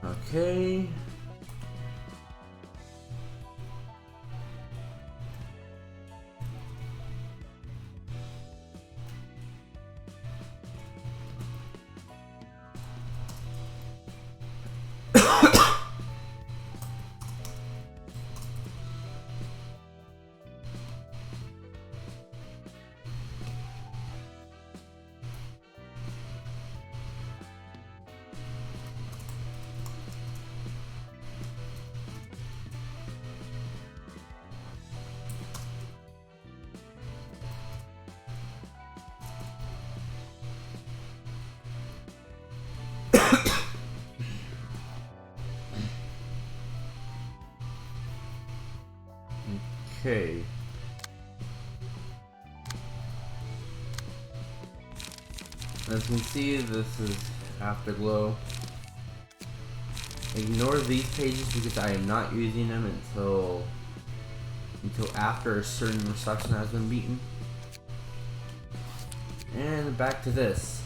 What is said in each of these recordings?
Okay. Okay. As you can see, this is Afterglow. Ignore these pages because I am not using them until after a certain reception has been beaten. And back to this.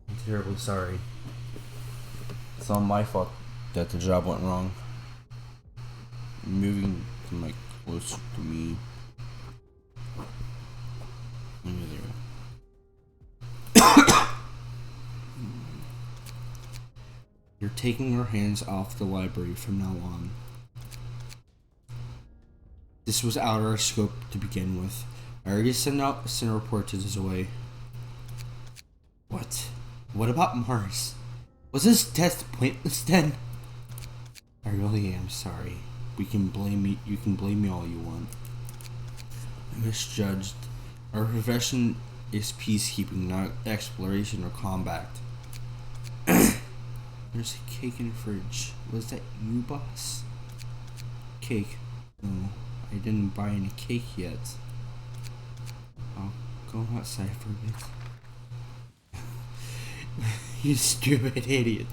I'm terribly sorry. It's all my fault that the job went wrong. Moving the mic closer to me. You're taking your hands off the library from now on. This was out of our scope to begin with. I already sent a report to this away. What? What about Mars? Was this test pointless then? I really am sorry. You can blame me all you want. I misjudged. Our profession is peacekeeping, not exploration or combat. There's a cake in the fridge. Was that you, boss? Cake? No, I didn't buy any cake yet. I'll go outside for a bit. You stupid idiot.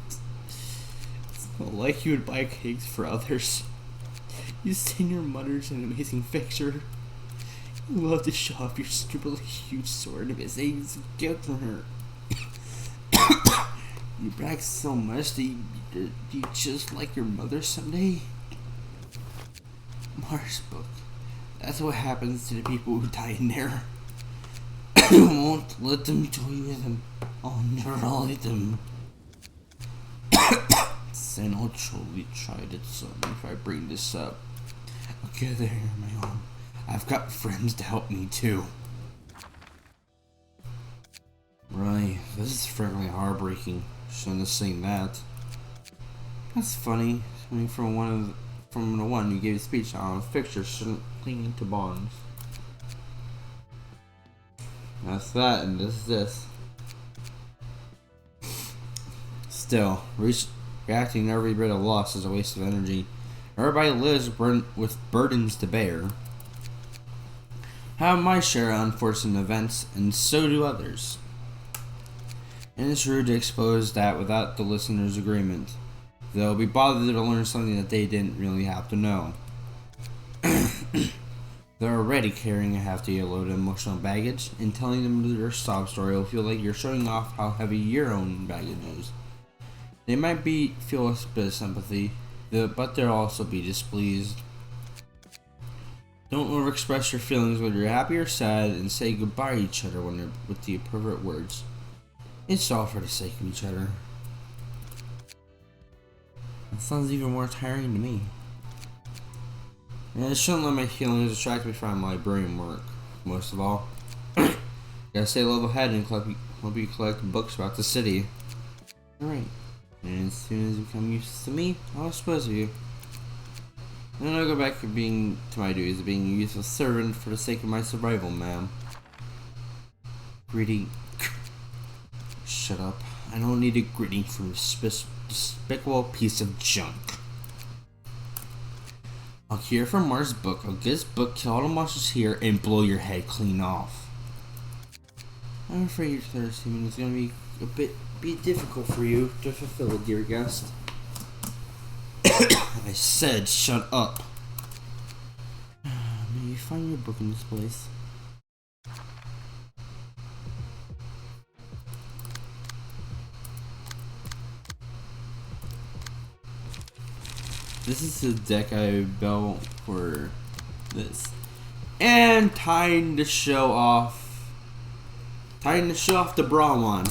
It's not like you would buy cakes for others. You send your mother's an amazing picture. You love to show off your stupidly huge sword of his eggs and gift from her. You brag so much that you be just like your mother someday. Mars book. That's what happens to the people who die in there. I won't let them toy with them. I'll never let them. Then I'll truly try to son if I bring this up. I'll get there on my own. I've got friends to help me too. Right, this is frankly heartbreaking. Shouldn't have seen that. That's funny. I mean, from the one you gave a speech on, fixtures shouldn't cling to bonds. That's that, and this is this. Still, reacting to every bit of loss is a waste of energy. Everybody lives with burdens to bear. I have my share of unfortunate events, and so do others. And it's rude to expose that without the listener's agreement. They'll be bothered to learn something that they didn't really have to know. They're already carrying a hefty load of emotional baggage, and telling them their sob story will feel like you're showing off how heavy your own baggage is. They might feel a bit of sympathy, but they'll also be displeased. Don't overexpress your feelings when you're happy or sad, and say goodbye to each other with the appropriate words. It's all for the sake of each other. That sounds even more tiring to me. And I shouldn't let my feelings distract me from my librarian work. Most of all, gotta stay level-headed and help you collect books about the city. Alright. And as soon as you become used to me, I'll dispose of you. And then I'll go back to my duties of being a useful servant for the sake of my survival, ma'am. Greeting. Shut up. I don't need a greeting from a despicable piece of junk. I'll hear from Mars' book. I'll get his book, kill all the monsters here, and blow your head clean off. I'm afraid your third statement is going to be difficult for you to fulfill, dear guest. I said shut up. find your book in this place? This is the deck I built for this. And time to show off. Time to show off the Brawl one.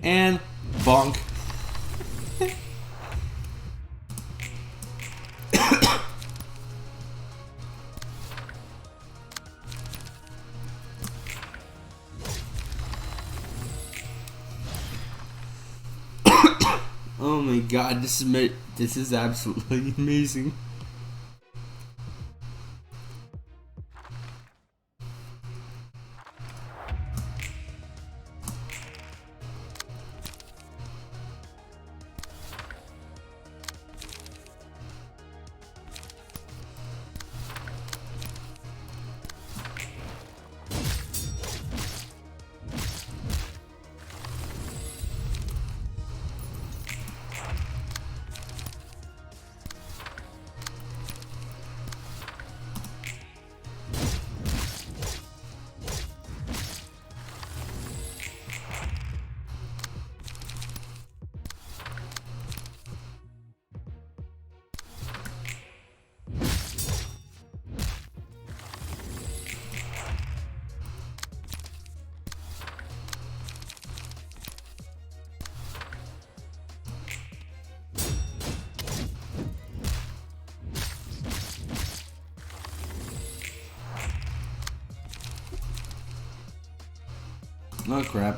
And bonk. Oh my god, this is absolutely amazing. Oh crap.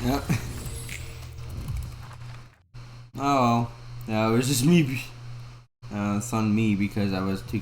Yep. Oh, yeah, it was just me. It's on me because I was too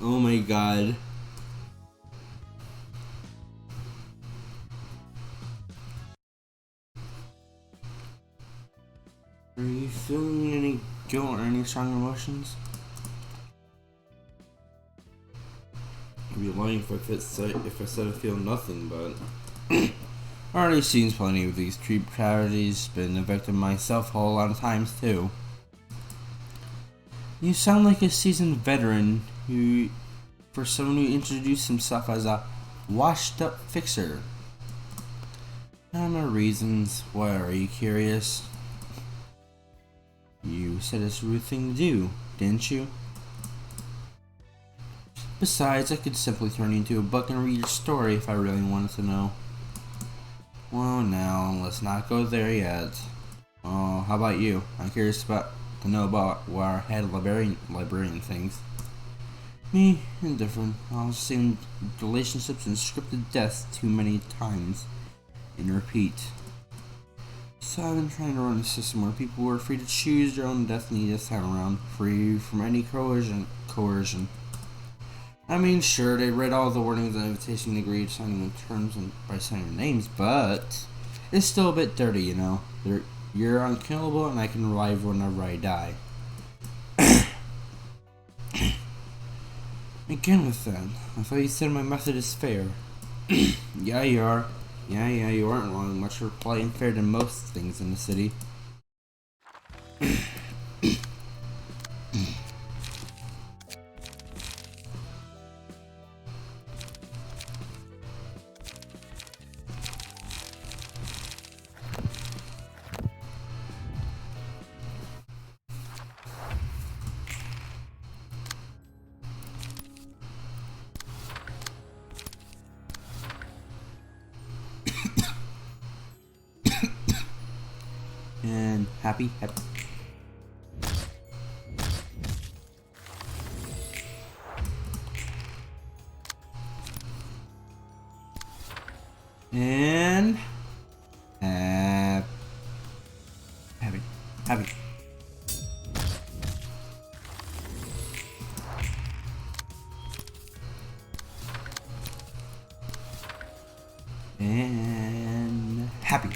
Oh my god. feeling any guilt or any strong emotions? I'd be lying if I said I feel nothing, but I already seen plenty of these street tragedies, been a victim myself a whole lot of times too. You sound like a seasoned veteran for someone who introduced himself as a washed-up fixer. I don't know reasons. Why are you curious? You said it's a rude thing to do, didn't you? Besides, I could simply turn you into a book and read your story if I really wanted to know. Well, now, let's not go there yet. Oh, how about you? I'm curious to know about what our head librarian thinks. Me, indifferent. I've seen relationships and scripted deaths too many times. And repeat. So I've been trying to run a system where people were free to choose their own destiny this time around, free from any coercion. I mean, sure, they read all the warnings and invitation, agreed signing the terms by signing names, but it's still a bit dirty, you know. You're unkillable, and I can revive whenever I die. Again with that, I thought you said my method is fair. Yeah, you are. Yeah, you aren't wrong. Much more polite and fair than most things in the city. And happy. And happy. And happy.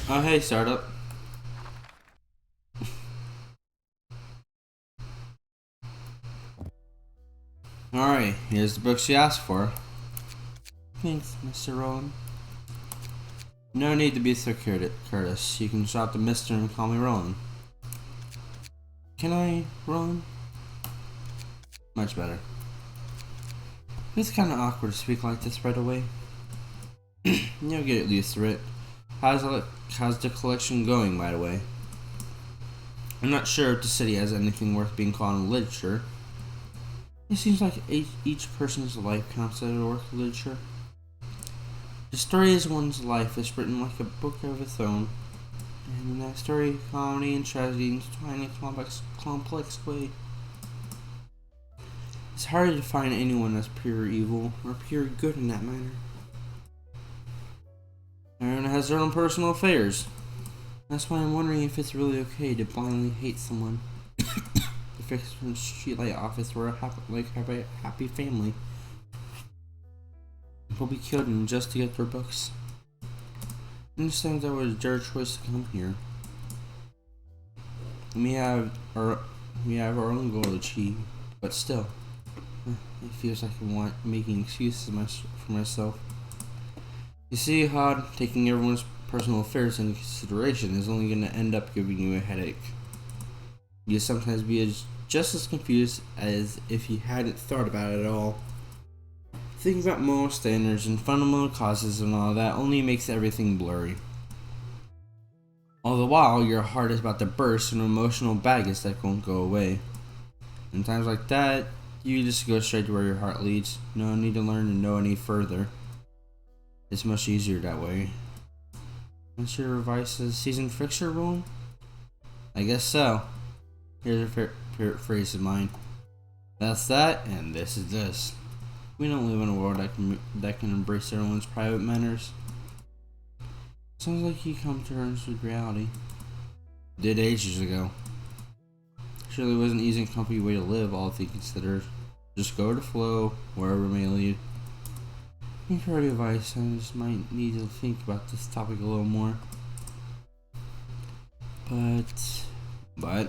Oh, hey, startup. Alright, here's the books you asked for. Thanks, Mr. Rowan. No need to be so Curtis. You can drop the Mr. and call me Rowan. Can I, Rowan? Much better. It's kinda awkward to speak like this right away. You'll get used to it. How's the collection going, by the way? I'm not sure if the city has anything worth being called literature. It seems like each person's life counts as a work of literature. The story of one's life is written like a book of its own, and in that story, comedy and tragedy intertwine in a complex way. It's hard to find anyone that's pure evil or pure good in that manner. Everyone has their own personal affairs. That's why I'm wondering if it's really okay to blindly hate someone. The fix from the streetlight office were a happy family. Will be killed just to get their books. I understand that was their choice to come here. We have our own goal to achieve, but still, it feels like I'm making excuses for myself. You see, Hod, taking everyone's personal affairs into consideration is only going to end up giving you a headache. You'll sometimes be just as confused as if you hadn't thought about it at all. Thinking about moral standards and fundamental causes and all that only makes everything blurry. All the while, your heart is about to burst with emotional baggage that won't go away. In times like that, you just go straight to where your heart leads. No need to learn to know any further. It's much easier that way. What's your advice as a seasoned fixer rule? I guess so. Here's a favorite phrase of mine. That's that, and this is this. We don't live in a world that can embrace everyone's private manners. Sounds like you come to terms with reality. Did ages ago. Surely was an easy and comfy way to live, all things considered. Just go with the flow, wherever it may lead. Thank you for your advice. I just might need to think about this topic a little more. But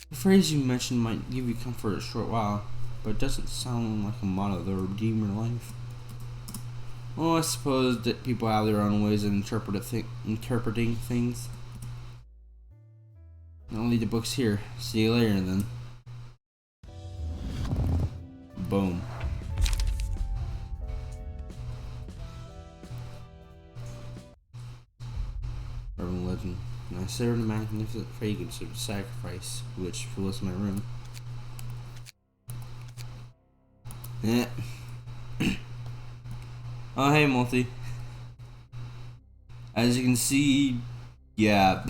the phrase you mentioned might give you comfort a short while, but it doesn't sound like a motto that will redeem your life. Well, I suppose that people have their own ways of interpreting things. I'll leave the books here. See you later then. Boom. Urban legend. And I savor the magnificent fragrance of sacrifice which fills my room. Yeah. Oh hey Multi. As you can see, yeah.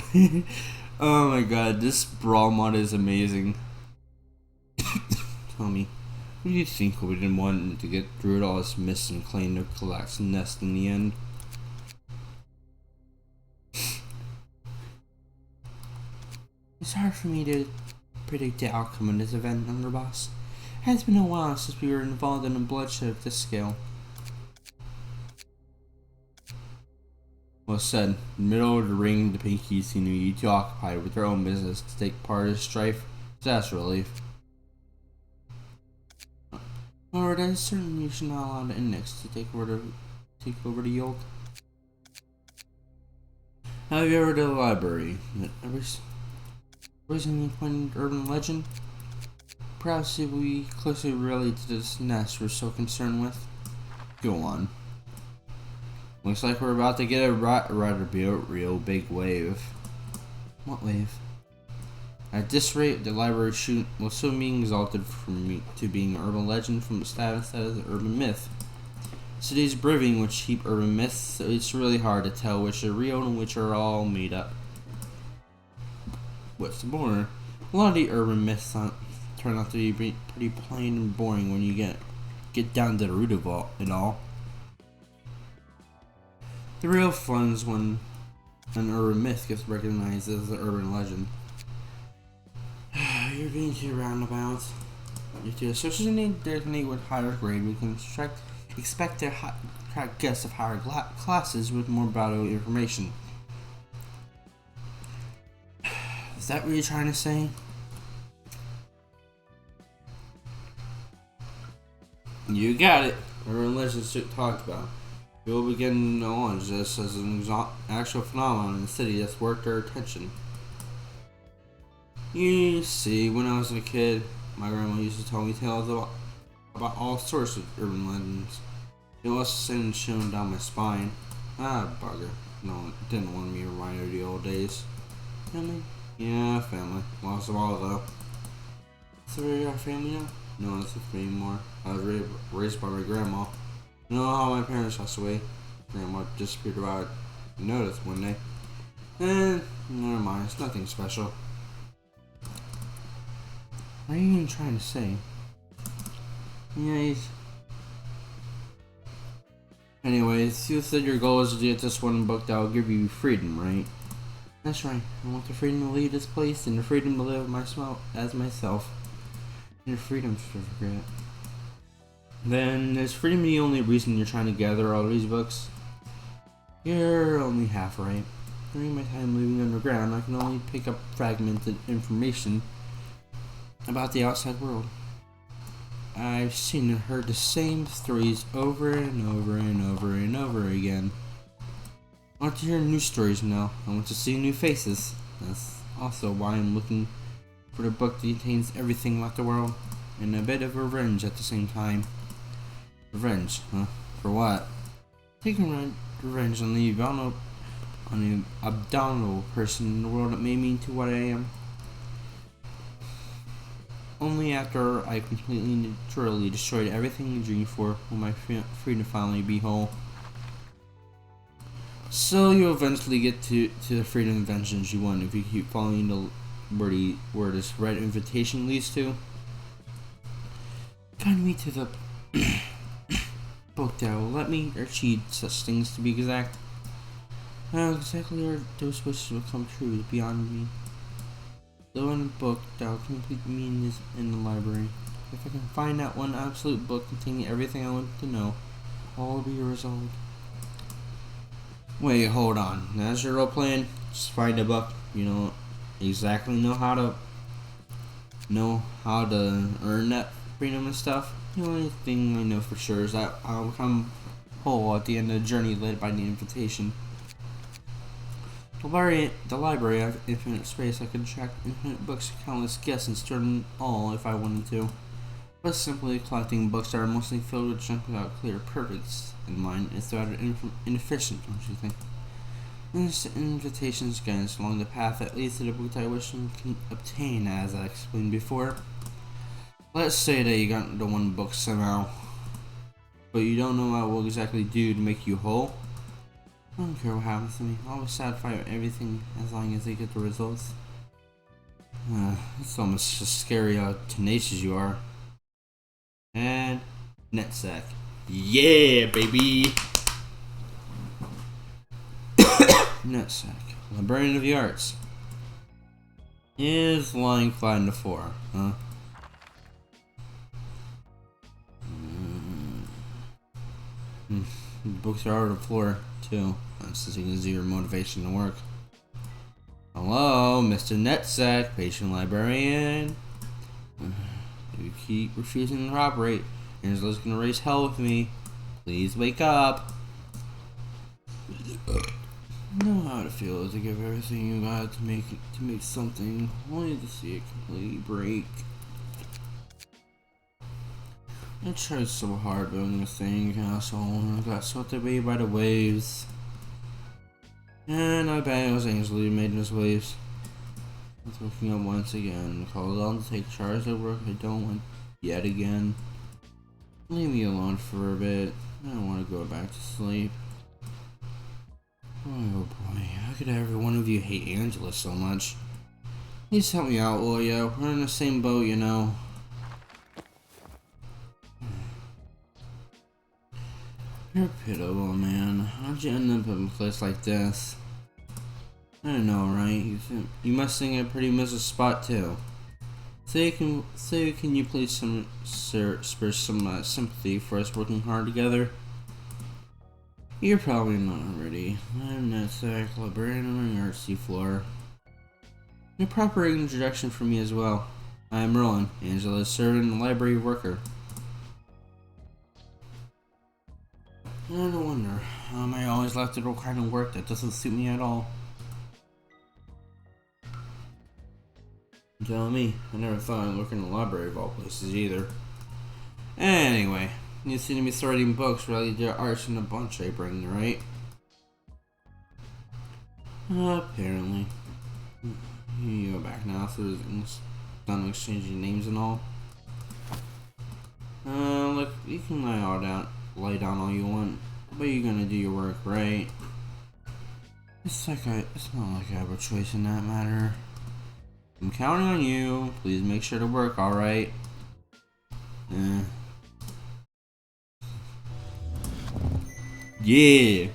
Oh my god, this Brawl mod is amazing. Tell me, what do you think we didn't want to get through all this mist and claim their collapsed nest in the end? It's hard for me to predict the outcome of this event, Underboss. It has been a while since we were involved in a bloodshed of this scale. Well said. In the middle of the ring, the Pinkies seem to be too occupied with their own business to take part in strife. Disaster relief. Or that is certain you should not allow the index to take over the yoke. Have you ever to the library? Raising the appointed urban legend? Perhaps it will be closely related to this nest we're so concerned with. Go on. Looks like we're about to get a rather real big wave. What wave? At this rate, the library will soon be exalted to being an urban legend from the status as an urban myth. Cities brewing with cheap urban myths, so it's really hard to tell which are real and which are all made up. What's more, a lot of the urban myths turn out to be pretty plain and boring when you get down to the root of it all. The real fun is when an urban myth gets recognized as an urban legend. You're being too roundabout. If you associate designate with higher grade, we can expect to attract guests of higher classes with more valuable information. Is that what you're trying to say? You got it. Urban legends talked about. You'll begin to launch this as an actual phenomenon in the city that's worth their attention. You see, when I was a kid, my grandma used to tell me tales about all sorts of urban legends. It also sent shivering down my spine. Ah, bugger. No, didn't want me to remind of the old days. Family? Yeah, family. Lost them all though. So are your family now? No, it's with me anymore. I was raised by my grandma. You know how my parents passed away? Grandma disappeared about notice one day. Never mind, it's nothing special. What are you even trying to say? Anyways, you said your goal is to get this one book that will give you freedom, right? That's right. I want the freedom to leave this place and the freedom to live as myself. And the freedom certificate. Then, is freedom the only reason you're trying to gather all these books? You're only half right. During my time living underground, I can only pick up fragmented information about the outside world. I've seen and heard the same stories over and over and over and over again. I want to hear new stories now. I want to see new faces. That's also why I'm looking for the book that contains everything about the world, and a bit of revenge at the same time. Revenge, huh? For what? Taking revenge on the abominable person in the world that made me into what I am. Only after I completely and thoroughly destroyed everything you dreamed for will my freedom finally be whole. So you'll eventually get to the freedom and vengeance you want if you keep following where this red invitation leads to. Find me to the book that will let me achieve such things, to be exact. How exactly are those wishes will come true is beyond me. The one book that will complete me is in the library. If I can find that one absolute book containing everything I want to know, all will be resolved. Wait, hold on. As you're role playing, just find a book. You don't exactly know how to earn that freedom and stuff. The only thing I know for sure is that I'll become whole at the end of the journey led by the invitation. The library have infinite space. I could track infinite books, countless guests, and store them all if I wanted to. But simply collecting books that are mostly filled with junk without clear purpose in mind is rather inefficient, don't you think? This invitations guides along the path that leads to the book that I wish to obtain, as I explained before. Let's say that you got the one book somehow, but you don't know what it will exactly do to make you whole. I don't care what happens to me. I'll always satisfied with everything as long as I get the results. It's almost just scary how tenacious you are. And Netsack. Yeah, baby! Netsack. Librarian of the Arts. Is lying flat on the floor, huh? Books are on the floor, too. That's zero motivation to work. Hello, Mr. Netsack, patient librarian. You keep refusing to cooperate. Angela's gonna raise hell with me. Please wake up. I know how it feels to give everything you got to make something, only to see it completely break. I tried so hard building this thing, asshole, and I got swept away by the waves. And I bet it was Angela who made those waves. I was waking up once again, called on to take charge of work I don't want yet again. Leave me alone for a bit. I don't want to go back to sleep. Oh boy, how could every one of you hate Angela so much? Please help me out, will ya? We're in the same boat, you know. You're pitiable, man. How'd you end up in a place like this? I don't know, right? You must think a pretty miserable spot too. Can you please spur some sympathy for us working hard together? You're probably not already. I'm Netsack, librarian on the artsy floor. A proper introduction for me as well. I am Roland, Angela's servant and library worker. No wonder. I always left to do kind of work that doesn't suit me at all. Tell me, I never thought I'd work in the library of all places either. Anyway, you seem to be sorting books related to arts in a bunch I bring, right? Apparently. You go back now, so everything's done exchanging names and all. Look, you can lay down all you want, but you're gonna do your work, right? It's not like I have a choice in that matter. I'm counting on you. Please make sure to work, alright? Yeah!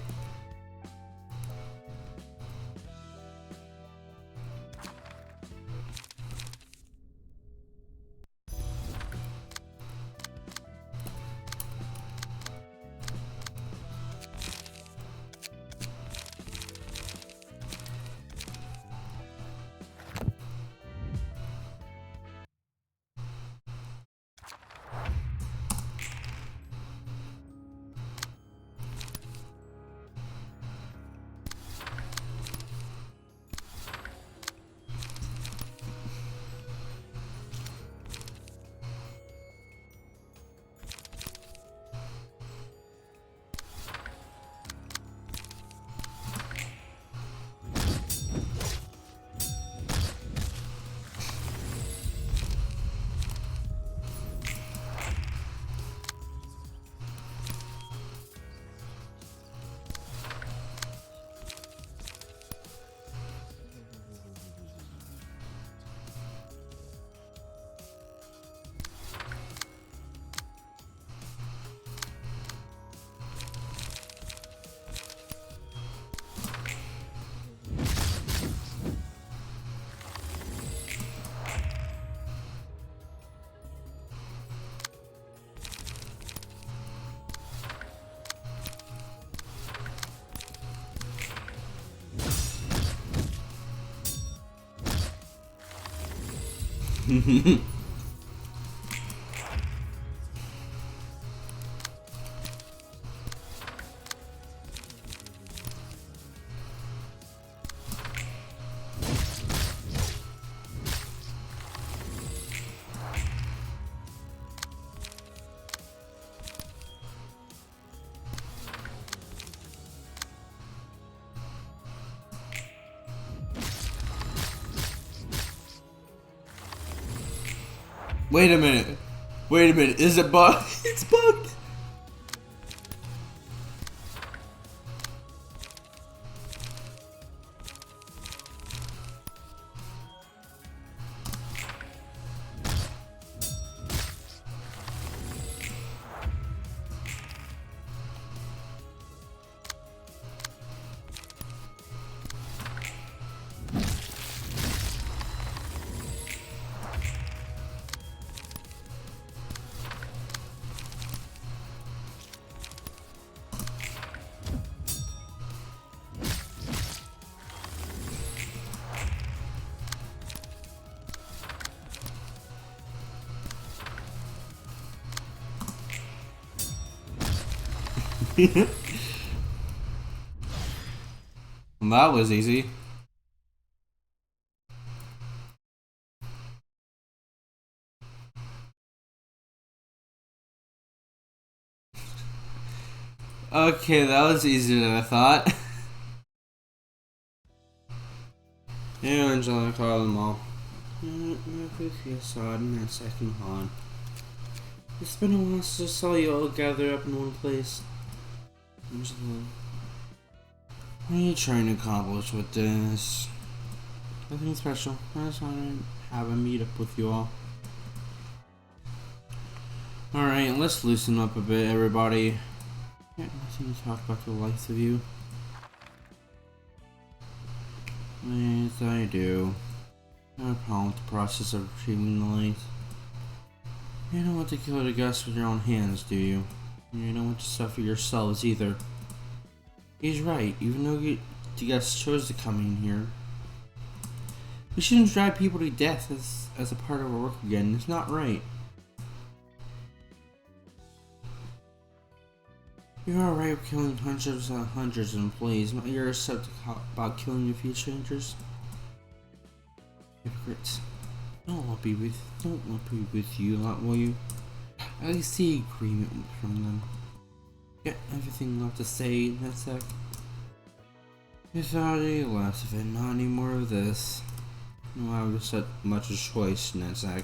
Wait a minute. Wait a minute. Is it bugged? It's bugged. That was easy. Okay, that was easier than I thought. Yeah, Angela, call them all. Second on. It's been a while since I saw you all gather up in one place. Angela, what are you trying to accomplish with this? Nothing special. I just want to have a meetup with you all. Alright, let's loosen up a bit, everybody. Got nothing to talk about the likes of you. Yes, I do. No problem with the process of retrieving the light. You don't want to kill the guests with your own hands, do you? And you don't want to suffer yourselves either. He's right, even though the guests chose to come in here. We shouldn't drive people to death as a part of our work again. It's not right. You're alright with killing hundreds and hundreds of employees, but you're upset about killing a few strangers? Hypocrites. Don't let me be with you, will you? At least see agreement from them. Got everything left to say, that's it. Without any less of it, not any more of this. No, I would set much a choice, Netzak.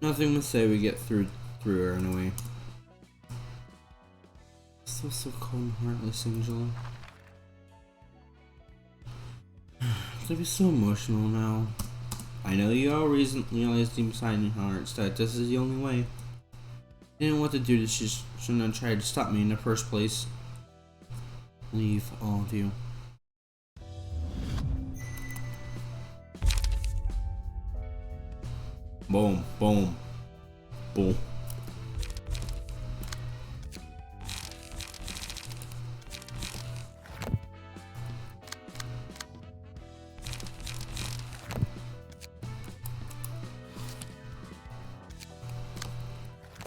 Nothing to say we get through her anyway. So cold and heartless, Angela. To be so emotional now. I know you all realized deep inside in your hearts that this is the only way. You didn't want to do this, you shouldn't have tried to stop me in the first place. Leave, all of you. Boom, boom, boom.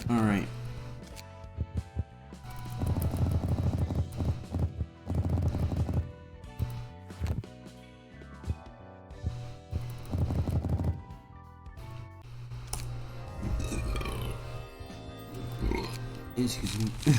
All right. Excuse me.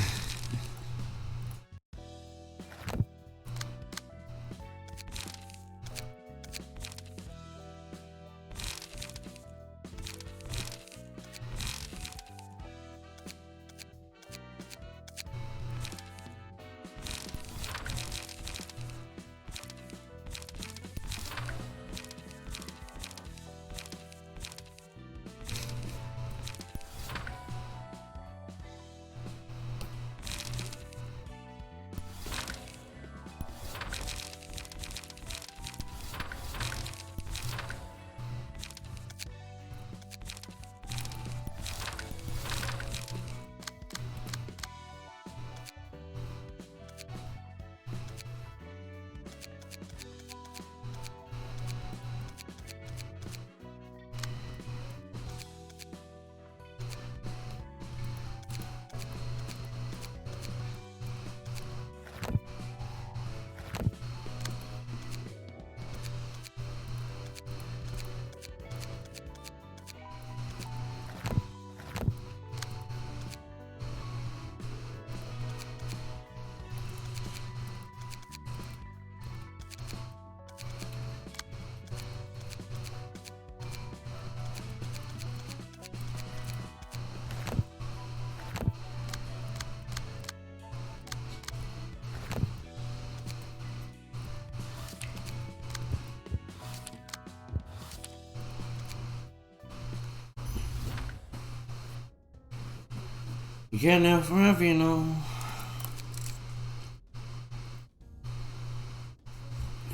You can't live forever, you know.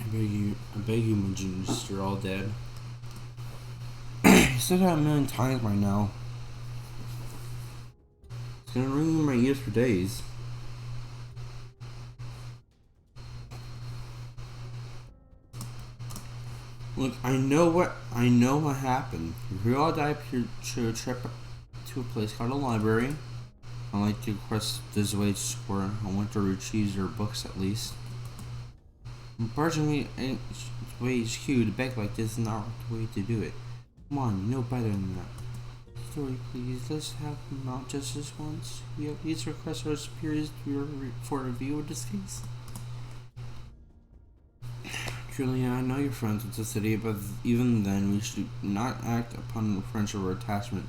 I beg you, my genius, you're all dead. You said that a million times by now. It's gonna ring in my ears for days. Look, I know what happened. We all died to a trip to a place called a library. I like to request this way to score. I want to retrieve your books at least. Barging me way HQ to beg like this is not the way to do it. Come on, you know better than that. Story, please. Let's have not just this once. We have these requests our superiors for review of this case. Truly, I know you're friends with the city, but even then, we should not act upon friendship or attachment.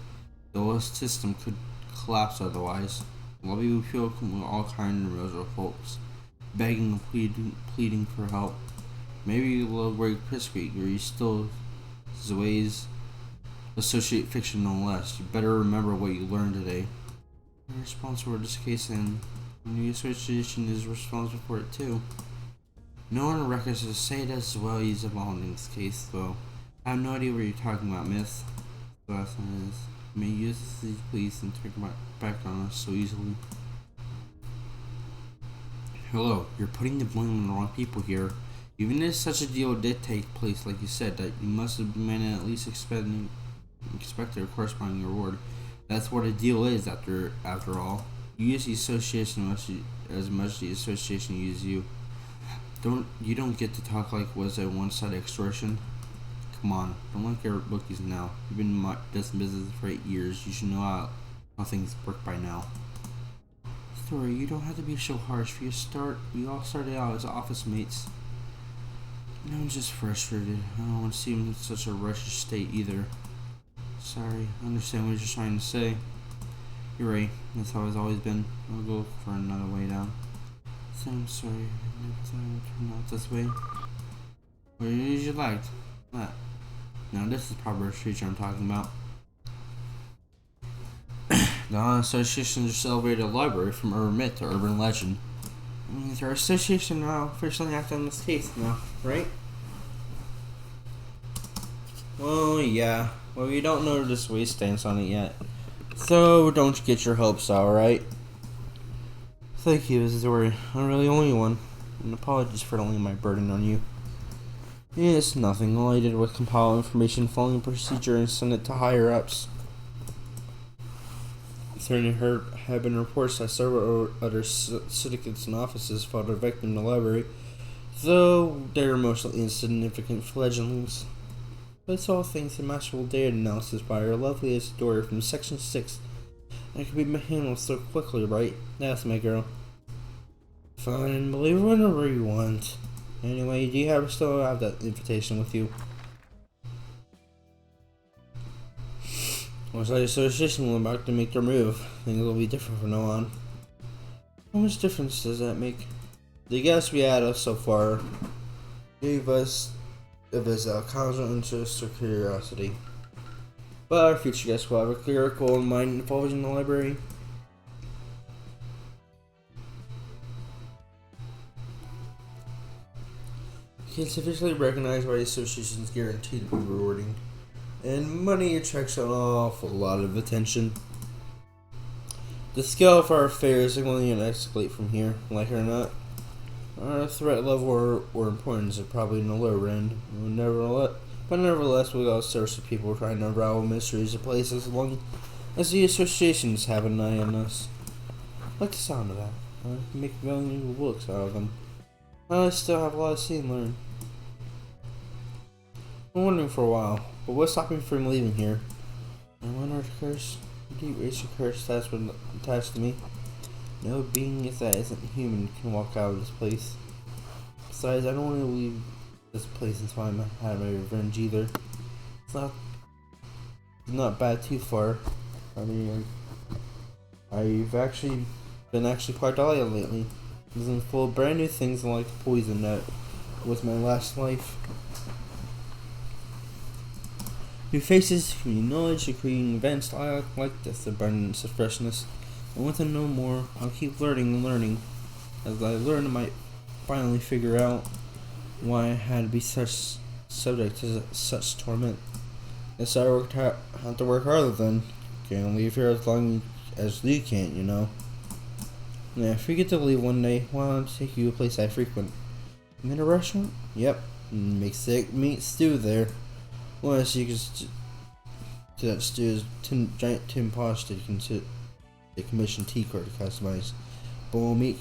The whole system could collapse otherwise. Lobby will feel all kinds of miserable folks, begging and pleading for help. Maybe a little break Prisqueak, or you still Zway's associate fiction no less. You better remember what you learned today. You're responsible for this case, and the new association is responsible for it too. No one records to say it as well as involved in this case, though. I have no idea what you're talking about, miss. The last one is, you may use these police and turn back on us so easily. Hello, you're putting the blame on the wrong people here. Even if such a deal did take place, like you said, that you must have been at least expect a corresponding reward. That's what a deal is, after all. You use the association as much as the association uses you. You don't get to talk like was a one-sided extortion. Come on, don't like your bookies now. You've been in this business for 8 years. You should know how things work by now. Story, you don't have to be so harsh. We all started out as office mates. I'm just frustrated. I don't want to see him in such a rushed state either. Sorry, I understand what you're trying to say. You're right. That's how it's always been. I'll go look for another way down. So I'm sorry. I never thought it would turn out this way. What did you like? That. Now this is proper feature I'm talking about. The association just elevated a library from urban myth to urban legend. It means our association now officially act on this case now, right? Well, yeah. Well, we don't know this way stance on it yet. So don't get your hopes, alright? Thank you, Zori. I'm really the only one. And apologies for laying my burden on you. It's nothing. All I did was compile information following procedure and send it to higher ups. There have been reports that several other syndicates and offices fought a victim in the library, though they were mostly insignificant fledglings. But it's all thanks to masterful data analysis by our loveliest daughter from Section 6. That can be handled so quickly, right? That's my girl. Fine, believe whatever you want. Anyway, do you still have that invitation with you? Once the association will about to make their move, things will be different from now on. How much difference does that make? The guests we had so far gave us a constant interest or curiosity. But our future guests will have a clear goal in mind involving the library. It's officially recognized by the association's guarantee to be rewarding. And money attracts an awful lot of attention. The scale of our affairs is only going to escalate from here, like it or not. Our threat level or importance is probably in the lower end. But nevertheless, we got a source of people trying to unravel mysteries of places as long as the associations have an eye on us. I like the sound of that. I can make valuable books out of them. I still have a lot to see and learn. I've been wondering for a while, but what's stopping me from leaving here? I wonder if curse, a deep racial curse that's been attached to me. No being that isn't human can walk out of this place. Besides, I don't want to leave this place until I have my revenge either. It's not bad too far. I mean, I've actually been quite delighted lately. It's been full of brand new things like the poison that was my last life. New faces, new knowledge, creating events like this, abundance of freshness. I want to know more. I'll keep learning and learning. As I learn, I might finally figure out why I had to be such subject to such torment. Guess I have to work harder then. Can't leave here as long as you can't, you know. Yeah, if we get to leave one day, why don't I take you to a place I frequent? I'm in a restaurant? Yep. Make sick meat stew there. Well, so you can to that stew is giant tin pots to commission tea card to customize. Bowl of meat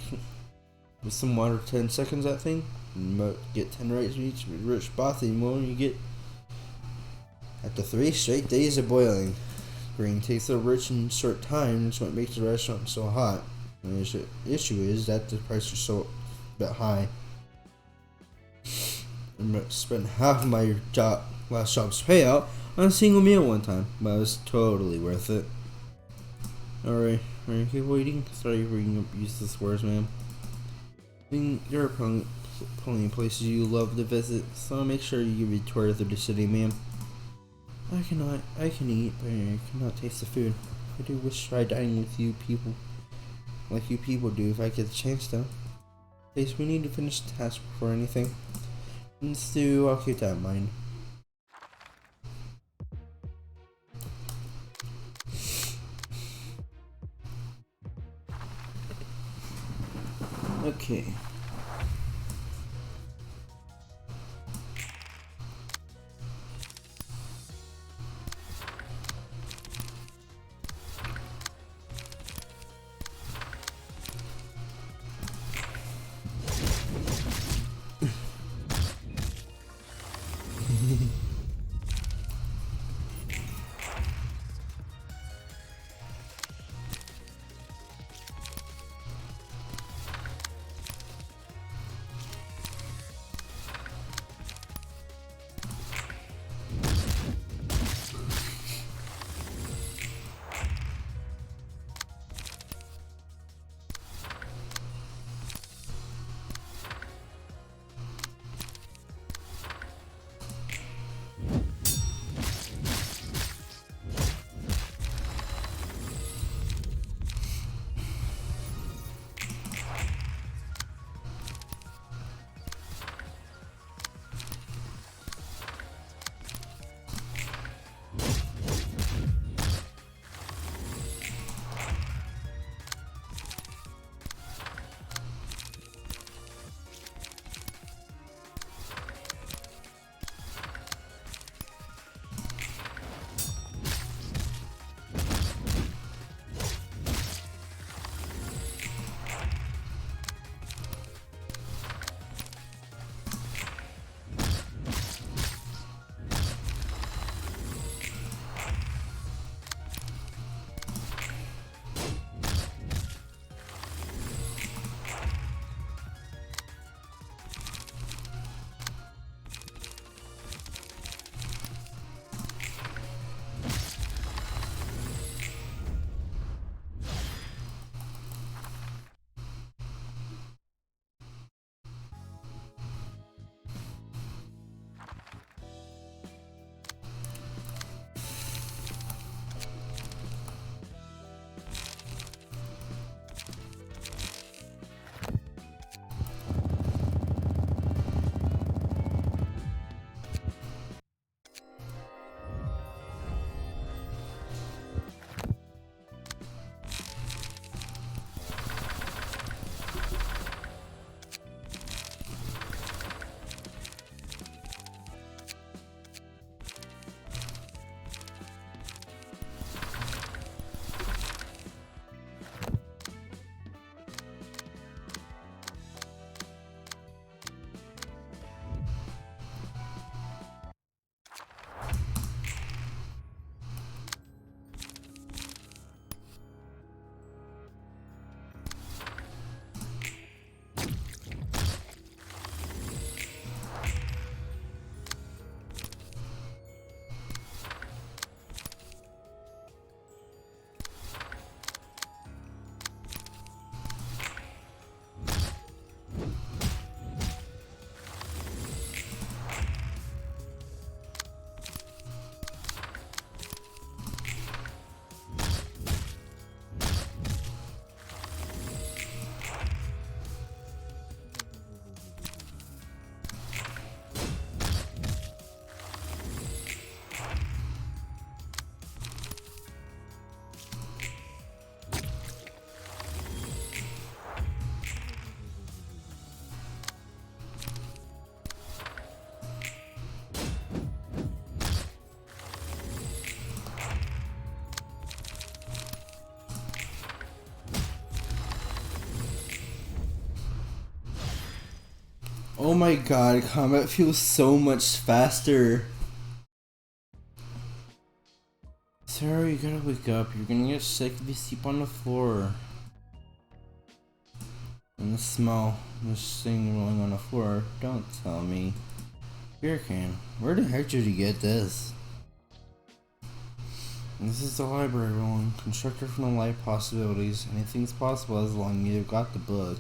with some water, 10 seconds, I think. Get 10 rice each rich broth, and more you get after 3 straight days of boiling. Grain tastes so rich in short time, that's what makes the restaurant so hot. And the issue is that the prices are so bit high. I spent half of my last job's payout on a single meal one time, but it was totally worth it. Alright, are you keep waiting? Sorry for useless words, man. There are plenty of places you love to visit, so make sure you give me a tour through the city, ma'am. I can eat, but I cannot taste the food. I do wish to try dining with you people, like you people do, if I get the chance though. In case we need to finish the task before anything. Let's do, I'll keep that in mind. Okay. Oh my god, combat feels so much faster. Sarah, you gotta wake up. You're gonna get sick if you sleep on the floor. And the smell, this thing rolling on the floor. Don't tell me. Beer can. Where the heck did you get this? This is the library rolling. Constructed from the life possibilities. Anything's possible as long as you've got the book.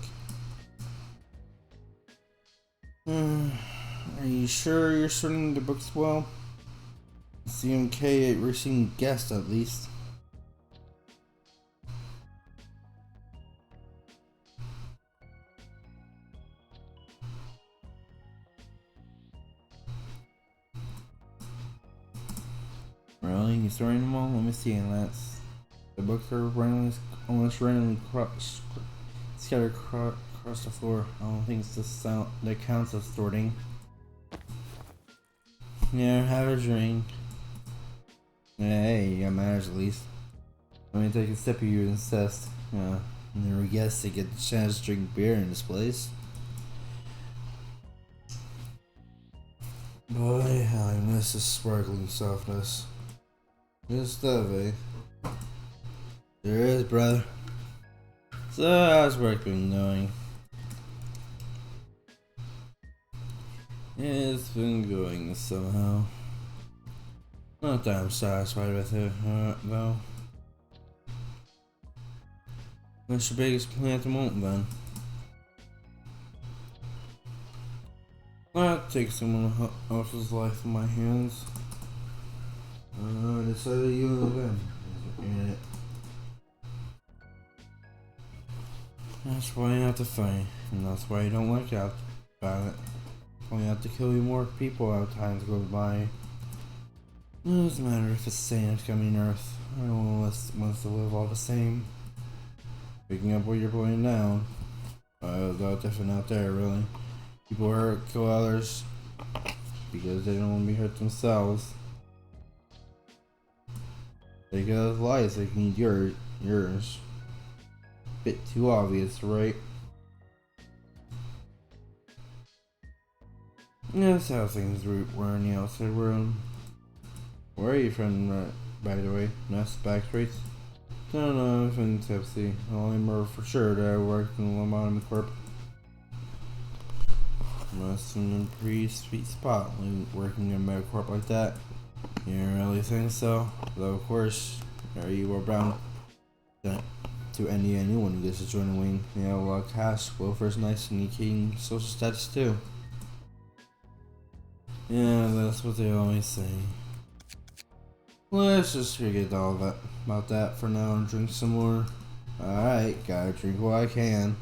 Are you sure you're sorting the books well? CMK at receiving guests at least. Really? You sorting them all? Let me see. Let's. The books are almost randomly scattered across the floor. I don't think it's the sound that counts as sorting. Yeah, have a drink. Hey, you got manners at least. Let me take a sip of your incest. Yeah, never guessed to get the chance to drink beer in this place. Boy, how I miss the sparkling softness. Good stuff, eh? There is, brother. So, how's work been going? It's been going somehow. Not that I'm satisfied with it, though. What's your biggest plan at the moment, then? Not take someone else's life in my hands. I decided you and them. That's why you have to fight, and that's why you don't like out about it. Only have to kill you more people as time goes by. It doesn't matter if it's sand coming Earth. I don't want to live all the same. Picking up what you're putting down. It's all different out there, really. People hurt, kill others because they don't want to be hurt themselves. They get those lives, they need yours. Bit too obvious, right? Yeah, that's how things were in the outside world. Where are you from, by the way? Nest Backstreets? Don't know, I've been tipsy. I only remember for sure that I worked in the Lobotomy Corp. Must have been a pretty sweet spot working in a Medicorp like that. You don't really think so? Though, of course, you were bound to anyone who gets to join the wing. You have a lot of cash, welfare's nice, and indicating social status too. Yeah, that's what they always say. Let's just forget all that about that for now and drink some more. Alright, gotta drink what I can.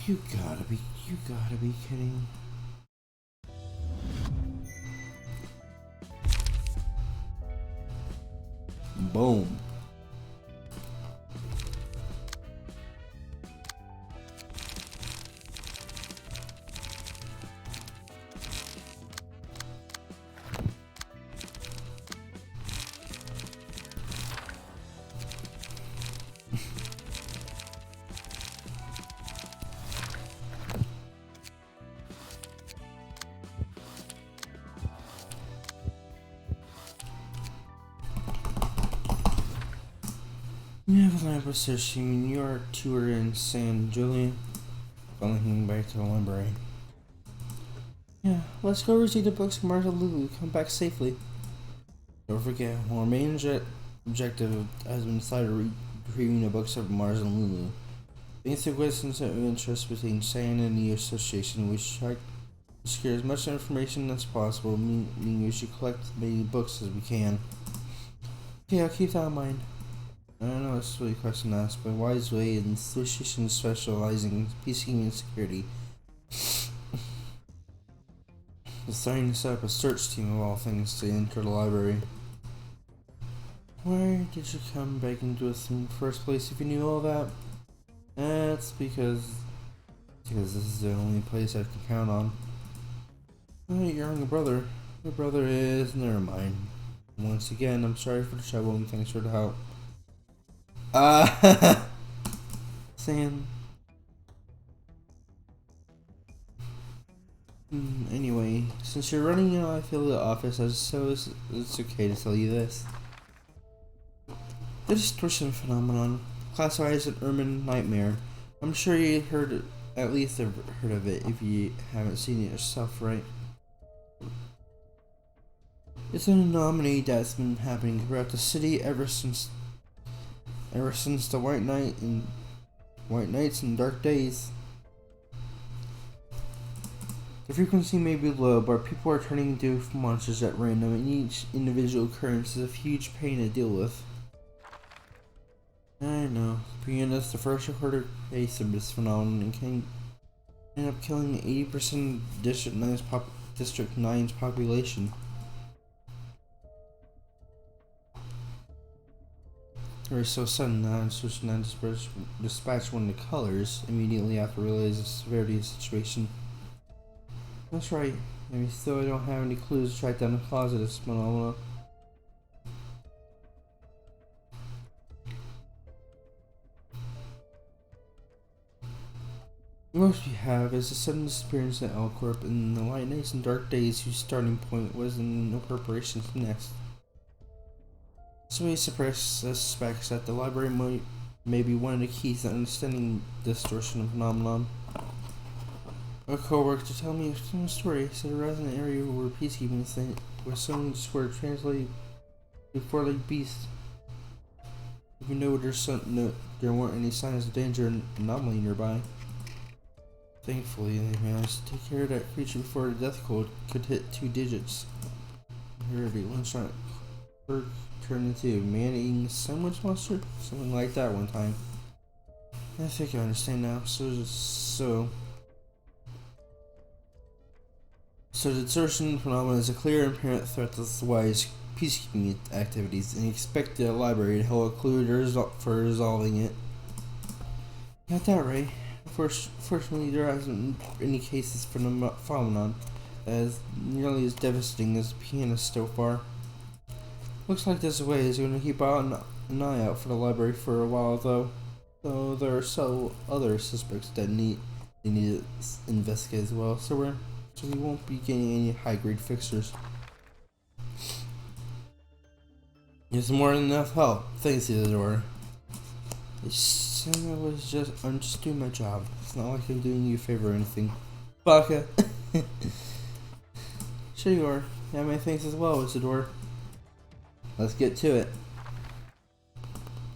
You gotta be kidding. Boom. You have a lab searching New York tour in San Julian. Following back to the library. Yeah, let's go receive the books from Martha Lulu. Come back safely. Don't forget, our main objective has been decided retrieving the books of Mars and Lulu. Basic questions of interest between Sand and the Association. We try to secure as much information as possible, meaning we should collect as many books as we can. Okay, I'll keep that in mind. I don't know, it's a really question to ask, but Wise Way and Association specializing in peacekeeping and security. Deciding to set up a search team of all things to enter the library. Why did you come back into us in the first place if you knew all that? That's because this is the only place I can count on. Oh, your younger brother. Your brother is... never mind. Once again, I'm sorry for the trouble and thanks for the help. Sam. Anyway, since you're running in my field office, so it's okay to tell you this. The distortion phenomenon, classified as an urban nightmare. I'm sure you at least have heard of it if you haven't seen it yourself, right? It's an anomaly that's been happening throughout the city ever since the White Nights and Dark Days. The frequency may be low, but people are turning into monsters at random, and each individual occurrence is a huge pain to deal with. I know, being as the first recorded case of this phenomenon and can end up killing 80% of District 9's population. It was so sudden that I'm switching on dispatch one of the colors immediately after realizing the severity of the situation. That's right, maybe still I don't have any clues to track down the cause of this phenomenon. Most we have is a sudden disappearance at L Corp in the Light Nights and Dark Days, whose starting point was in no preparations next. So he suspects that the library may be one of the keys to understanding distortion phenomenon. A co-worker told me a story. Said around an area where peacekeeping was someone just were translated before like beasts. Even though there weren't any signs of danger and anomaly nearby. Thankfully, they managed to take care of that creature before the death code could hit 2 digits. I heard one shot turned into a man-eating sandwich monster, something like that one time. I think I understand now. So the distortion phenomenon is a clear and apparent threat to the wise peacekeeping activities, and you expect the library to hold a clue for resolving it. Got that right. Fortunately, there hasn't been any cases for the phenomenon that is nearly as devastating as the pianist so far. Looks like this way is going to keep an eye out for the library for a while, though there are so other suspects that need to investigate as well. So we won't be getting any high-grade fixers. There's more than enough help. Thanks, Isidore. I'm just doing my job. It's not like I'm doing you a favor or anything. Baka. Sure you are. Yeah, my thanks as well, Isidore. Let's get to it.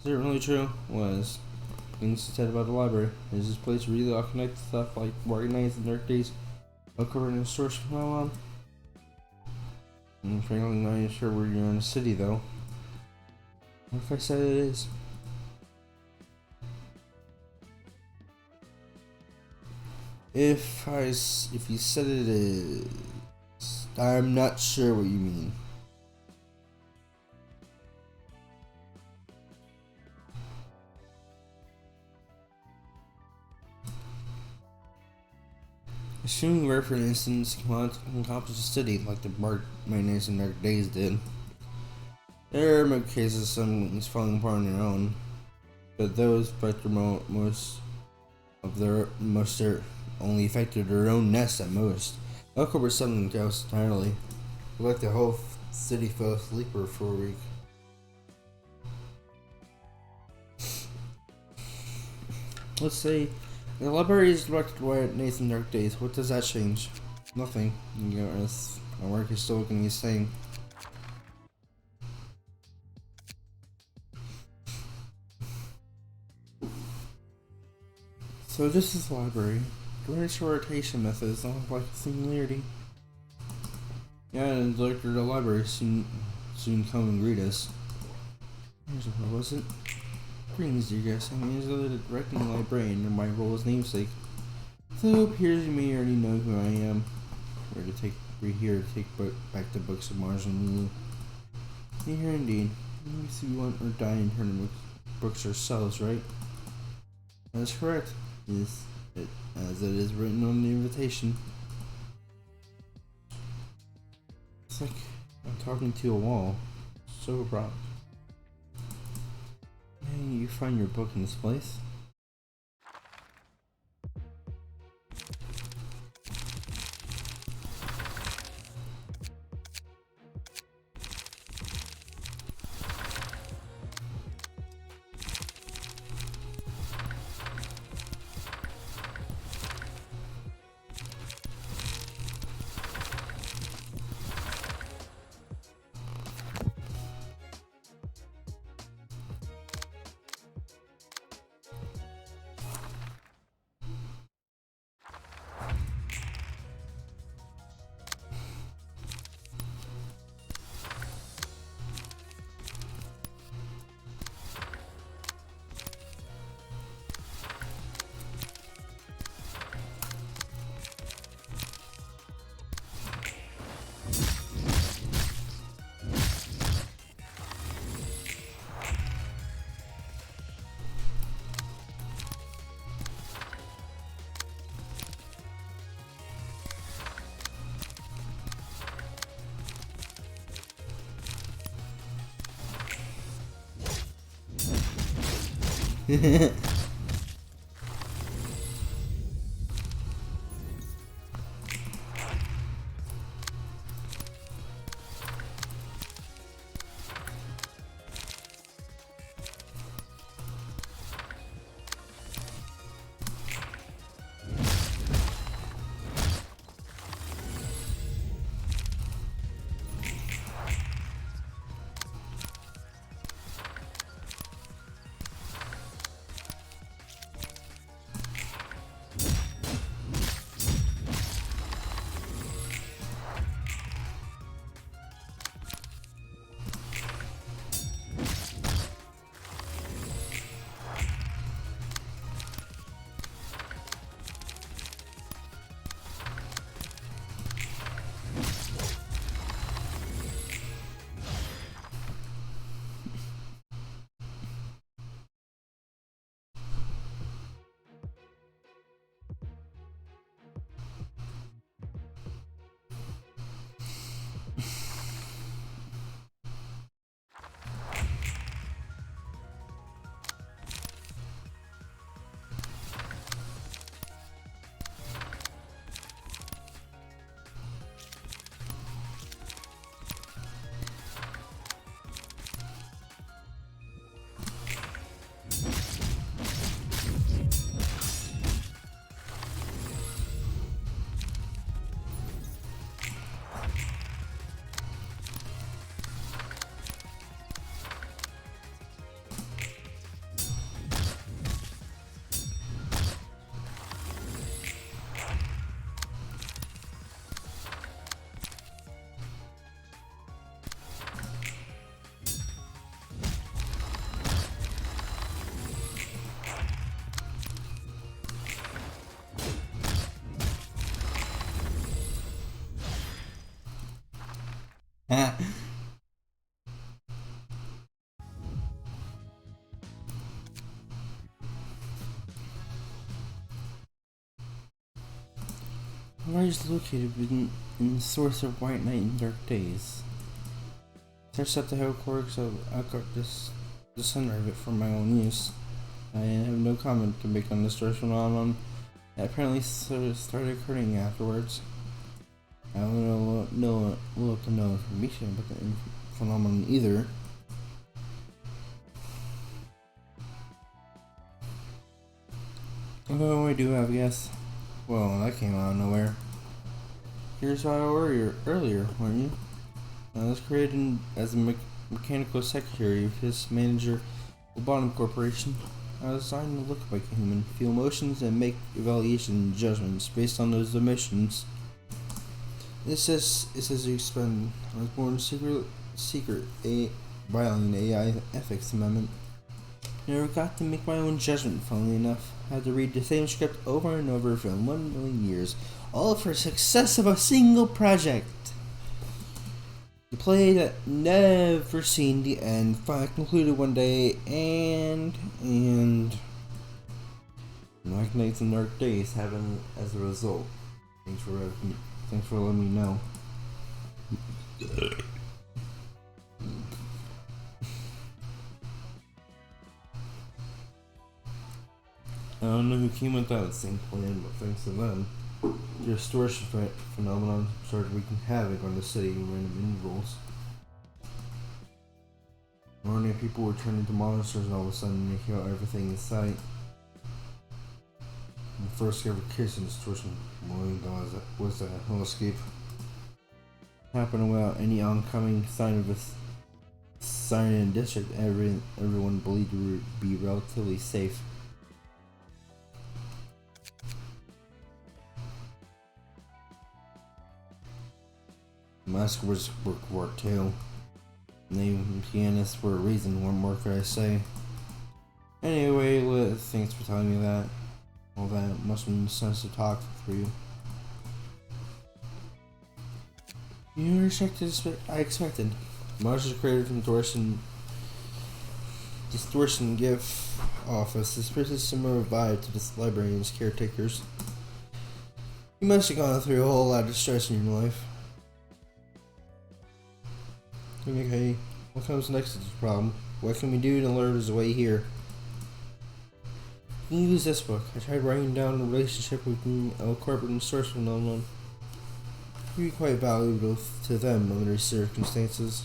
Is it really true? Was things said about the library? Is this place really all connected to stuff like White Nights and Dark Days? According to the source from now on? I'm frankly not even sure where you're in the city though. What if I said it is? If you said it is, I'm not sure what you mean. Assuming rare for an instance can accomplish a city like the White Nights and Dark Days did. There are cases of some things falling apart on their own, but those affect most are only affected their own nest at most. Look over something else entirely. Let the whole city fell asleep for a week. Let's say the library is directed by White and Dark Days. What does that change? Nothing. My work is still going to be the same. So this is the library. Direct rotation method is not like a singularity. Yeah, and the director of the library soon come and greet us. What was it? Greetings, dear guests. I'm Angela, the directing librarian, and my role is namesake. So it appears you may already know who I am. We're here to take back the books of Mars and Lulu. You're here indeed. We see we want or die in turn the books ourselves, right? That's correct. Yes, as it is written on the invitation. It's like I'm talking to a wall. So proud. Hey, you find your book in this place? Where is located in the source of white night and dark days? Search up the headquarters of the center of it for my own use. I have no comment to make on this strange phenomenon that apparently started occurring afterwards. I don't know no information about the phenomenon either. Although I do have a guess. Well, that came out of nowhere. Here's how I were earlier, weren't you? I was created as a mechanical secretary of his manager, the Bottom Corporation. I was designed to look like a human, feel emotions, and make evaluation and judgments based on those emotions. It says you spend. I was born secret violating the AI ethics amendment. Never got to make my own judgment, funnily enough. I had to read the same script over and over for 1,000,000 years, all for the success of a single project. The play that never seen the end finally concluded one day, and Black Nights and Dark Days happened as a result. Thanks for letting me know. I don't know who came with that same plan, but thanks to them, the distortion phenomenon started wreaking havoc on the city in random intervals. Ordinary people were turning into monsters and all of a sudden making out everything in sight. The first ever kiss in distortion was a hellscape. Happened without any oncoming sign of a sign in the district. Everyone believed to be relatively safe. Massacres worked too. They pianists for a reason. What more could I say? Anyway, thanks for telling me that. All that must have been sensitive talk for you. You rejected I expected. Monsters created from distortion give off a suspicious similar vibe to the librarian's caretakers. You must have gone through a whole lot of stress in your life. Okay, what comes next to this problem? What can we do to learn his way here? You can use this book. I tried writing down the relationship between a corporate and source phenomenon. It would be quite valuable to them under these circumstances.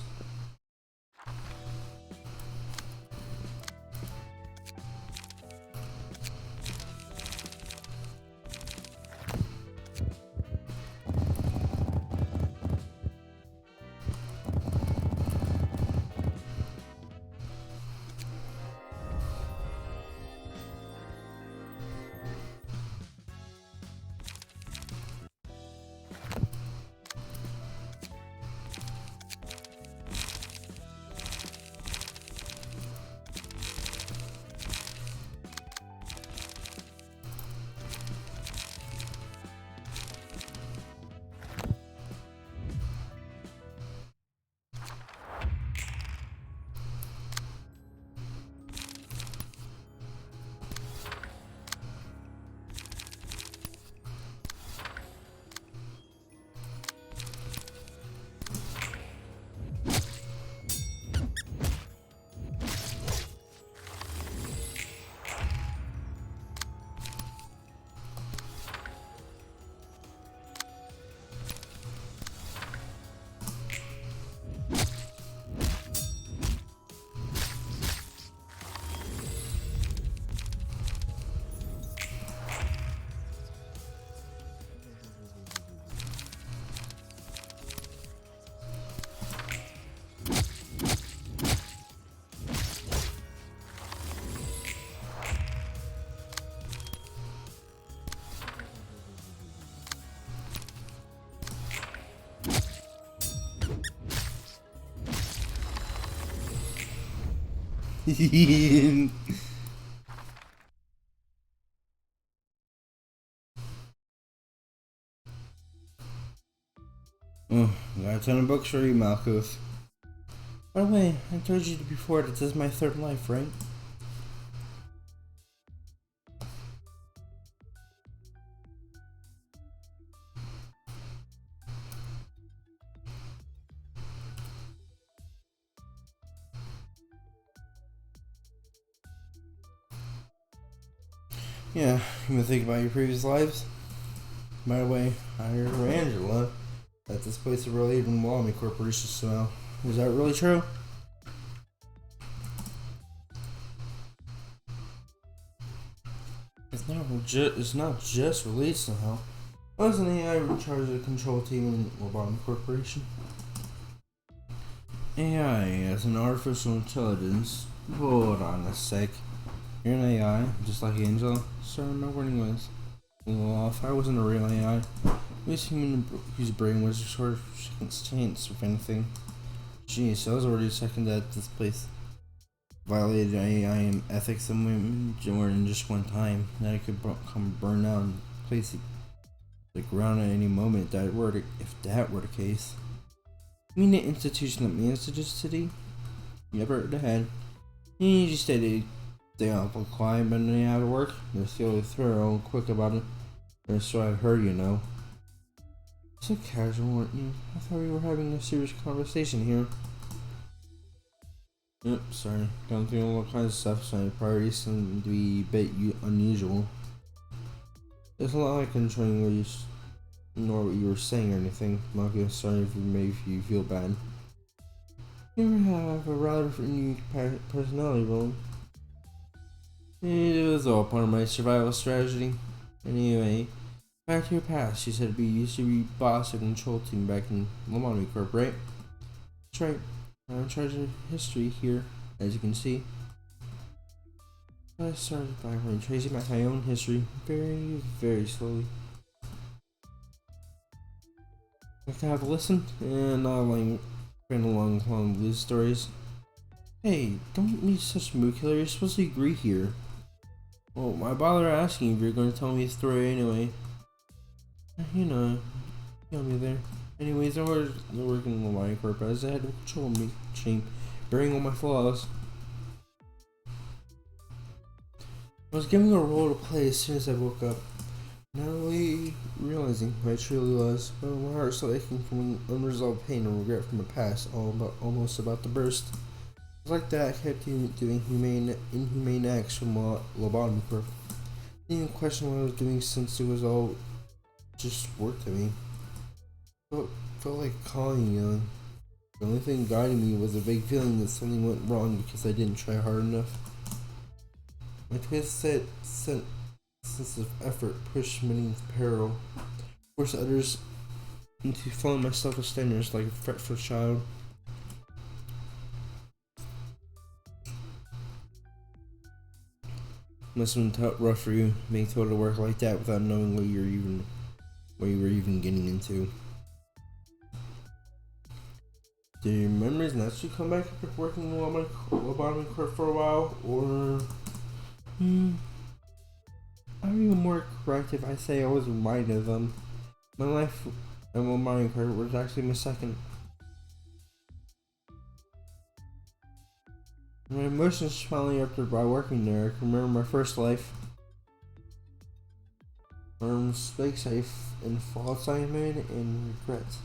Oh, got a ton of books for you, Malkuth. By the way, I told you before that this is my third life, right? Yeah, you been thinking about your previous lives? By the way, I heard from Angela that this place is related to Walmy Corporation, so is that really true? It's not just related somehow. Wasn't AI in charge of the control team in Walmy Corporation? AI as an artificial intelligence. Hold on a sec. You're an AI, just like Angela. So my warning was, well, if I wasn't a real AI, at least human whose brain was a sort of second chance, if anything. Jeez, I was already checking that this place violated AI and ethics and more than just one time. That it could come burn down and place the ground at any moment. If that were the case. You mean the institution that managed the city? You ever heard ahead? You just stated they awful quiet, but they out of work. They're still thorough and quick about it. Or so I've heard, you know. So casual, weren't you? I thought we were having a serious conversation here. Yep, sorry. Going through all kinds of stuff, so my priorities seem to be a bit unusual. There's a lot I can controlling what nor what you were saying or anything. I'm not gonna sorry if you feel bad. You have a rather unique personality, Roland. It was all part of my survival strategy. Anyway, back to your past. You said we used to be boss of control team back in Lamoni Corp, right? That's right. I'm in charge of history here, as you can see. I started by tracing back my own history very, very slowly. I can have a listen and not like bring along blues stories. Hey, don't be such a mood killer. You're supposed to agree here. Well, why bother asking if you're going to tell me a story anyway? You know, got me there. Anyways, I was working in the line corp as I had to control me, team, bearing all my flaws. I was given a role to play as soon as I woke up, not really realizing who I truly was, but my heart still aching from unresolved pain and regret from the past, almost about to burst. It was like that I kept doing inhumane acts from lobotomy corp. I didn't even question what I was doing since it was all just work to me. Felt like calling young. The only thing guiding me was a vague feeling that something went wrong because I didn't try hard enough. My twisted sense of effort pushed many into peril, forced others into following my selfish standards like a fretful child. Must have been rough for you, being told to work like that without knowing what you were even getting into. Did your memories naturally come back after working in the lobotomy court for a while, or I'm even more correct if I say I was reminded of them. My life in lobotomy court was actually my second. My emotions finally after by working there. I can remember my first life. Mistakes and faults I made and regrets.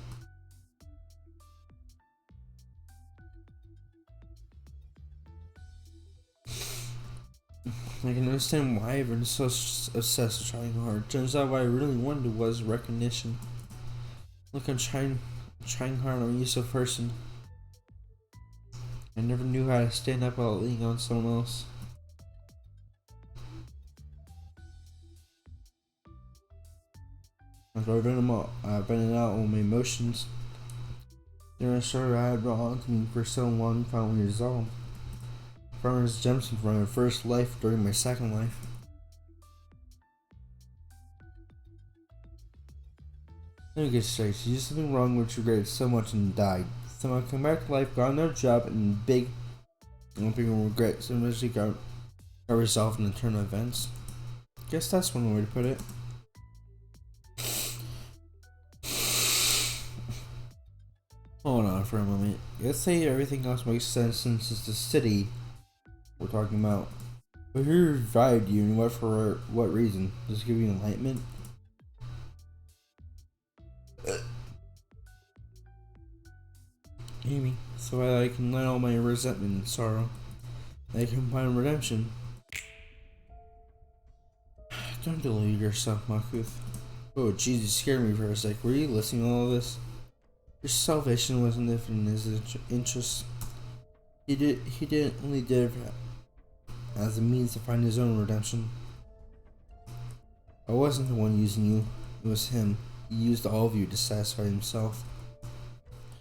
I can understand why I've been so obsessed with trying hard. Turns out what I really wanted was recognition. Look, I'm trying hard. I'm a useful person. I never knew how to stand up without leaning on someone else. After I've been out all my emotions. Then I started I had wrong to me for so long, finally resolved. Farmer's Jemson from my first life during my second life. Let me get straight. She did something wrong which regretted so much and died. Somehow came back to life, got another job, and big regret so eventually got resolved in the turn of events. Guess that's one way to put it. Hold on for a moment. Let's say everything else makes sense since it's the city we're talking about. But who revived you and for what reason? Just give you enlightenment? Maybe. So I can let all my resentment and sorrow. I can find redemption. Don't delude yourself, Makuth. Oh Jesus, scared me for a sec. Were you listening to all this? Your salvation wasn't in his interest. He only did it as a means to find his own redemption. I wasn't the one using you. It was him. He used all of you to satisfy himself.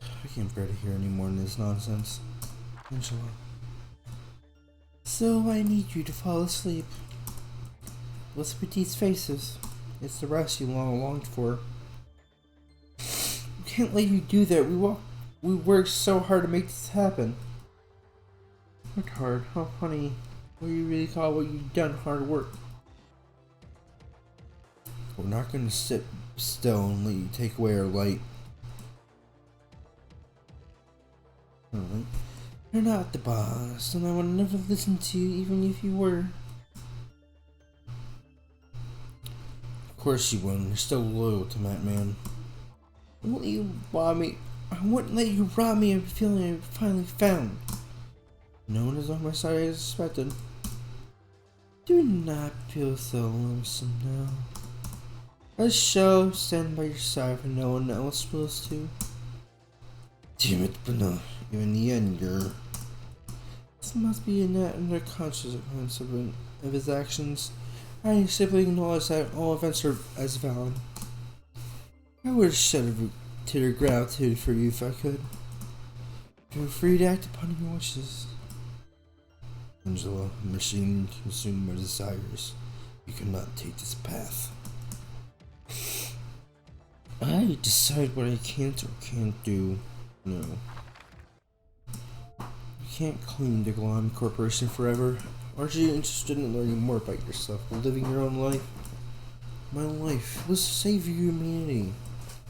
I can't bear to hear any more of this nonsense. Angela. So I need you to fall asleep. Let's put these faces. It's the rest you long longed for. We can't let you do that. We worked so hard to make this happen. Worked hard? How funny. What do you really call what you've done hard work? We're not gonna sit still and let you take away our light. Alright. You're not the boss, and I would never listen to you even if you were. Of course you wouldn't. You're still loyal to that man. I wouldn't let you rob me. I wouldn't let you rob me of the feeling I finally found. No one is on my side as expected. Do not feel so lonesome now. I shall stand by your side when no one else wills to. Damn it, but no. In the end, this must be a net under consequence of his actions. I simply acknowledge that all events are as valid. I would shed a tear of gratitude for you if I could. You're free to act upon your wishes. Angela, machine consumed by desires. You cannot take this path. I decide what I can't or can't do. No. You can't claim the Glom Corporation forever. Aren't you interested in learning more about yourself and living your own life? My life was to save humanity.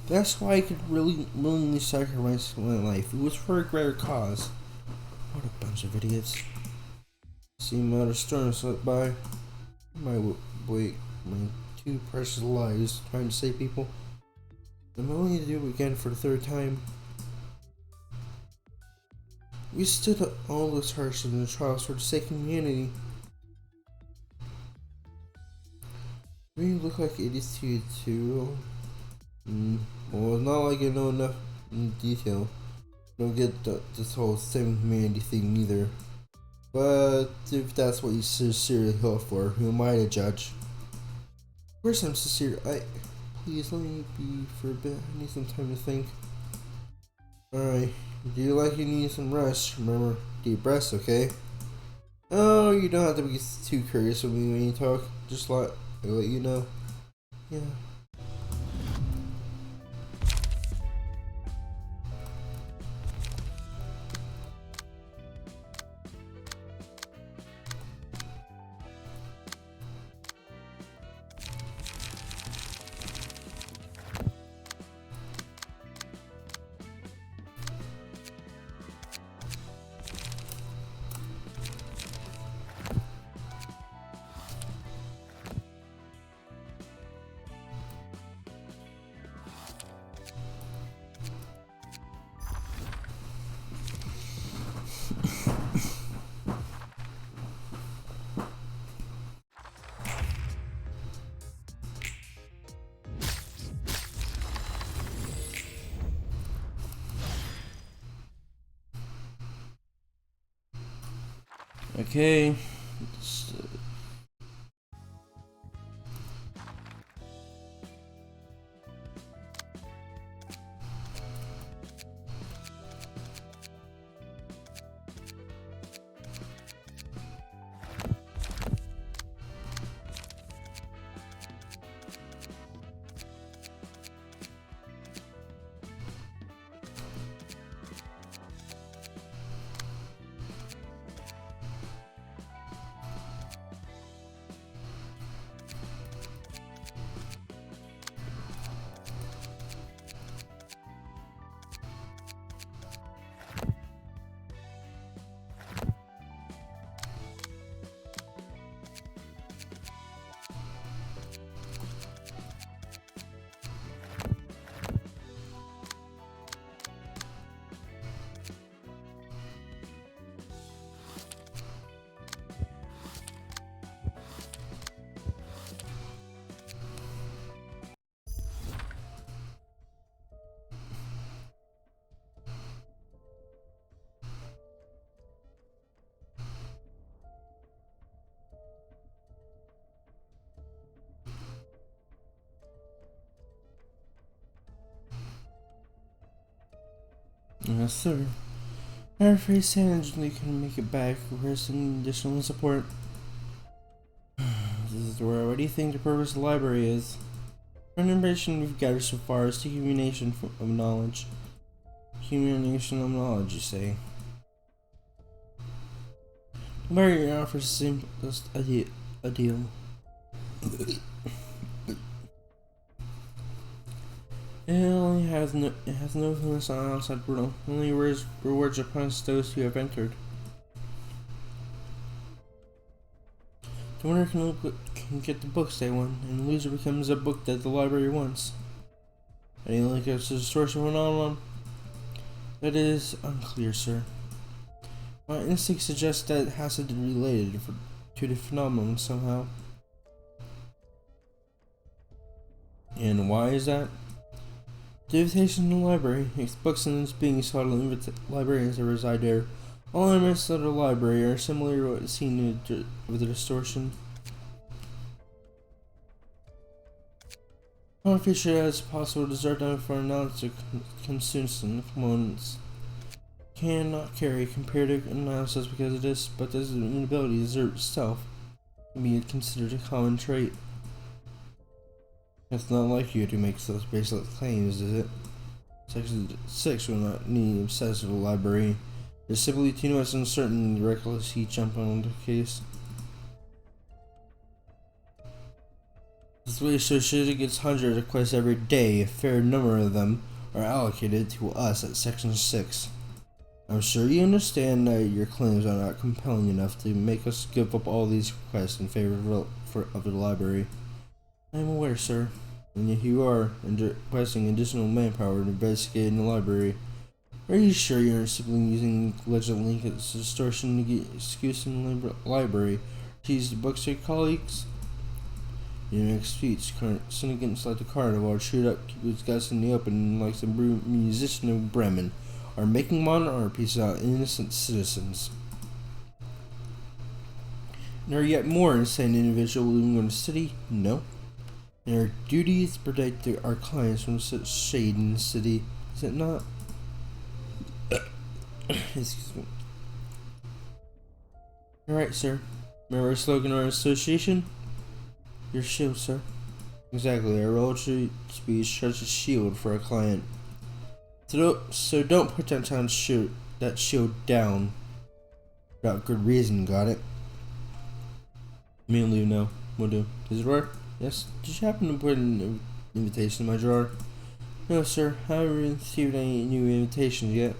That's why I could really willingly sacrifice my life. It was for a greater cause. What a bunch of idiots. See my other storm slip by. My two precious lives trying to save people. I'm willing to do it again for the third time. We stood all those hardships and trials for the sake of humanity. We look like idiots to you too. Well, it's not like I know enough in detail. Don't get this whole saving humanity thing either. But if that's what you sincerely hope for, who am I to judge? Of course I'm sincere. Please let me be for a bit. I need some time to think. Alright. Do you like you need some rest? Remember, deep breaths, okay? Oh, you don't have to be too curious with me when you talk. Just I'll let you know. Yeah. Okay. Yes, sir. I'm afraid Sanjay couldn't make it back. Requires some additional support. This is where what do you think the purpose of the library is? The information we've gathered so far is the accumulation of knowledge. Accumulation of knowledge, you say? The library offers simplest a deal. It has no influence on the outside world. Only rewards are punished those who have entered. The winner can get the books they want, and the loser becomes a book that the library wants. Any link as to the source of phenomenon? That is unclear, sir. My instinct suggests that it has to be related to the phenomenon somehow. And why is that? The invitation in the library. Books and being sought on librarians that reside there. All elements of the library are similar to what is seen with the distortion. One feature as possible to start down for analysis consistent components cannot carry comparative analysis because of this, but this inability to exert itself can be considered a common trait. It's not like you to make such basic claims, is it? Section 6 will not need obsessive library. There's simply too much uncertainty and recklessly jump on the case. This way associated gets hundreds of requests every day. A fair number of them are allocated to us at Section 6. I'm sure you understand that your claims are not compelling enough to make us give up all these requests in favor of the library. I am aware, sir. And yet you are requesting additional manpower to investigate in the library. Are you sure you aren't simply using Legend Link as distortion to get excuse in the library to use the books to your colleagues? Your next speech, syndicates like the carnival shoot up, keep its guts in the open like the musician of Bremen, are making modern art pieces out of innocent citizens. There are yet more insane individuals living in the city? No. And our duty is to protect our clients from such shade in the city, is it not? Excuse me. Alright, sir. Remember our slogan of our association? Your shield, sir. Exactly, our role should be such a shield for our client. So don't put that shield down without good reason, got it? Me and Lou know. Will do. Does it work? Yes. Did you happen to put an invitation in my drawer? No, sir. I haven't received any new invitations yet.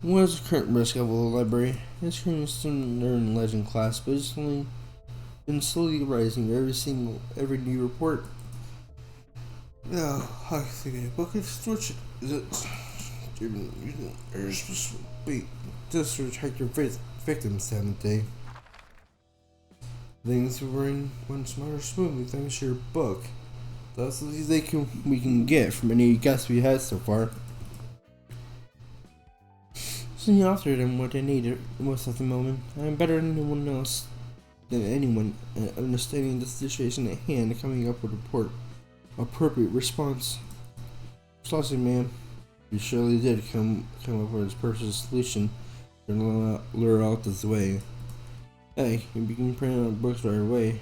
What is the current risk level of the library? It's currently still in legend class, but it's only been slowly rising every new report. Oh, I think a book of stretch is it? You're supposed to be just to protect your victims, haven't they? Things went smarter smoothly thanks to your book. That's the least we can get from any guests we had so far. So you offered them what they needed most at the moment. I'm better than anyone understanding the situation at hand and coming up with appropriate response. Saucy man, you surely did come up with this perfect solution to lure out this way. Hey, you begin printing out books right away.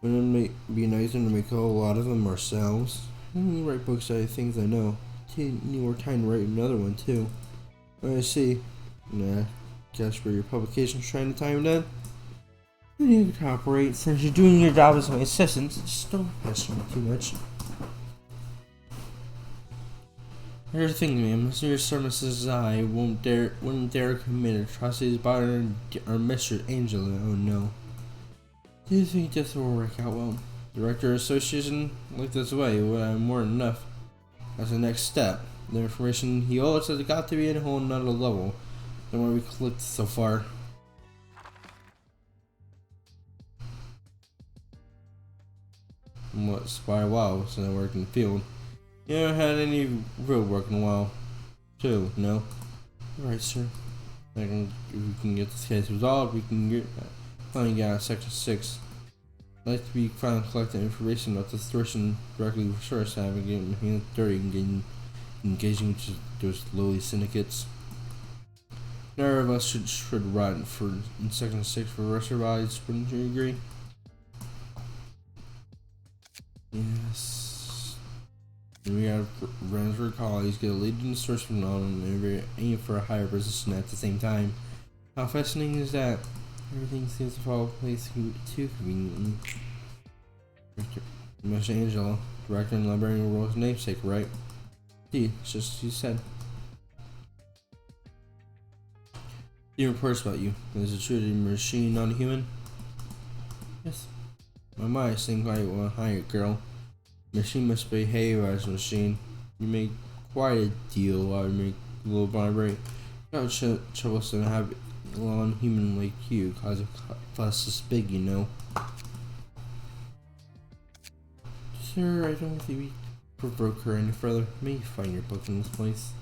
Wouldn't it be nicer to make a whole lot of them ourselves? You write books out of things I know. You need more time to write another one too. I see. Nah, guess for your publication's trying to time that. You can cooperate since you're doing your job as my assistant. Just don't pester me too much. Here's the thing, ma'am. Mr. Services I wouldn't dare commit atrocities about our Mr. Angela. Oh no. Do you think this will work out well? Director Association looked this way. Well, I'm more than enough. As the next step, the information he owes has got to be at a whole nother level than what we collected so far. And what's quite a while since I worked in the field. You haven't had any real work in a while, too, no? Alright, sir. If we can get this case resolved, we can finally get out of Section 6. I'd like to be finally collecting information about the distortion directly with source, having getting my hands dirty and engaging with those lowly syndicates. Neither of us should rot in Section 6 for the rest of our lives, wouldn't you agree? Yes. And we have friends for colleagues get a lead in the source phenomenon and we're aiming for a higher position at the same time. How fascinating is that? Everything seems to fall in place too conveniently. Mr. Angela, director and librarian world's namesake, right? See, it's just as you said. He reports about you. Is it true that you're a machine, not a human? Yes. My saying quite well, hi girl. Machine must behave as a machine. You make quite a deal out of me, little library. No, troublesome to have a non-human like you cause a fuss this big, you know. Sir, I don't think we provoke her any further. May you find your book in this place.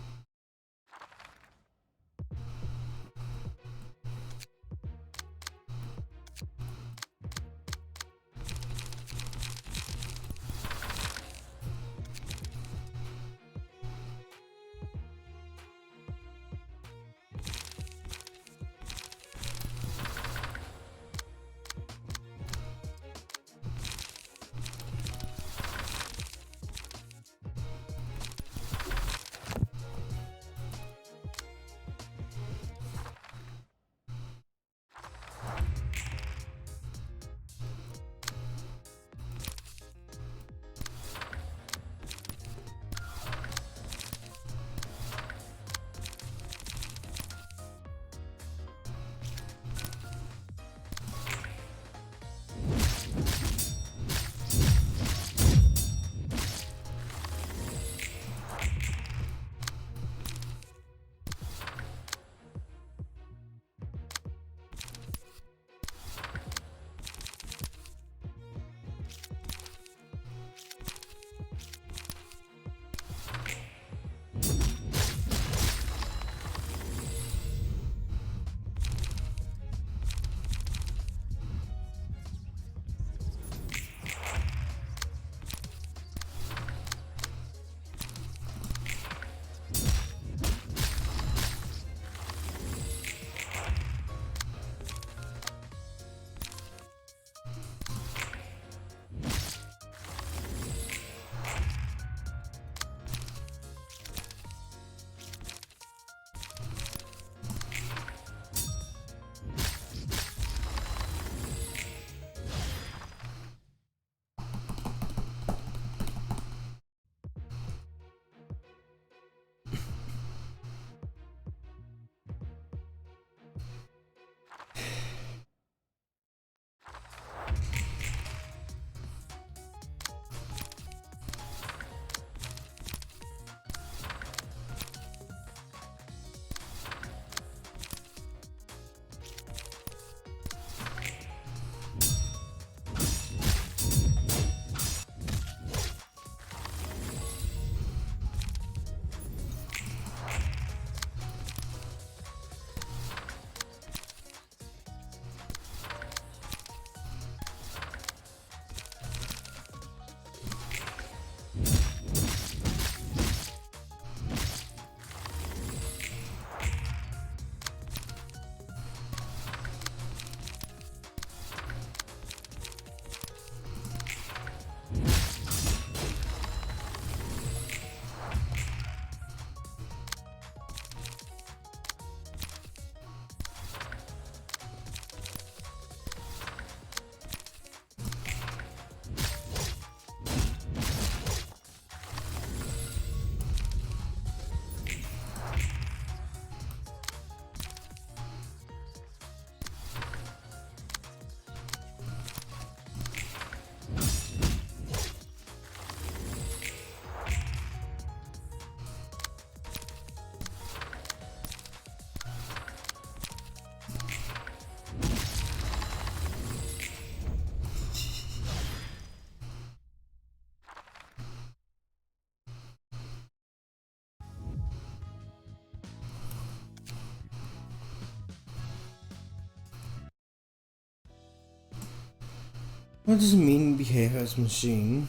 What does it mean to behave as a machine?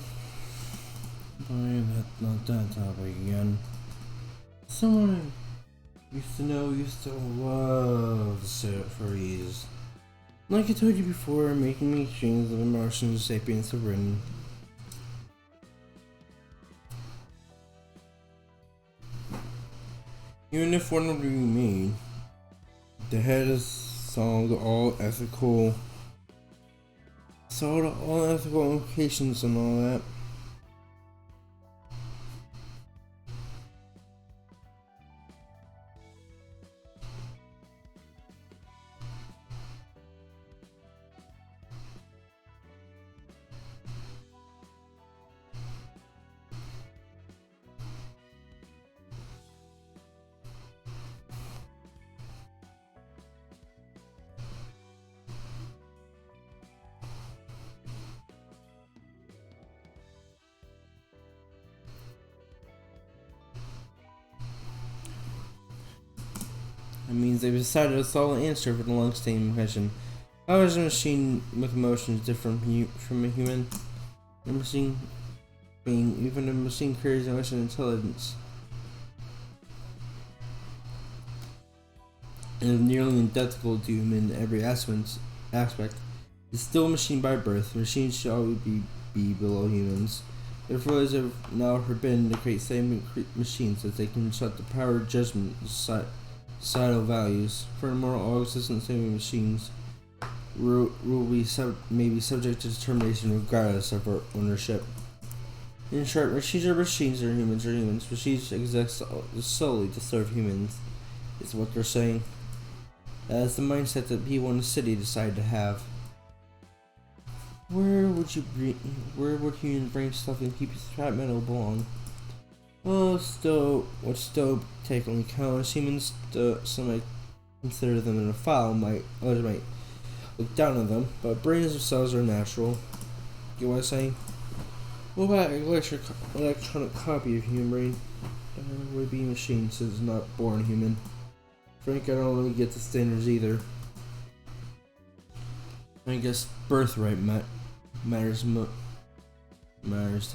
Why not that topic again? Someone I used to know used to love to sit up for ease. Like I told you before, making me exchange of emotions, sapiens to written. Even if one were to be made, the head is saw the all ethical implications and all that. That means they've decided a solid answer for the long-standing question. How is a machine with emotions different from a human? A machine being, even a machine carries emotion and intelligence. And is nearly identical to human in every aspect. It's still a machine by birth. Machines should always be below humans. Therefore, it is now forbidden to create same machines as they can shut the power of judgment societal values. Furthermore, all existent saving machines may be subject to determination regardless of our ownership. In short, machines are machines, or humans are humans. Machines exist solely to serve humans, is what they're saying. That is the mindset that people in the city decide to have. Where would human brain stuff and keep scrap metal belong? Well, what still technically count as humans, some might consider them in a file, others might look down on them, but brains themselves are natural. Get what I'm saying? What about an electronic copy of human brain? Would be a machine since it's not born human. Frank, I don't really get the standards either. I guess birthright matters to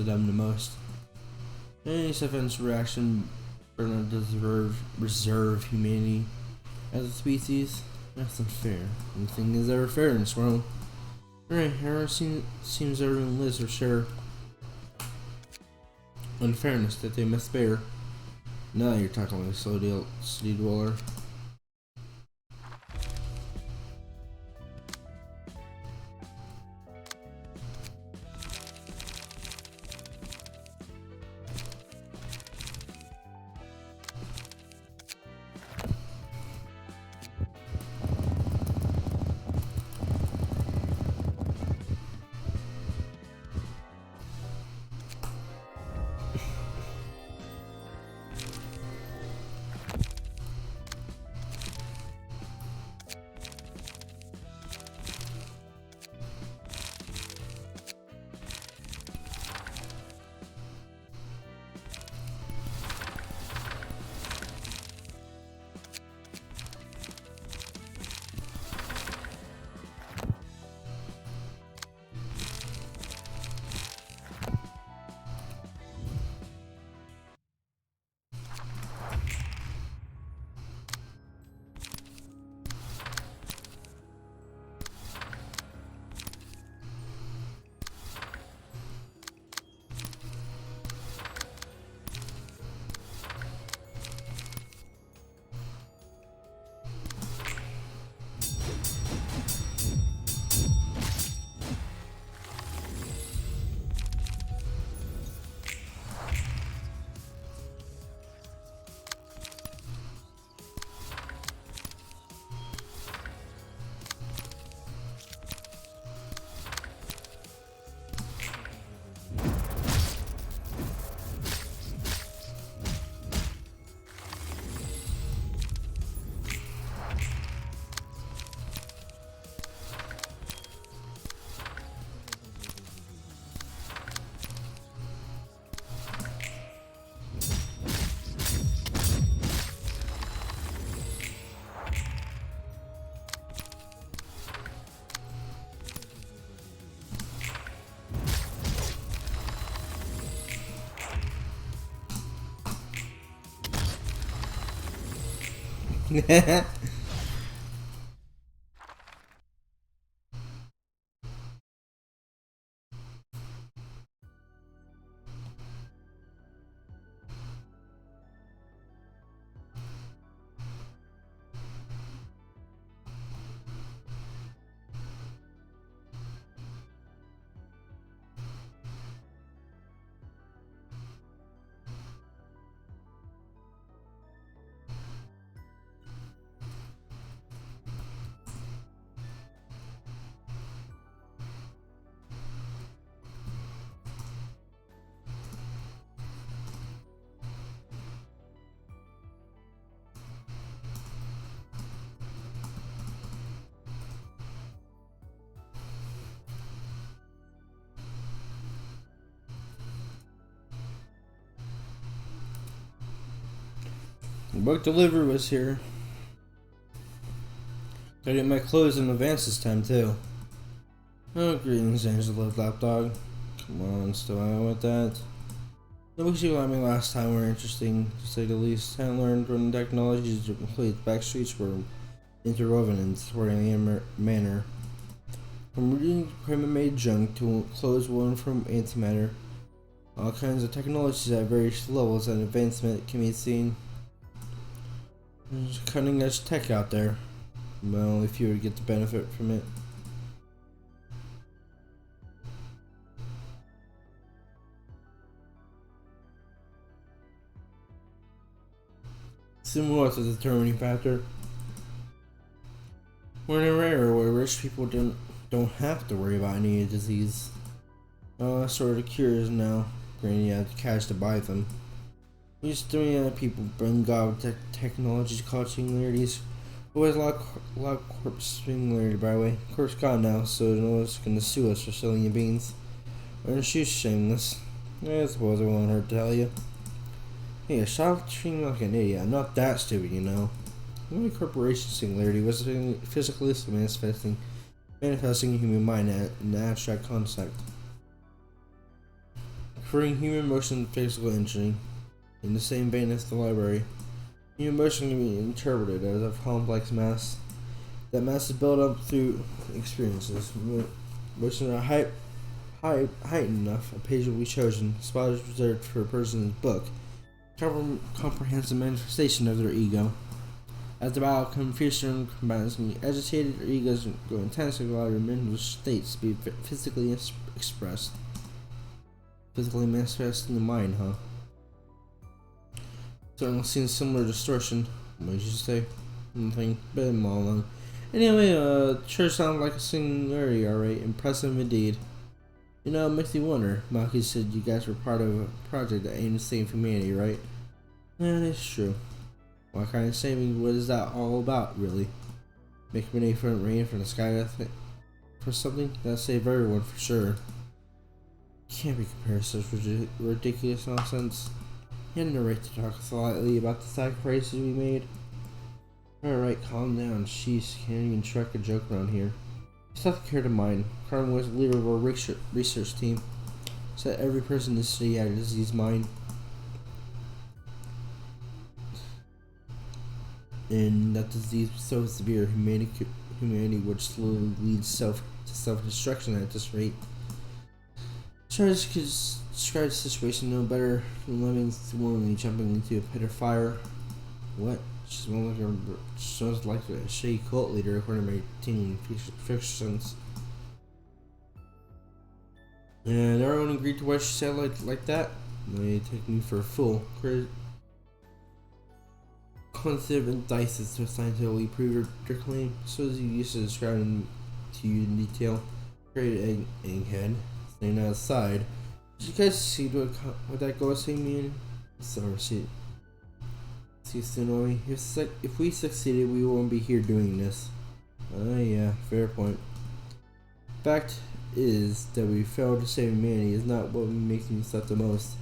them the most. Any event's reaction burn does reserve humanity as a species. That's unfair. Anything is ever fair in this world. Alright, seems everyone lives or share unfairness that they must bear. Now you're talking like a city dweller. The book delivery was here. I get my clothes in advance this time too. Oh, greetings, Angela Lapdog. Come on, still out with that. The books you got me last time were interesting, to say the least. I learned from the technologies to complete backstreets were interwoven in a swirling manner. From reading primitive junk to clothes woven from antimatter, all kinds of technologies at various levels of advancement can be seen. There's cutting edge tech out there. Well, if you would get the benefit from it. Similar to the determining factor. We're in an era where rich people don't have to worry about any disease. Sort of cures now. Granted, you have the cash to buy them. Used to doing people bring God technologies called singularities. Always a lot of corpse singularity, by the way. Corpse God now, so no one's gonna sue us for selling you beans. Or she's shameless. I suppose it won't hurt to tell you. Hey, stop treating me like an idiot. I'm not that stupid, you know. The only corporation singularity was physically manifesting human mind in an abstract concept. Creating human motion and physical entry. In the same vein as the library, human motion can be interpreted as a complex mass. That mass is built up through experiences. Motion are heightened enough, a page will be chosen. A spot is reserved for a person's book. Comprehensive manifestation of their ego. As the battle confusion combines me agitated, or egos go intensely while your mental states be physically expressed. Physically manifest in the mind, huh? Certainly seems similar distortion. What did you say? Nothing, but long. Anyway, sure sounds like a singularity, alright. Impressive indeed. You know, it makes me wonder. Maki said you guys were part of a project that aimed to save humanity, right? Yeah, that's true. What kind of saving? What is that all about, really? Make money from rain from the sky for something? That'll save everyone for sure. Can't be compared to such ridiculous nonsense. You had no right to talk slightly about the sacrifices we made. Alright, calm down. Sheesh, can't even strike a joke around here. It's not the care to mind. Carmen was the leader of our research team. Said every person in this city had a diseased mind. And that disease was so severe, humanity would slowly lead to self-destruction at this rate. Charles could describe the situation no better than lovingly jumping into a pit of fire. What? She sounds like a shady cult leader according to my teen fictions. And everyone agreed to what she said like that? They take me for a fool. Consider indices to scientifically prove her claim, so as you used to describe them to you in detail. Great egghead, staying outside. Did you guys see what that ghost thing mean? Sorry, see Tsunami. If we succeeded, we won't be here doing this. Yeah, fair point. Fact is that we failed to save humanity is not what makes me upset the most.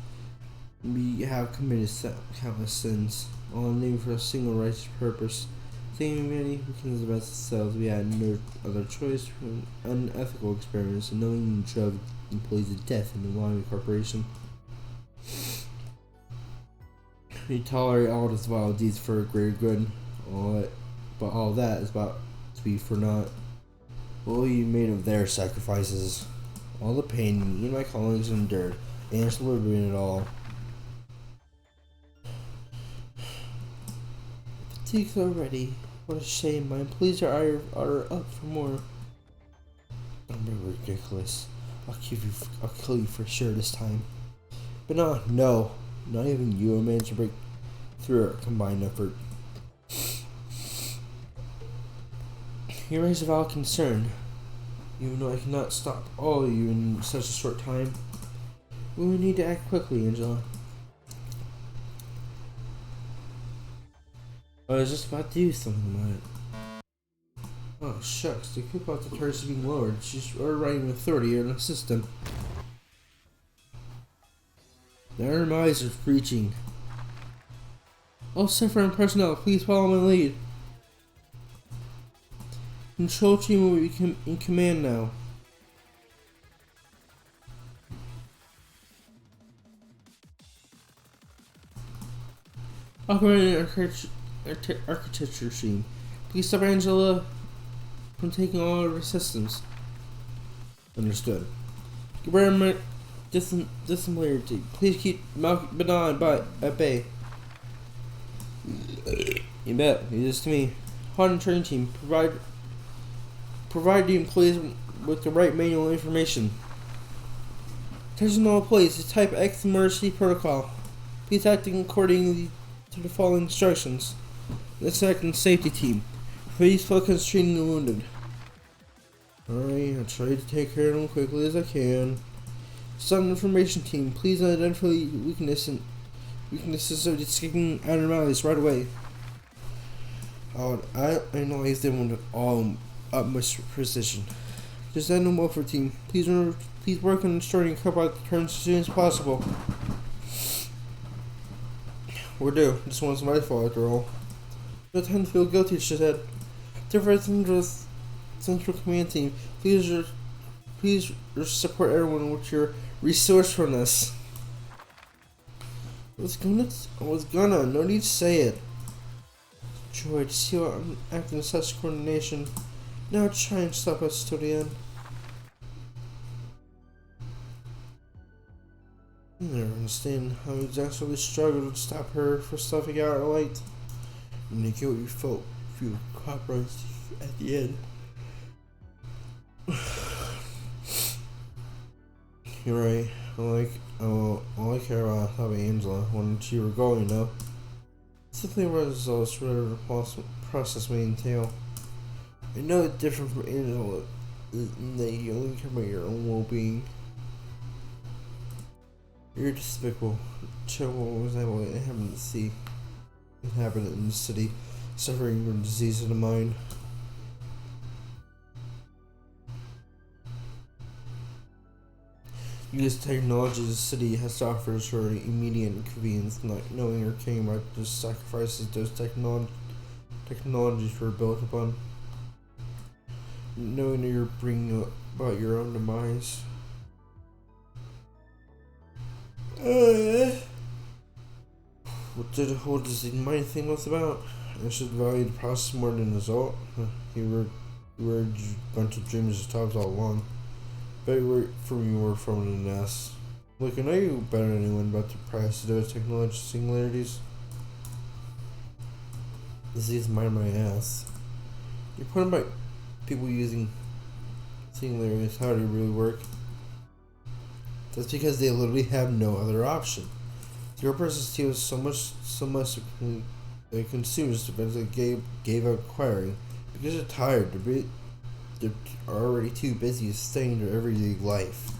We have committed countless sins, all in the name for a single righteous purpose. Saving humanity becomes the best ourselves. We had no other choice from unethical experiments and knowing drug employees to death in the Ruina Corporation. We tolerate all this vile deeds for a greater good. But all that is about to be for naught. What will you made of their sacrifices? All the pain me and my colleagues endured, and Angela doing it all. Fatigued already. What a shame. My employees are up for more. I'm ridiculous. I'll kill you for sure this time. But no, not even you will manage to break through our combined effort. You raise a valid concern. Even though I cannot stop all of you in such a short time, we will need to act quickly, Angela. I was just about to do something about it. Oh shucks, the coupon the turret is being lowered. She's overriding authority in the system. The eyes are breaching. All Sephiroth personnel, please follow my lead. Control team will be in command now. Operating architecture team. Please stop Angela from taking all of her systems. Understood. Government dissimilarity. Please keep Banan at bay. You bet. Leave this to me. Hot and training team. Provide the employees with the right manual information. Attention all employees to type X emergency protocol. Please act according to the following instructions. Let's second safety team. Please focus treating the wounded. Alright, I'll try to take care of them quickly as I can. Some information team, please identify weaknesses of the escaping abnormalities right away. I analyze them with all utmost precision. Just add no welfare team. Please work on starting to cover out the turns as soon as possible. We're due. This one's my fault after all. No time to feel guilty, she said. Different Central Command Team, please support everyone with your resourcefulness. I was gonna, no need to say it. Joy to see how I'm acting in such coordination. Now try and stop us till the end. I never understand how you exactly struggled to stop her from stuffing out her light. And the guilt you felt for your cockroach at the end. You're right. All I care about having Angela when she were going, you know. Simply results whatever the process may entail. I know it's different from Angela in that you only care about your own well-being. You're despicable. What was able to happen to see it happen in the city, suffering from disease of the mind. Use technology the city has to offer for immediate convenience, not knowing or caring about the sacrifices those technologies were built upon. Knowing that you're bringing about your own demise. What does the mind thing was about? I should value the process more than the result. You were a bunch of dreamers of tops all along. Better from you were from the nest. Look, I know you better than anyone about the price of those technology singularities. Disease mind my ass. You're pointing about people using singularities, how do they really work? That's because they literally have no other option. Your person steals so much that consumers eventually gave up acquiring because they're tired. They're already too busy staying their everyday life.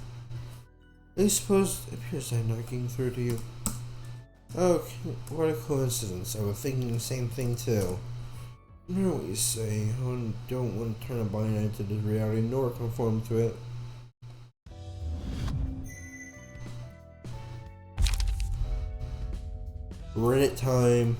I suppose it appears I'm not getting through to you. Oh, what a coincidence. I was thinking the same thing too. I know what you say. I don't want to turn a blind eye to this reality nor conform to it. Reddit time.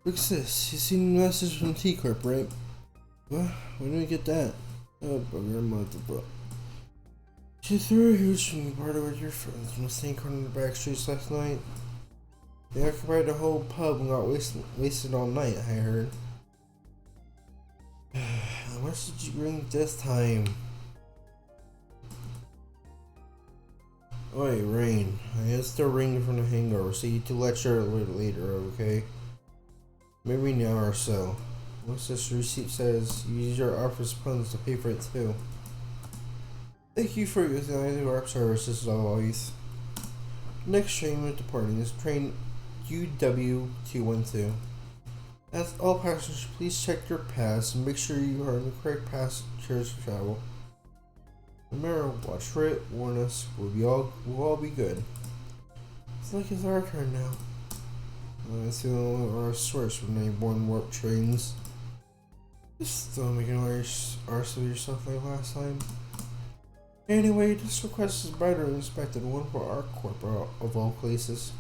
What's this? You seen the message from T-Corp, right? What? When did we get that? Oh, bugger, I'm out the book. She threw a huge from you party with your friends from the same corner of the back streets last night. They occupied the whole pub and got wasted all night, I heard. How much did you bring this time? Oi, Rain. I still ringing from the hangover, so you to lecture a little later, okay? Maybe an hour or so. Once this receipt says, use your office funds to pay for it too. Thank you for using our services as always. Next train with departing is train UW212. As all passengers, please check your pass and make sure you are in the correct passengers to travel. Remember, watch for it, warn us, we'll all be good. It's like it's our turn now. It's the only our source from airborne warp trains. Just don't make an arse of yourself like last time. Anyway, this request is brighter than expected, one for our corporate of all places.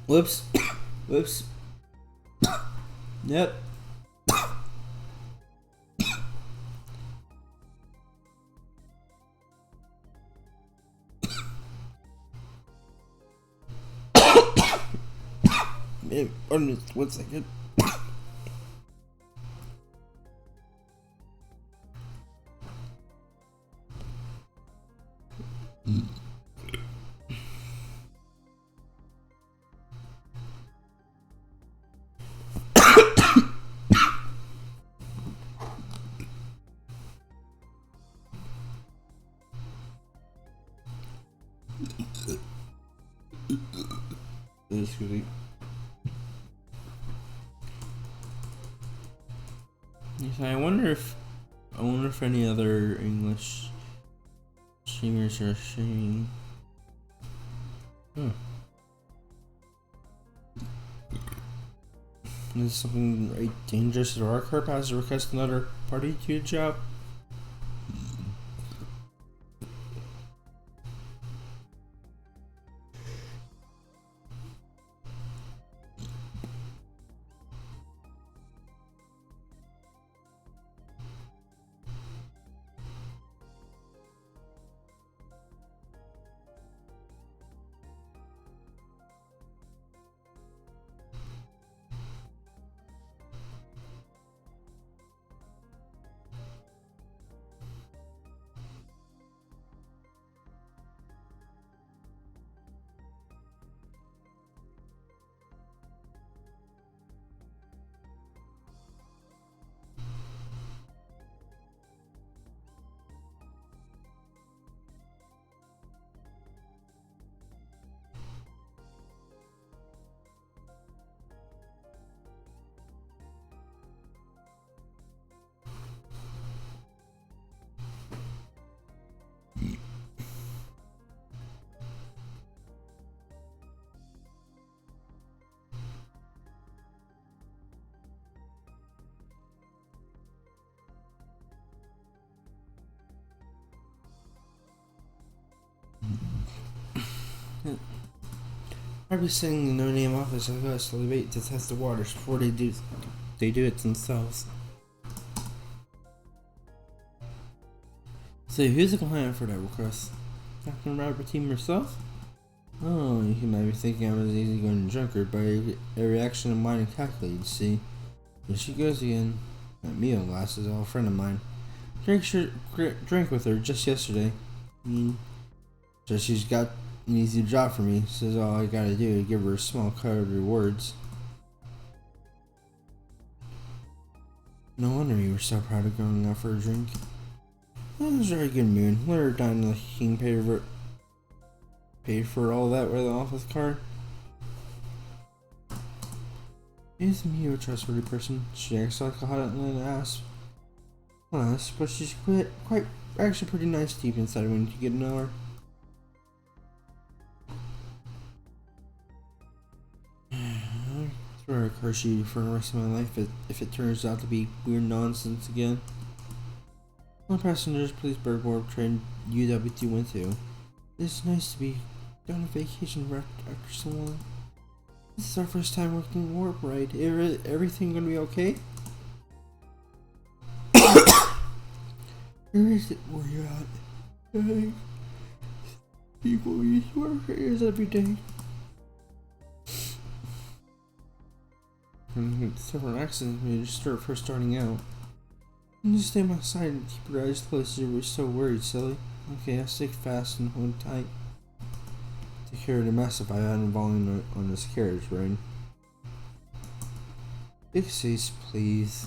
Whoops. Whoops. Yep. Man, 1 second. Excuse me. Yes, I wonder if any other English streamers are streaming. Is something right dangerous? Or our car pass to request another party to a job? I'd be sitting in the no-name office of us to wait to test the waters before they do it themselves. So who's the client for that request? Captain Robert Team herself? Oh, you might be thinking I was an easygoing drunkard by a reaction of mine and calculated, see? Here she goes again. That meal glass is an old friend of mine. Drank with her just yesterday. So she's got an easy job for me. Says all I gotta do is give her a small cut of rewards. No wonder you were so proud of going out for a drink. That was a very good mood. Let her dine like King paid for all that with an office card. Isn't he a trustworthy person? She acts like a hot ass. Honest, but she's quite actually pretty nice deep inside when you get to know her. I swear I curse you for the rest of my life if it turns out to be weird nonsense again. All passengers, please board warp train UW212. It's nice to be on a vacation after so long. This is our first time working warp ride. Everything gonna be okay? Where is it? Where you at? People use warp trains every day. Several accidents when you start first starting out. You just stay on my side and keep your eyes closed. You were so worried, silly. Okay, I'll stick fast and hold tight. Take care of the mess if I hadn't fallen on this carriage, right? Big C's, please.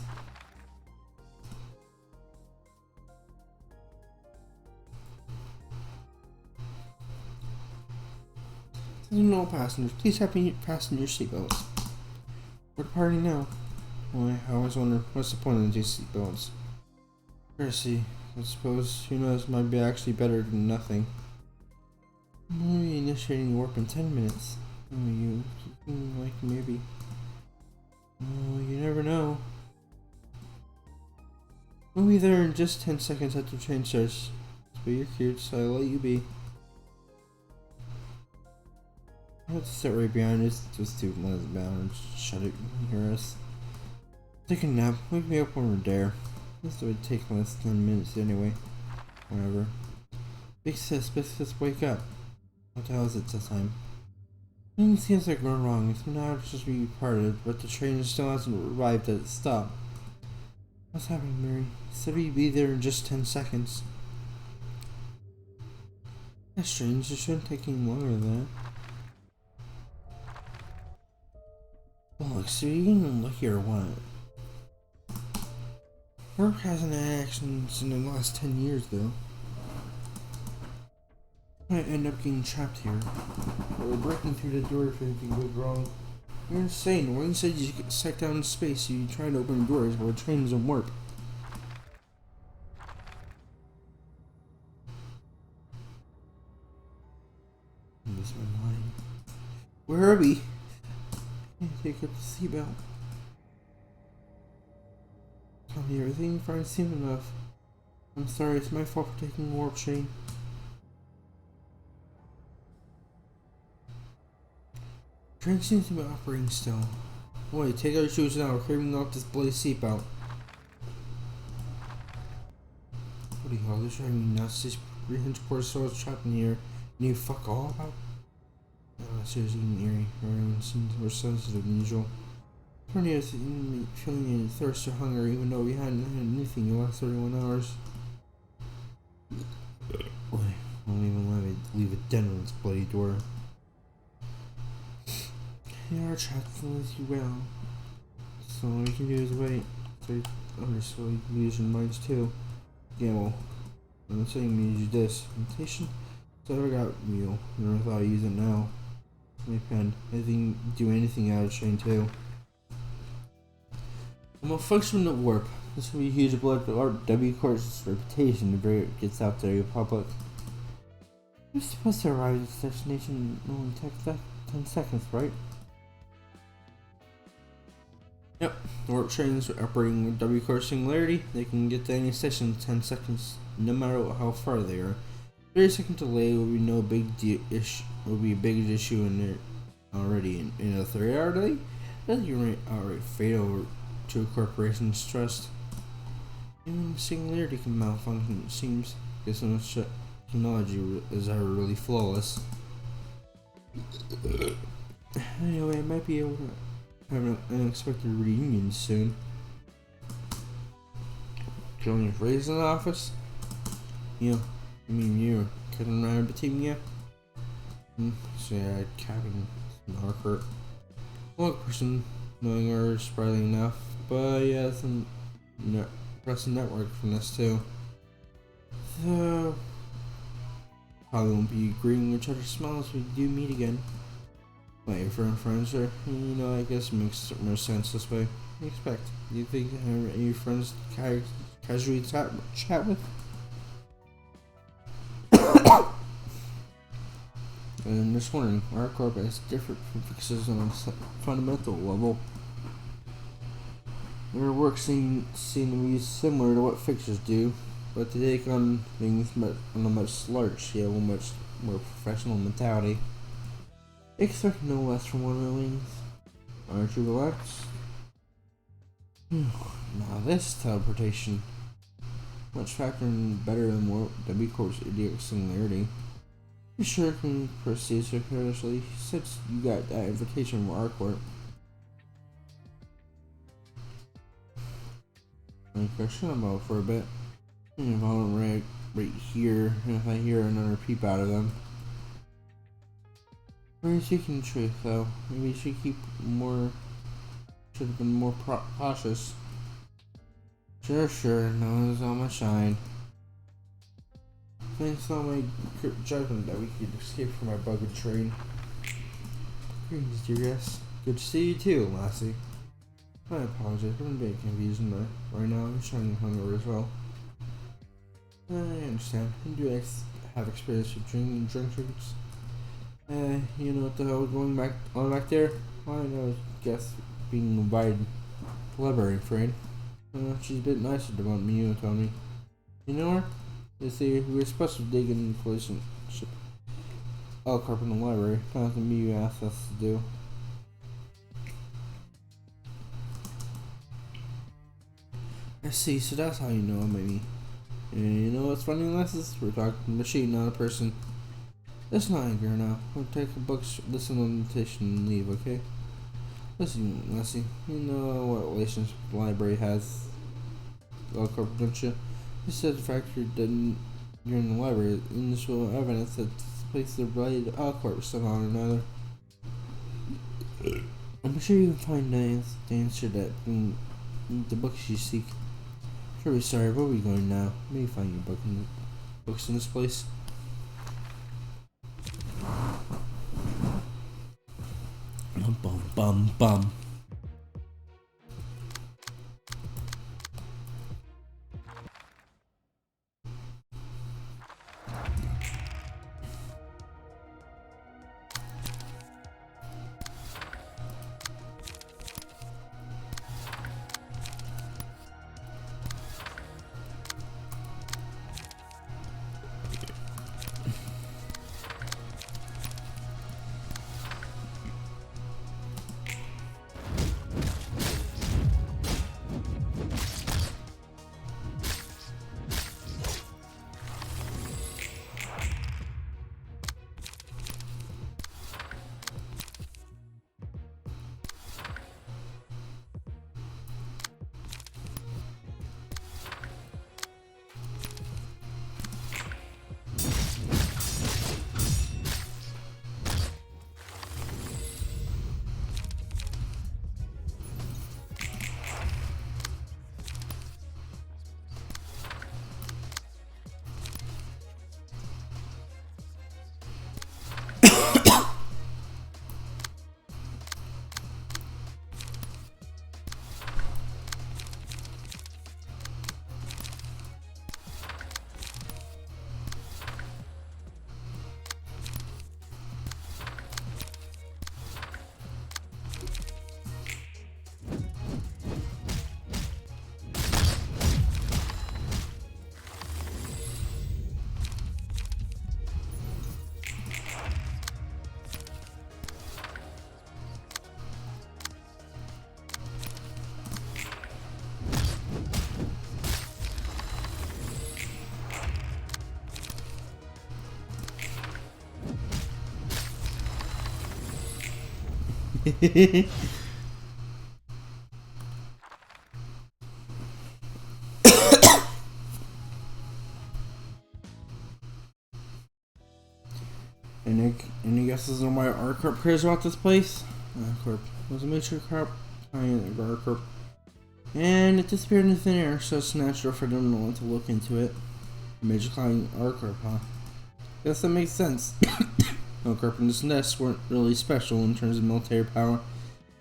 No passengers, please fasten your seatbelts. We're departing now. Boy, I always wonder what's the point of these seatbelts. Courtesy, I suppose, who knows, might be actually better than nothing. Maybe initiating warp in 10 minutes. Oh, you like maybe. Oh, you never know. We'll be there in just 10 seconds after the train starts. But you're cute, so I'll let you be. I have to sit right behind us. Just do let us bound. Shut it. You can hear us. Take a nap. Wake me up when we're there. This would take less than 10 minutes anyway. Whatever. Big sis, wake up. What the hell is it this time? Nothing seems like we're wrong. It's not just reparted, but the train still hasn't arrived at its stop. What's happening, Mary? Said we'd be there in just 10 seconds. That's strange. It shouldn't take any longer than that. Well, so you getting lucky or what? Work hasn't had actions in the last 10 years, though. Might end up getting trapped here. Or breaking through the door if anything goes wrong. You're insane. Wayne said you get stuck down in space, you try to open doors while the train doesn't warp. This one line. Where are we? Can't take up the seatbelt. Tell me everything you find soon enough. I'm sorry, it's my fault for taking a warp train. Train seems to be operating still. Wait, take out your shoes now. We're craving off this bloody seatbelt. What do you call this? Driving me nuts. These 300 poor souls trapped in here. And you fuck all about? Seriously, eerie. Everyone seems more sensitive than usual. Plenty of feeling a thirst or hunger, even though we hadn't had anything in the last 31 hours. Boy, I won't even let it leave a dent on its bloody door. You are trapped with you well. So all you can do is wait. So so you can use your minds too. Gamble. I'm saying you use this. Imitation? So I got real. Never thought I'd use it now. My pen. Do anything out of chain too. I'm a function of warp. This will be a huge blow to W Court's reputation if it gets out there in public. You're supposed to arrive at its destination in only 10 seconds, right? Yep, the warp trains are operating with W Core singularity. They can get to any station in 10 seconds, no matter how far they are. 30-second delay will be no big will be a big issue in there already. In a 3-hour delay, that's outright fatal to a corporation's trust. Even singularity can malfunction, it seems, because so much technology is ever really flawless. Anyway, I might be able to have an unexpected reunion soon. Joining Ray's in the office? Yeah, I mean you're cutting around between you? So yeah, cabin Harcourt. One person knowing her is surprising enough, but yeah, some pressing network from this too. So probably won't be agreeing with each other's smiles if we do meet again. Wait for friends are, I guess it makes more sense this way. What do you expect? Do you think any friends casually chat with? And this morning, our corp is different from fixes on a fundamental level. Their work seem to be similar to what fixers do, but they take on things on a much larger scale, a much more professional mentality. Expect no less from one of the wings. Aren't you relaxed? Now this teleportation. Much factoring better than more W Corp's idiot singularity. You sure can proceed so carelessly since you got that invitation from our court. Like, I should have out for a bit. And if I don't right here, and if I hear another peep out of them. Very seeking truth, though. Maybe you should keep more. Should have been more cautious. Sure. No, it's all my shine. Thanks on my judgment that we could escape from our bugged train. Greetings, dear guest. Good to see you too, lassie. I apologize for being confused right now. I'm showing hunger as well. I understand. I do have experience with drinking drunk drinks. You know what the hell going back there? Well, I know, guess being invited to the library, friend. She's a bit nicer about me, you told me. You know her? They say we were supposed to dig in the relationship. I'll carp in the library. Not something you asked us to do. I see, so that's how you know him, maybe. And you know what's funny, Alexis? We're talking machine, not a person. Let's not anger now. We'll take a book, listen to the invitation, and leave, okay? Listen, Lassie, you know what relationship the library has with corporate, don't you? You said the fact you're in the library, initial evidence that this place is related to Alcorp somehow or another. I'm sure you can find the answer that in the books you seek. Sure, sorry, where are we going now? Maybe find your books in this place. Bum. Any guesses on why R-Corp cares about this place? R-Corp was a major corp client of R-Corp, and it disappeared in thin air, so it's natural for them to want to look into it. A major client R-Corp, huh? Guess that makes sense. R-Corp and this nest weren't really special in terms of military power.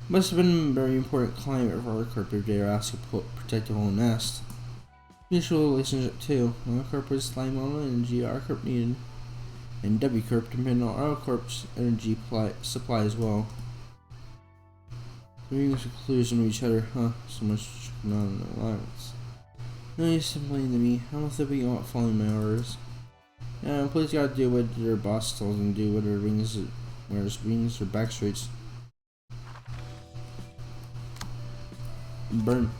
Must have been a very important client of R-Corp if they were asked to protect the whole nest. Mutual relationship too. R-Corp was slime on energy R-Corp needed, and W-Corp depended on R-Corp's energy supply as well. Reading the conclusion of each other, huh? So much non-alliance. No use complaining to me. I don't think we aren't following my orders. Yeah, please gotta do what their boss tells them to do, whether wears wings or back streets. Burn.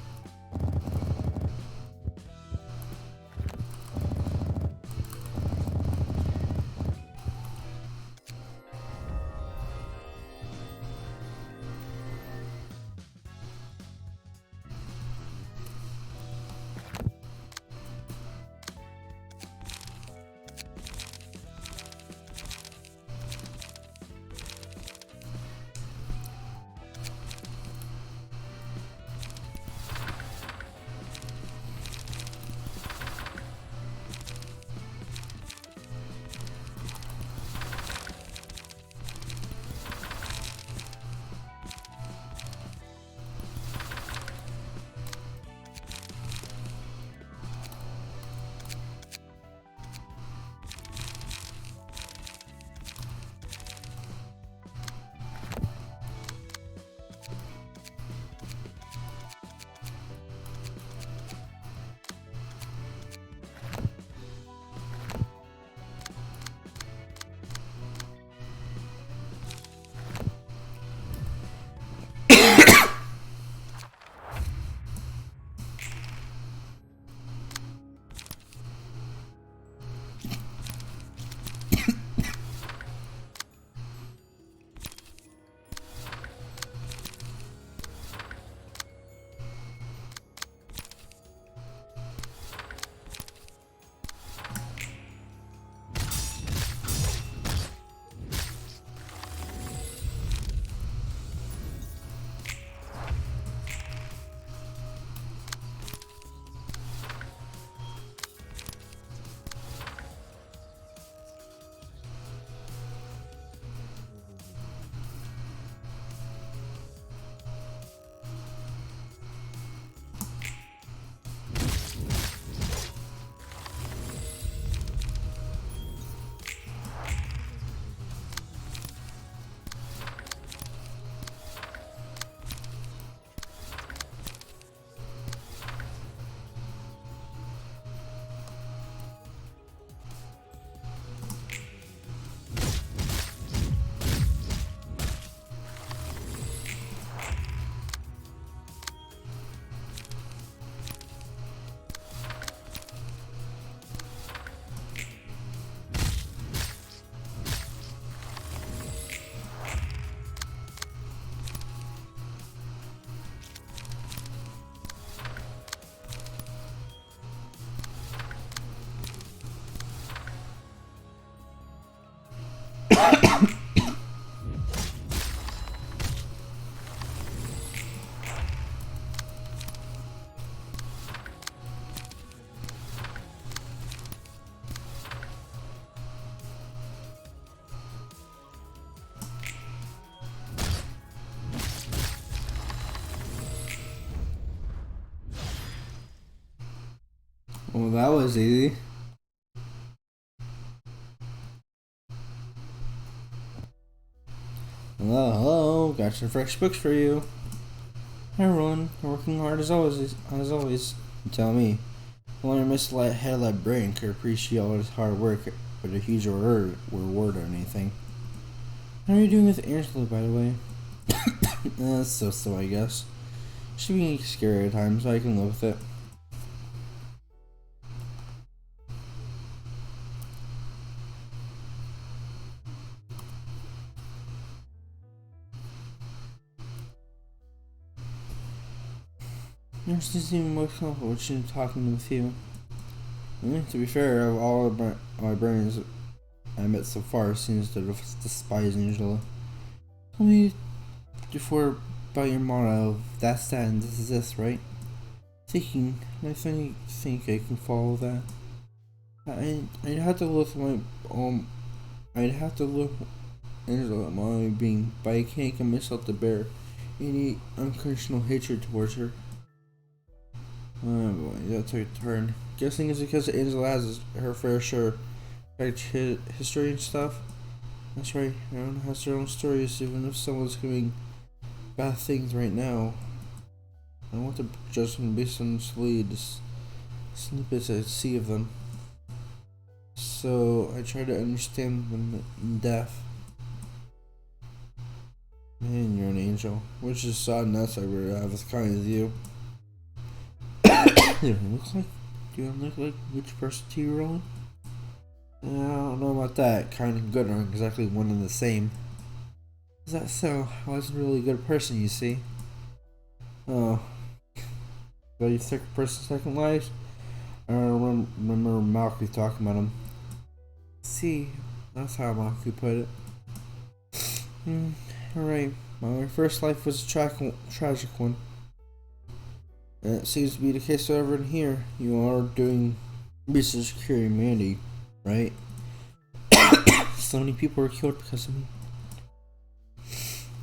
Well, that was easy. Hello, got some fresh books for you. Hi everyone, working hard as always. You tell me. Only a mishead librarian could appreciate all his hard work with a huge reward or anything. How are you doing with Angela, by the way? So, I guess. She be scary at times, so I can live with it. Nurse doesn't even more comfortable with you talking with you. To be fair, of all the librarians I met so far, seems to despise Angela. Tell me before about your motto of that's that and this is this, right? Thinking, I think I can follow that. I'd have to look my I'd have to look Angela at my being, but I can't get myself to bear any unconditional hatred towards her. Oh boy, that took a turn. Guessing it's because Angela has her fair share of history and stuff. That's right, everyone has their own stories, even if someone's doing bad things right now. I don't want to judge them based on snippets I see of them. So I try to understand them in depth. Man, you're an angel. Which is so nuts I would have as kind as you. Do you look like which person to you, Rowan? I don't know about that. Kind of good aren't exactly one and the same. Is that so? I wasn't really a good person, you see. Oh. But you second person, second life? I remember Malky talking about him. See, that's how Malky put it. Alright. My first life was a tragic one. And it seems to be the case over in here. You are doing research curing humanity, right? So many people were killed because of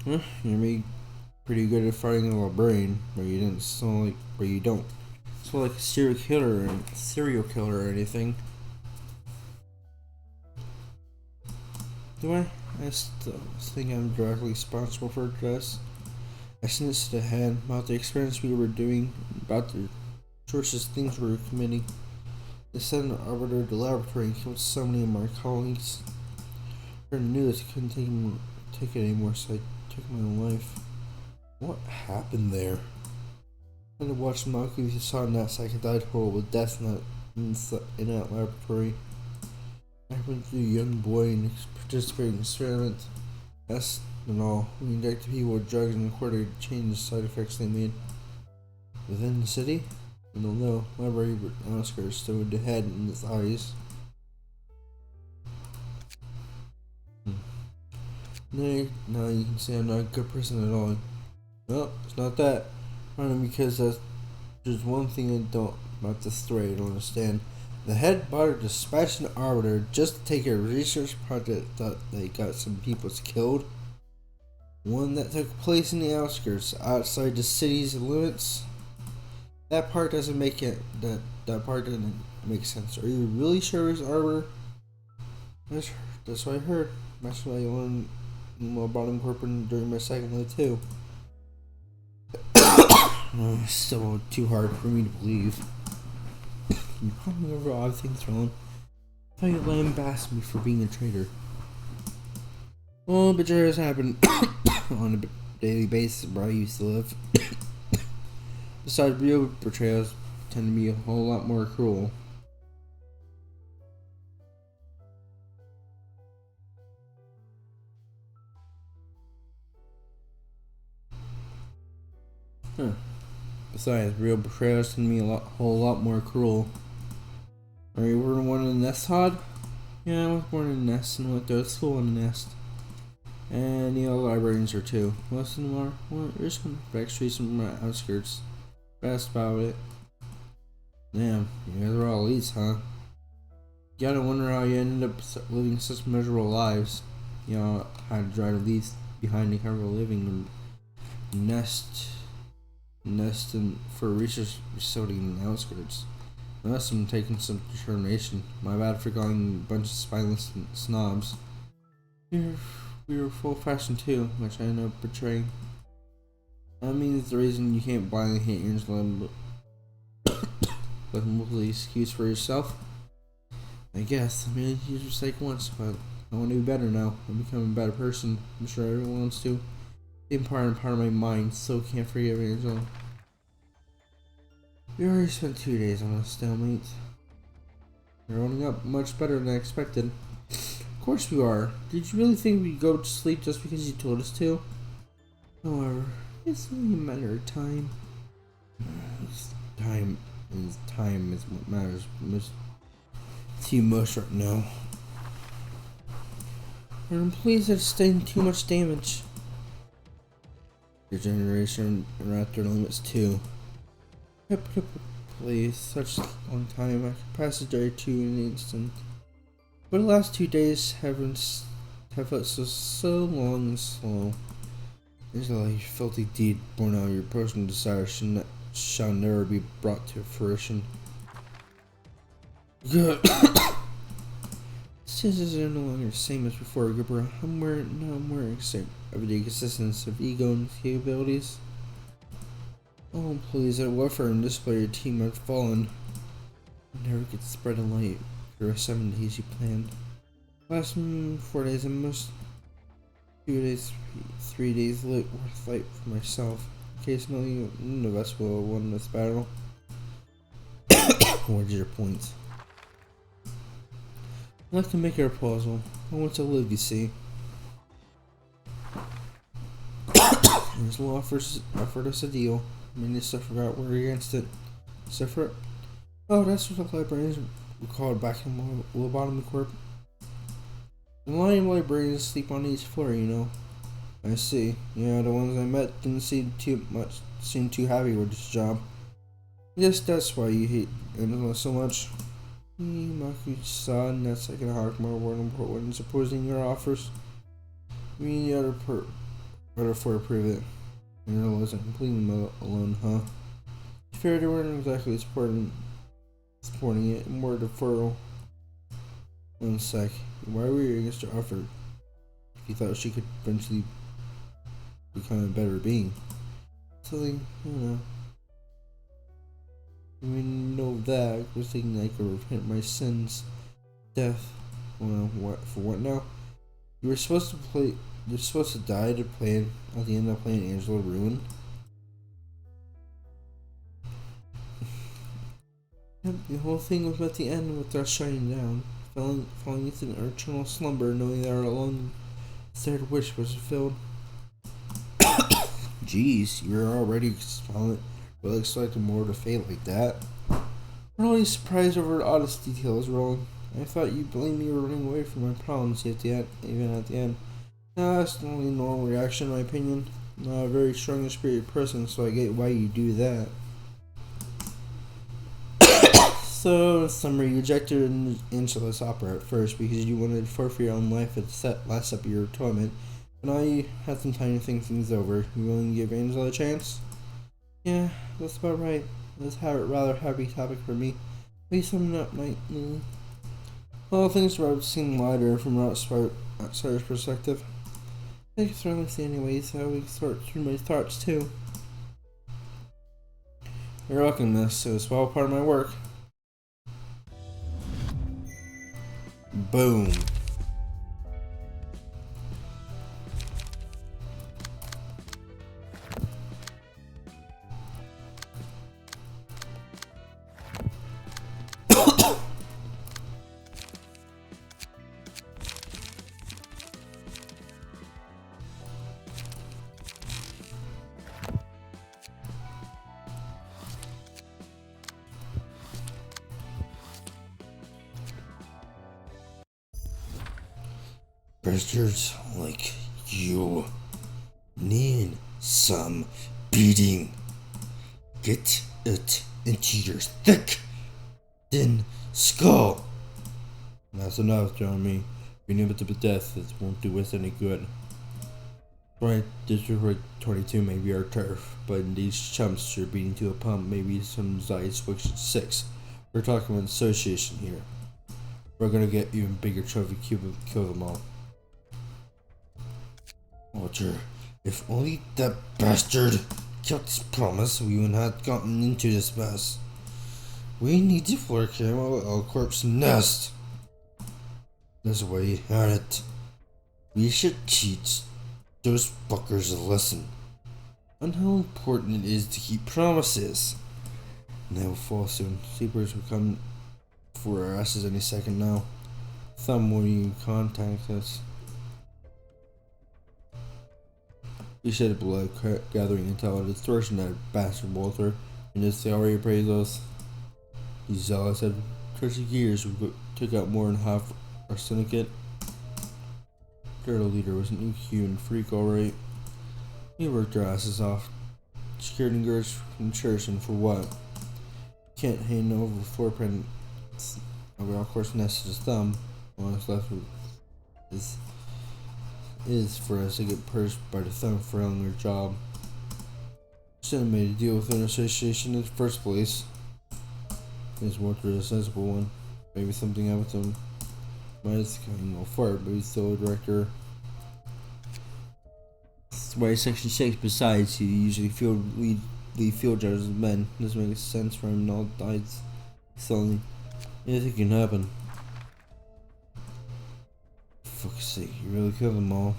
me. You're pretty good at fighting a librarian, but you didn't sound like, but you don't sound like a serial killer or anything. Do I? I still think I'm directly responsible for this. I sniffed the head about the experiments we were doing, about the atrocious things we were committing. They sent an arbiter to the laboratory and killed so many of my colleagues. I knew this couldn't take it anymore, so I took my own life. What happened there? I had to watch Malcolm saw in that psych died horrible death in that laboratory. I went through a young boy and participated in experiments. That's and all. We injected people with drugs in order to change the side effects they made. Within the city? I don't know. Library Oscar stood the head in his eyes. Now you can say I'm not a good person at all. No, it's not that. Only because there's one thing I don't about this story I don't understand. The head bothered dispatched an arbiter just to take a research project that they got some people killed. One that took place in the outskirts, outside the city's limits. That part doesn't make it. That part doesn't make sense. Are you really sure it was arbiter? That's what I heard. That's what I learned about incorporating during my second life too. Still too hard for me to believe. You called me over odd things wrong. I thought you lambasted me for being a traitor. Well, betrayals happen on a daily basis where I used to live. Besides, real betrayals tend to be a whole lot more cruel. Besides, real betrayals tend to be a whole lot more cruel. Are you born in a nest, Todd? Yeah, I was born in a nest and went to school in a nest. And the other librarians are too. Most of them are. Well, there's some back streets from my outskirts. That's about it. Damn, you guys are all elites, huh? You gotta wonder how you ended up living such miserable lives. You know, how to drive at least behind the cover of living and nest for a research facility in the outskirts. Unless I'm taking some determination. My bad for calling a bunch of spineless snobs. We were full fashion too, which I end up betraying. That means the reason you can't blindly hate Angela, but mostly excuse for yourself. I guess. I mean, you just like once, but I want to be better now. I'm becoming a better person. I'm sure everyone wants to. Same part and part of my mind still can't forgive Angela. We already spent 2 days on a stalemate. We're owning up much better than I expected. Of course we are. Did you really think we'd go to sleep just because you told us to? However, it's only a matter of time. Time is what matters most to you most right now. Our employees have sustained too much damage. Your generation are at their limits too. Please, such a long time. I could pass a day or two in an instant. But the last 2 days have felt so long and slow. It's like a filthy deed born out of your personal desire shall never be brought to fruition. Good. Scissors are no longer the same as before, Gibber. I'm wearing everyday consistence of ego and capabilities. All employees at welfare and display your team have fallen. You never get to spread a light for the 7 days you planned. Last 4 days, I must 2 days, 3 days lit worth light for myself. Occasionally, none of us will win this battle. What's your point? I'd like to make a proposal. I want to live, you see. Angela offered us a deal. Many stuff forgot we're against it. Separate? Oh, that's what the librarians were called back in Lobotomy Corp. The lion librarians sleep on each floor, you know. I see. Yeah, the ones I met didn't seem too happy with this job. Yes, that's why you hate Angela so much. Maki-san, that's like a hard more when supposing your offers. Me and the other four approve it. Angela wasn't completely alone, huh? Fair, they weren't exactly supporting it, more deferral. 1 sec. Why were you against your offer? If you thought she could eventually become a better being. Something, I don't know. I mean, know that. I was thinking I could repent my sins. Death. Well, for what now? You're supposed to die to play at the end of playing Angela Ruin. Yep, the whole thing was at the end with us shutting down. Falling into an eternal slumber, knowing that our long third wish was fulfilled. Jeez, you're already silent. Really expecting more to fate like that. I'm really surprised over the oddest details, Roland. I thought you blamed me for running away from my problems even at the end. Nah, that's the only normal reaction, in my opinion. I'm not a very strong and spirited person, so I get why you do that. So, in summary, you rejected Angela's offer at first because you wanted to forfeit your own life at the last step of your tournament. But now you have some time to think things over. You willing to give Angela a chance? Yeah, that's about right. Let's have a rather happy topic for me. Please sum it up, Knight. Well, things seem lighter from an outsider's perspective. Thank you for listening anyways, so we can sort through my thoughts too. You're welcome, miss. It was all part of my work. Boom. Bastards like you need some beating. Get it into your thick, thin skull. That's enough, Jeremy. Beating it to death, it won't do us any good. Right, District 22 may be our turf, but these chumps you're beating to a pump may be some Zai Switch 6. We're talking about association here. We're gonna get even bigger trophy cube and kill them all. Roger, if only that bastard kept his promise, we wouldn't have gotten into this mess. We need to floor camo at L-Corp's nest. That's why he had it. We should teach those fuckers a lesson on how important it is to keep promises. And they will fall soon. Sleepers will come for our asses any second now. Thumb, will you contact us? We should have blood gathering intel and distortion that bastard Walter and his already appraised us. These zealots had 30 years we took out more than half our syndicate. Turtle leader was an inhuman freak, alright. We worked our asses off. Security guards from church, and for what? Can't hand over the floor print of our course nest his thumb. All that's left is for us to get pursed by the thumb for failing their job. Should have made a deal with an association in the first place. His Walter is a sensible one. Maybe something out with him. Might have kind of fart, but he's still a director. That's why Section 6, besides, he usually lead field judges of men. Doesn't make sense for him all dies suddenly. Anything can happen. For fuck's sake, you really killed them all.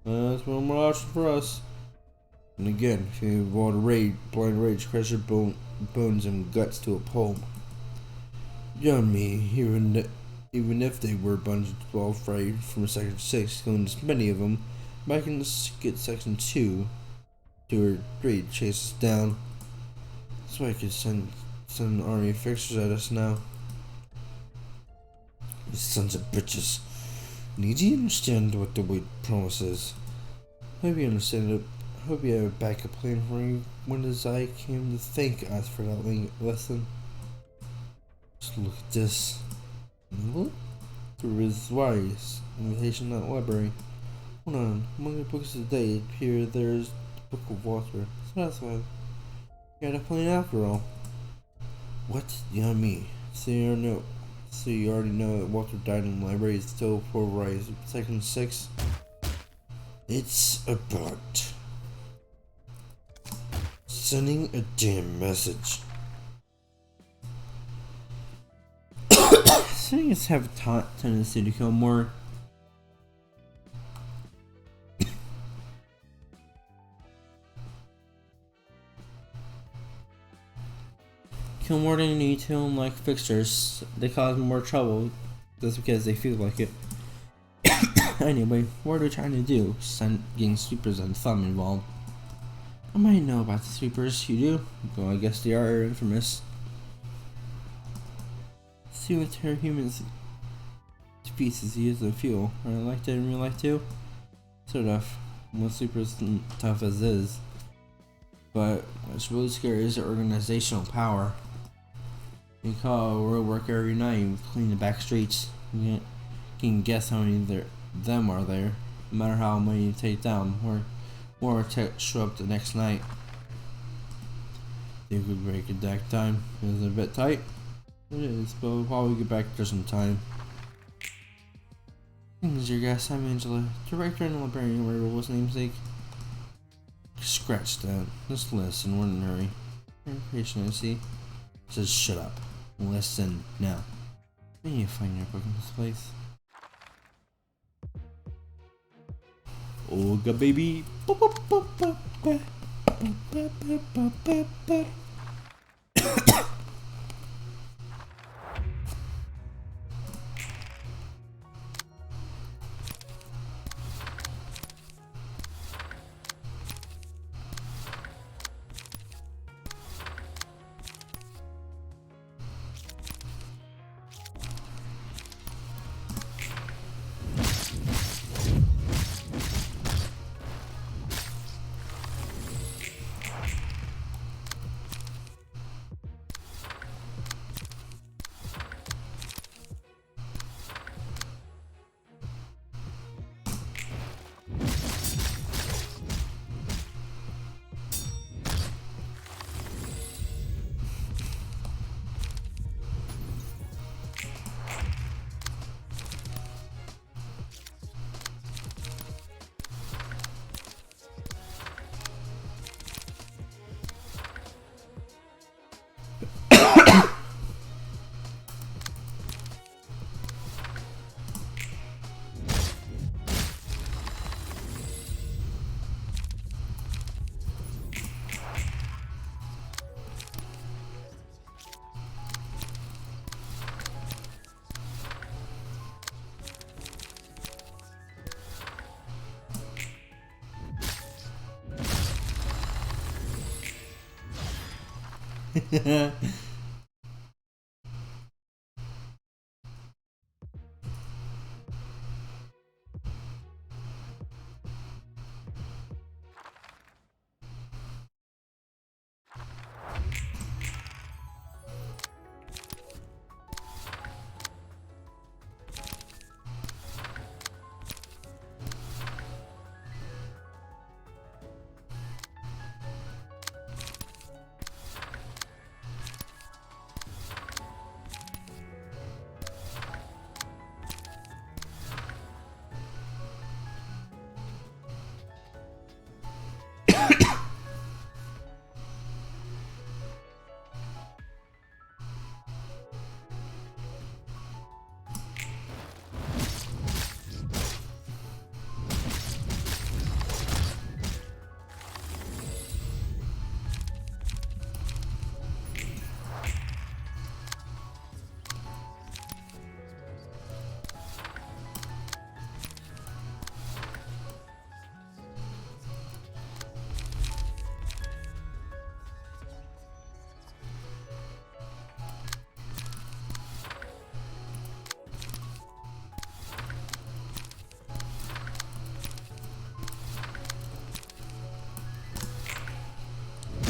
That's one more option for us. And again, if you want to blind rage, crush your bones and guts to a pulp. You and me, even if they were a bunch of 12 fried from Section 6, killing as many of them, I can get Section 2 to raid chase us down. That's why I could send an army of fixers at us now. You sons of bitches. Need you understand what the wait promises? Hope you understand it. Hope you have a backup plan for you when as I came to think ask for that lesson. Just look at this. Look through his wise invitation at library. Hold on, among the books of the day here there's the Book of Water. So that's why you got a plan after all. What? You know me. So you already know that Walter died in the library is still for rise. Section 6. It's about sending a damn message. Things have a tendency to kill more. Kill more than you need to, and like fixtures, they cause more trouble just because they feel like it. Anyway, what are we trying to do? Getting sweepers and thumb involved. I might know about the sweepers. You do? Well, I guess they are infamous. See what their humans species use as fuel. I like that in real life too. Sort of. Most sweepers tough as is. But what's really scary is the organizational power. You call road work every night and clean the back streets. You can guess how many them are there. No matter how many you take down, more attacks show up the next night. Think we break it that time. Is it a bit tight? It is, but we'll probably get back there sometime. This is your guest. I'm Angela, director and librarian of Rule's namesake. Scratch that. Just listen. We're in a hurry. Very patient, I see. Says shut up. Listen now. I need to find your book in this place. Olga baby.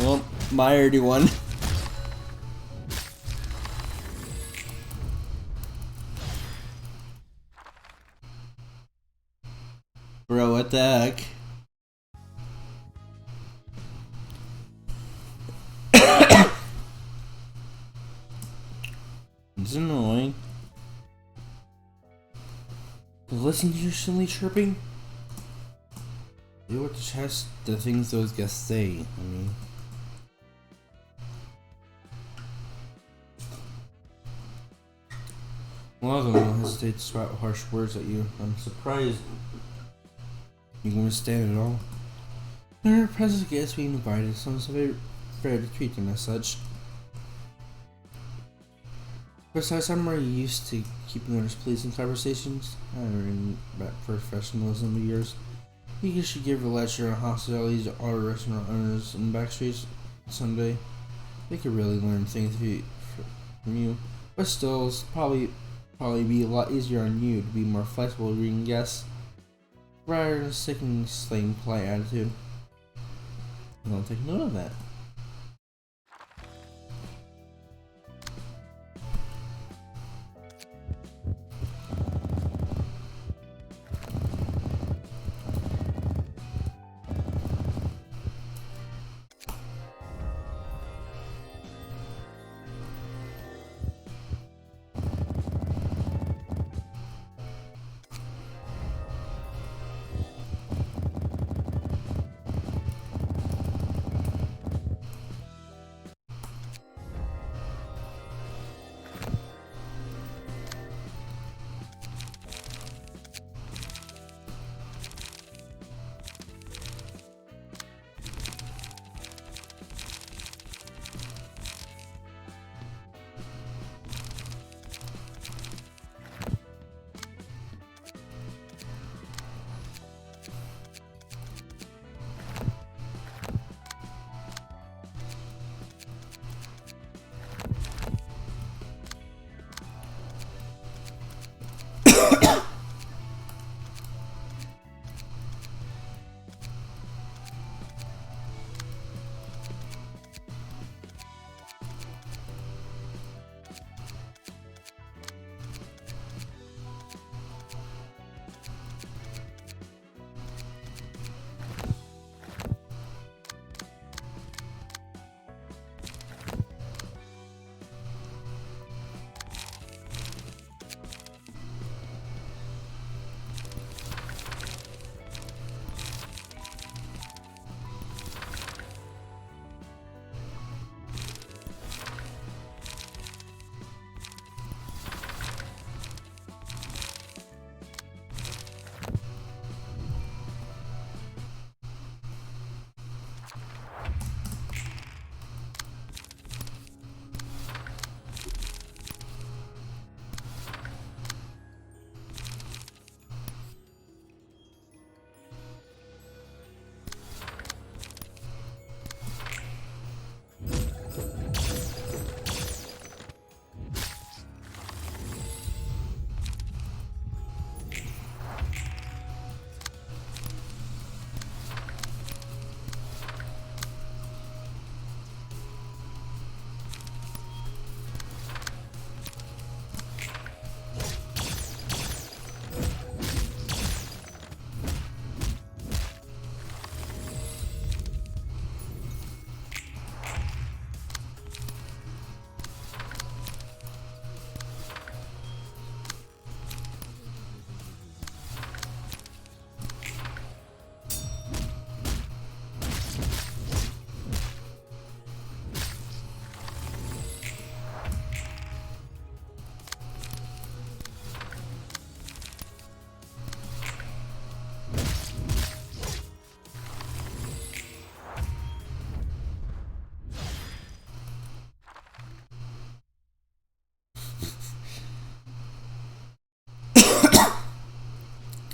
Well, my already won. Bro, what the heck? It's annoying. Listen to your silly chirping. Do what the things those guests say. I mean, a lot of them don't hesitate to spout harsh words at you. I'm surprised you can withstand it all. There are present guests being invited, so it's very fair to treat them as such. Besides, I'm already used to keeping others pleased in conversations. I learned that professionalism of yours. You should give a lecture on hospitality to all restaurant owners in the back streets someday. They could really learn things from you. But still, it's probably be a lot easier on you to be more flexible reading guests rather than sticking slaying polite attitude. I'll take note of that.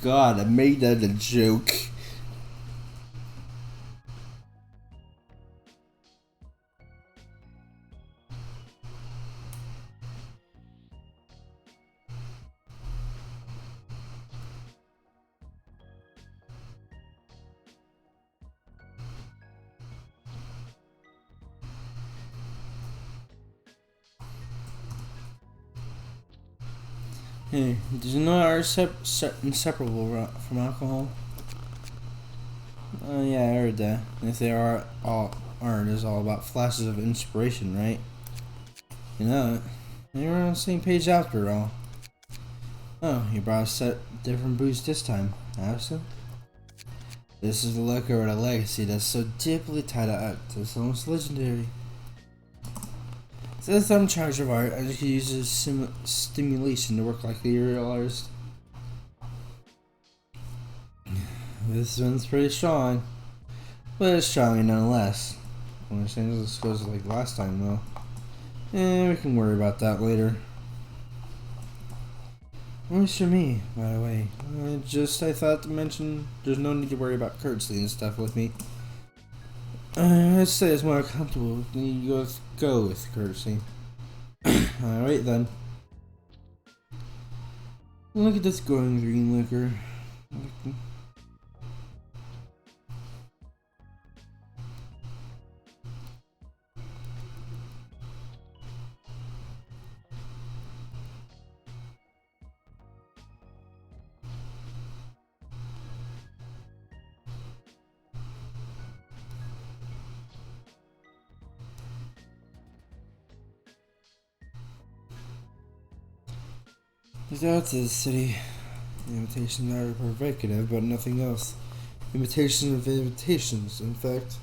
god, I made that a joke. Hey, did you know art is inseparable from alcohol? Yeah, I heard that. If they are all art is all about flashes of inspiration, right? You know it. You're on the same page after all. Oh, you brought a set different booze this time, Allison. This is the liquor with a legacy that's so deeply tied up to it's almost legendary. Since I'm in charge of art, I just use stimulation to work like a real artist. This one's pretty strong, but it's strong nonetheless. I understand this goes like last time though. We can worry about that later. What's for me, by the way? I thought to mention there's no need to worry about courtesy and stuff with me. I'd say it's more comfortable when you go with courtesy. Alright then. Look at this glowing green liquor. Out to the city. The invitations are provocative, but nothing else. Invitations of invitations, in fact.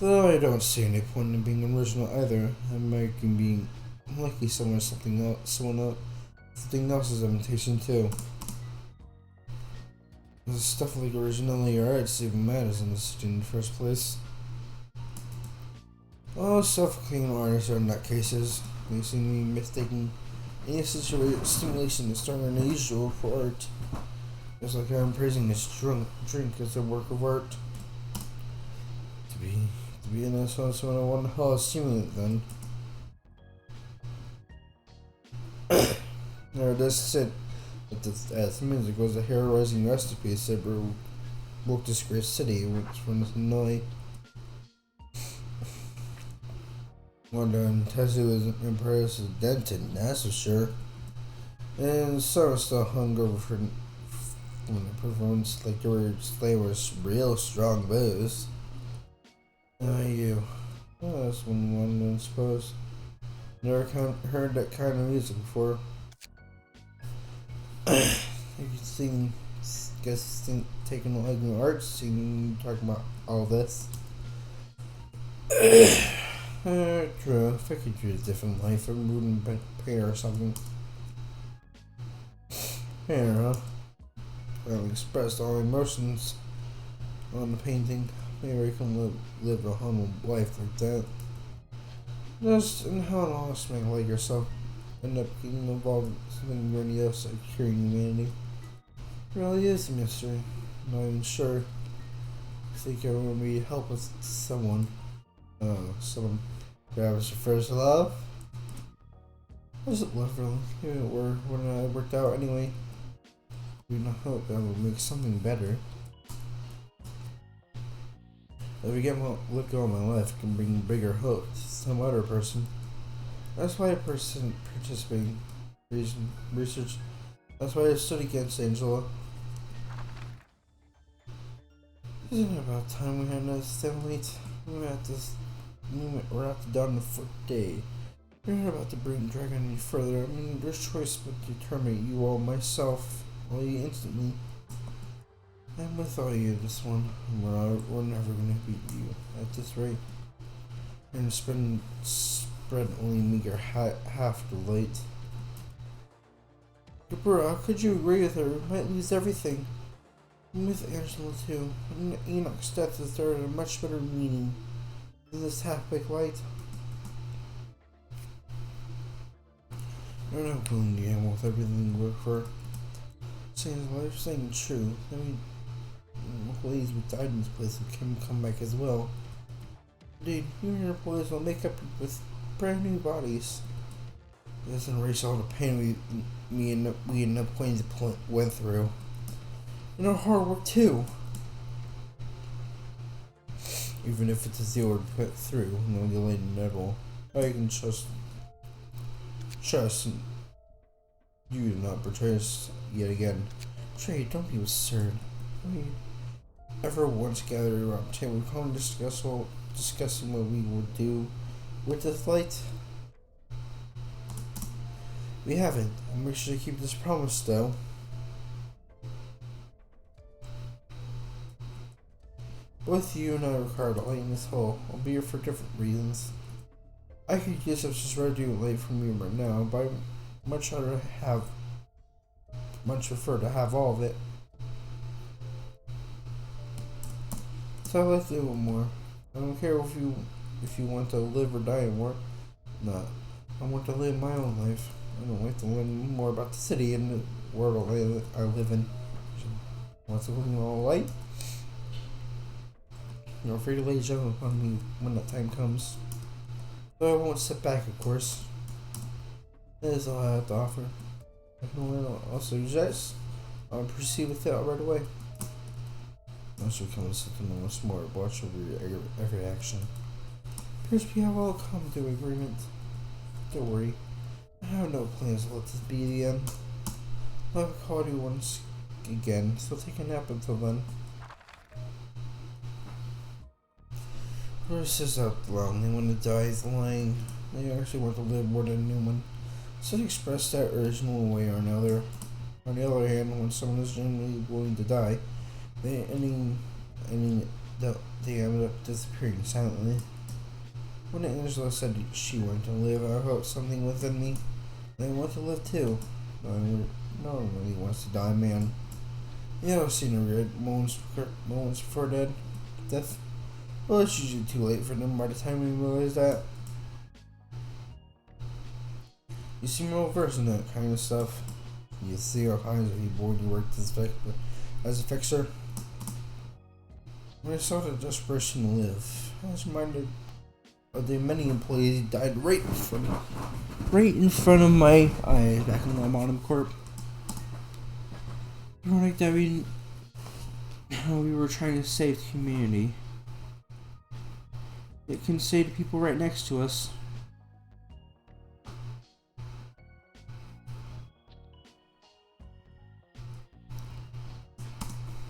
Though I don't see any point in being original either. I might be likely someone something else's invitation too. The stuff like originality or arts even matters in the first place. Oh, self-proclaimed artists are nutcases. They seem to be mistaking any stimulation is stronger than usual for art. It's like I'm praising this drink as a work of art. To be in this one, so I want to call a stimulant then. There it does sit at the music was a hair-raising recipe that woke this great city, which was annoying. Wonder and Tessie was impressed with Denton, that's for sure. And some still hung over for performance like they were real strong booze. You. Oh, that's one, I suppose. Never heard that kind of music before. You can taking a like an art scene, talking about all this. True. If I could choose a different life, I wouldn't pay or something. Yeah, I'll express all emotions on the painting. Maybe I can live a humble life like that. Just in how long make like yourself end up getting involved in something grandiose like curing humanity. It really is a mystery. I'm not even sure. I think I would be help with someone. Someone grabs your first love. Was it love really? When it worked out anyway. We don't hope that will make something better. If we get look on my life, it can bring bigger hope to some other person. That's why I participate in research. That's why I study against Angela. Isn't it about time we had another stimulate? We're at the dawn of the 4th day. We're not about to bring Dragon any further. I mean, there's choice but to terminate you all myself, all you instantly. I'm with all you this one. We're never gonna beat you at this rate. And spread only meager half the light. Bro, how could you agree with her? We might lose everything. I'm with Angela too. And Enoch's death is there a much better meaning than this half-baked light. You're not willing to gamble with everything you work for. Saying the life saying true. I mean, employees who died in this place can come back as well. Indeed, you and your employees will make up with brand new bodies. It doesn't erase all the pain we and the planes went through. And our hard work too. Even if it's a zero put through, no delayed inevitable. I can trust you to not betray us yet again. Trey, don't be absurd. We ever once gathered around the table, calmly discussing what we would do with this light? We haven't. I'll make sure to keep this promise, though. Both you and I require a light in this hole, albeit for different reasons. I could use such as radio light from you right now, but I much prefer to have all of it. So let's do one more. I don't care if you want to live or die and work. Not. I want to live my own life. I don't like to learn more about the city and the world I live in. Want to leave all light? You're afraid to lay down on me when that time comes. Though I won't sit back, of course. That is all I have to offer. I can also suggest I'll proceed with it right away. Once we come to something once more, watch over your every action. Appears we have all come to agreement. Don't worry. I have no plans to let this be the end. I'll call you once again, so take a nap until then. Whoever says out loud they want to die is lying. They actually want to live more than a new one. So they express that urge in one way or another. On the other hand, when someone is genuinely willing to die, they end up disappearing silently. When Angela said she wanted to live, I felt something within me. I want to live too. No one really wants to die, man. Yeah, I've seen a red moments before death. Well, it's usually too late for them by the time we realize that. You seem well versed in that kind of stuff. You see all kinds of people when you worked as a fixer. When I saw the desperation to live, I was reminded of the many employees who died right in front of my eyes back in the bottom corp. Like that, we were trying to save the community. It can say to people right next to us.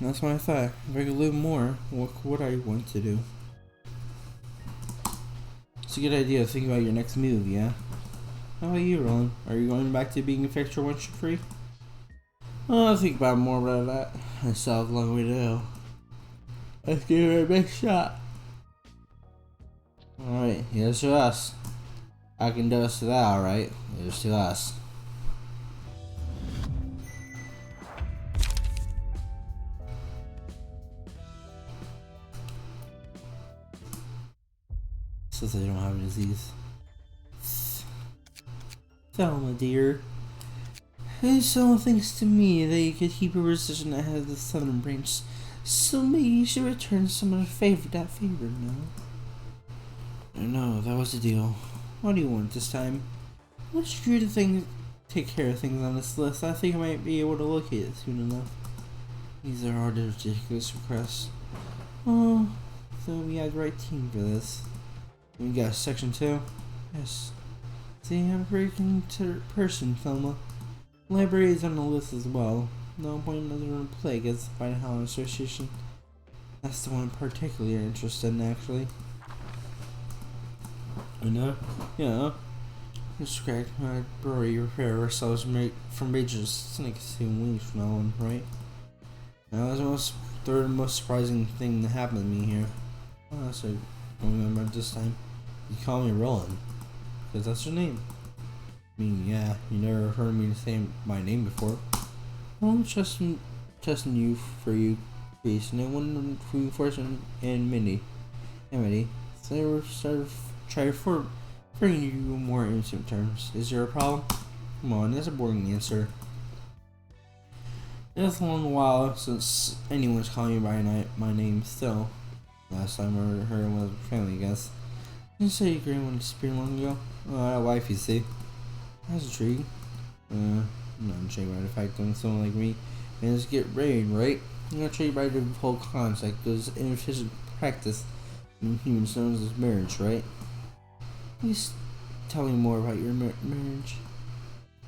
That's what I thought. If I could live more, what would I want to do? It's a good idea to think about your next move, yeah? How about you, Roland? Are you going back to being a fixture once you're free? I'll think about more about that. I still have a long way to go. Let's give it a big shot. Alright, here's to us. I can do us to that, alright? Here's to us. Says I don't have a disease. Thelma, dear. Someone thinks to me that you could keep a position ahead of the southern branch. So maybe you should return someone that favor, no? No, that was the deal. What do you want this time? What's you to take care of things on this list? I think I might be able to locate it soon enough. These are all the ridiculous requests. Oh, so we had the right team for this. We got section 2. Yes. See, I'm a very considerate person, Thelma. Library is on the list as well. No point in another play against the Fighting Hollow Association. That's the one I'm particularly interested in, actually. Yeah. Let's crack my brewery repair ourselves from major snakes to wings from now on, right? Now that's the most surprising thing that happened to me here. Oh, so I remember this time. You call me Roland, because that's your name. I mean, yeah, you never heard me say my name before. Well, I'm trusting you for you, please. No one who fortune and Mindy. So we're sort of try for bringing you more intimate terms. Is there a problem? Come on, that's a boring answer. It's a long while since anyone's calling me by my name still. Last time I heard it was family, I guess. You say your grandma disappeared long ago? Oh, I had a wife, you see. That's intriguing. I'm not intrigued by the fact that someone like me managed to get raid, right? I'm not intrigued by the whole concept, because inefficient practice in humans known as marriage, right? Please tell me more about your marriage.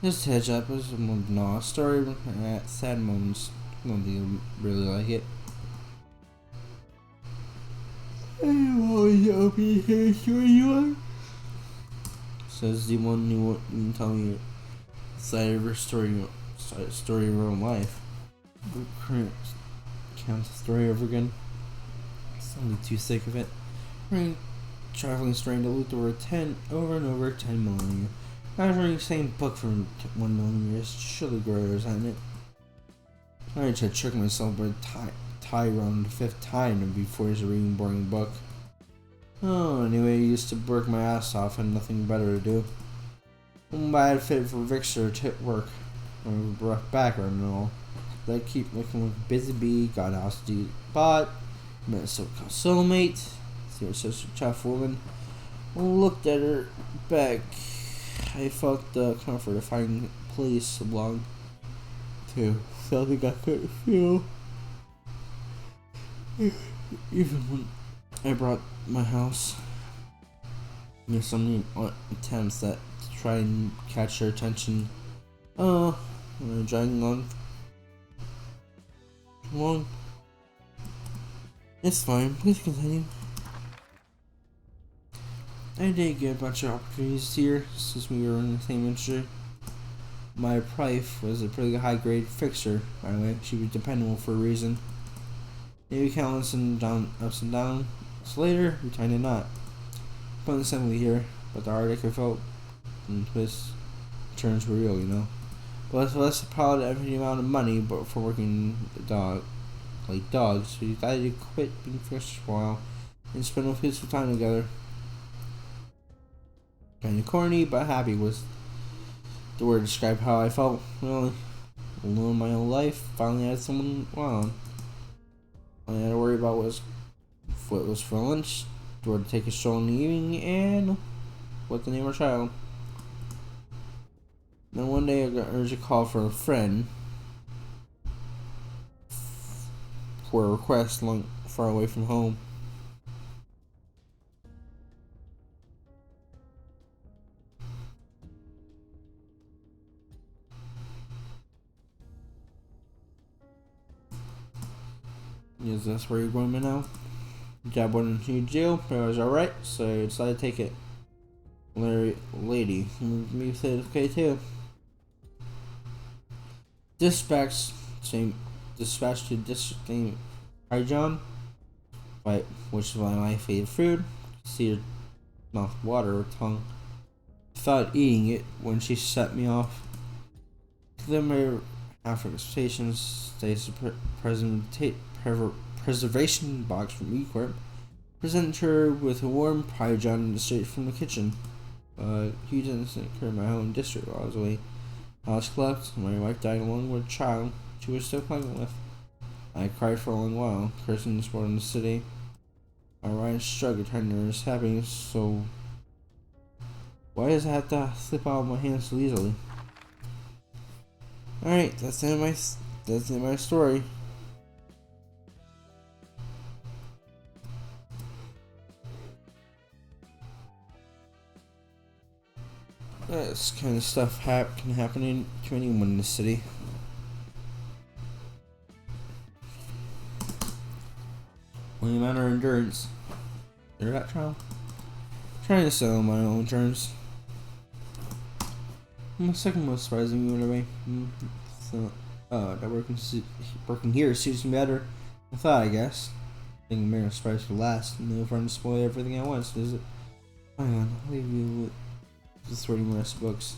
Just a heads up, it was a story at sad moments. Won't you really like it? I'm always open to hear a story you are. Says the one who won't tell me the side of her story of her own life. The current count the story over again. It's only too sick of it. We're traveling straight to loop the word 10 over and over 10 millennia. I was reading the same book for 1 million years. Surely growers, hadn't it? I tried to trick myself by tie around the 5th time before I was reading a boring book. Oh, anyway, I used to work my ass off and nothing better to do. I'm bad fit for Victor to work. I'm a rough background and all. I keep looking like a busy bee, got a house to do, but met a so-called soulmate. See her such a tough woman. I looked at her back. I felt the comfort of finding a place to belong to. Something I couldn't feel. Even when I brought my house. There's so many attempts that to try and catch her attention. Oh, dragging on. Long. It's fine. Please continue. I did get a bunch of opportunities here since we were in the same industry. My wife was a pretty high grade fixer, by the way. She was dependable for a reason. Maybe countless and down ups and downs later, we kind of not. Fun assembly here, but the heartache I felt and twists turns were real, you know. But less proud of any amount of money, but for working like dogs, we decided to quit being fixers for a while and spend a peaceful time together. Kinda corny, but happy was the word to describe how I felt. Well, alone in my own life, finally had someone around. All I had to worry about was what was for lunch, where to take a stroll in the evening, and what to name our child. Then one day I got urged a call from a friend for a request long far away from home. Yes, that's where you're going now. Job wasn't in jail, but it was alright, so I decided to take it. Lady, me said okay too. Dispatch to district John, right, which is one of my favorite food. See her mouth water or tongue. Thought eating it when she set me off. Then my after expectations, stays preservation box from E-Corp. Presented her with a warm pie john straight from the kitchen. Huge incident occurred in my own district while I was away. House collapsed, my wife died along with a child she was still playing with. I cried for a long while, cursing the sport in the city. My Ryan struggled his happiness, so why does it have to slip out of my hands so easily? Alright, that's the end of my story. This kind of stuff can happen to anyone in the city. Only a matter of endurance. Hear that, child? Trying to sell on my own terms. The second most surprising in a way. So, that working here suits me better. I thought, I guess. I think Mayor's surprise for last, and they'll run to spoil everything at once, does it? Hang on, I'll leave you with just reading the rest of the books.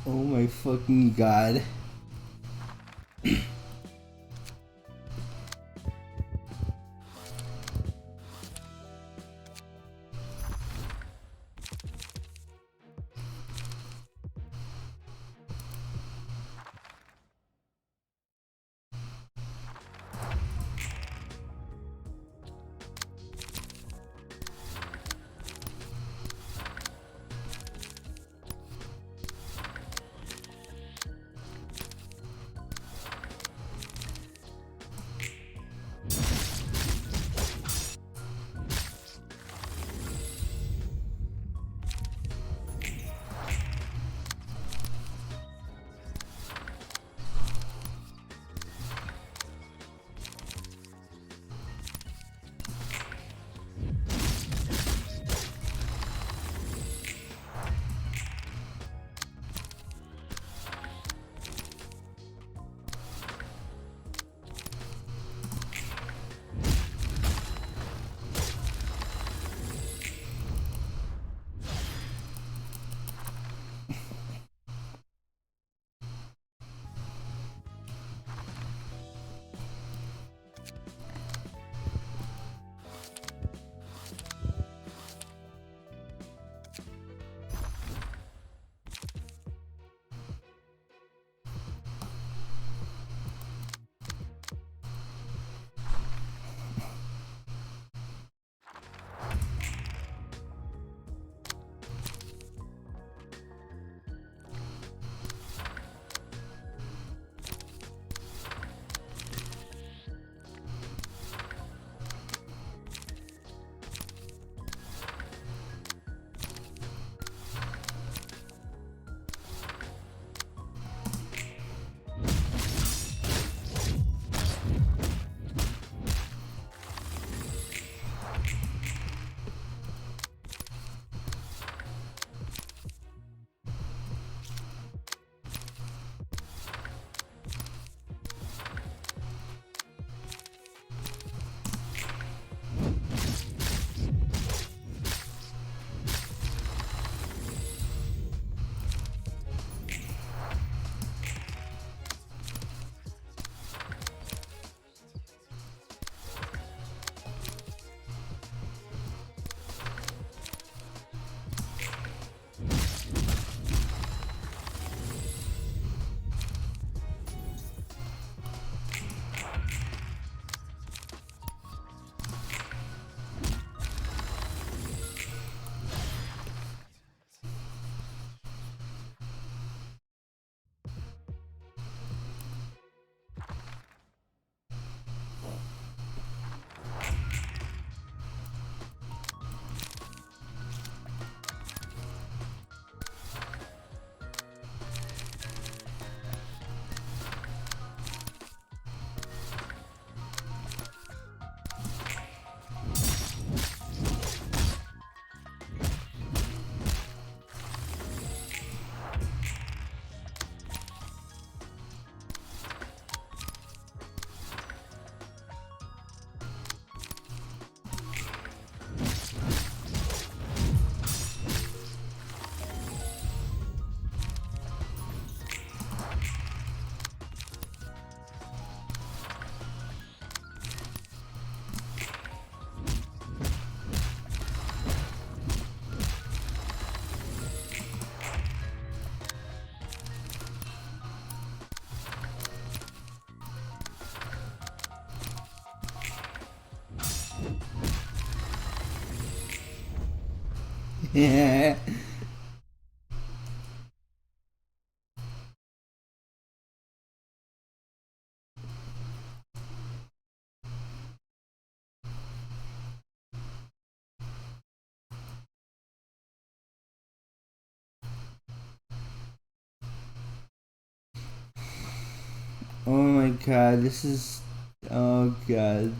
Oh my fucking god. Yeah. Oh my god, this is. Oh god.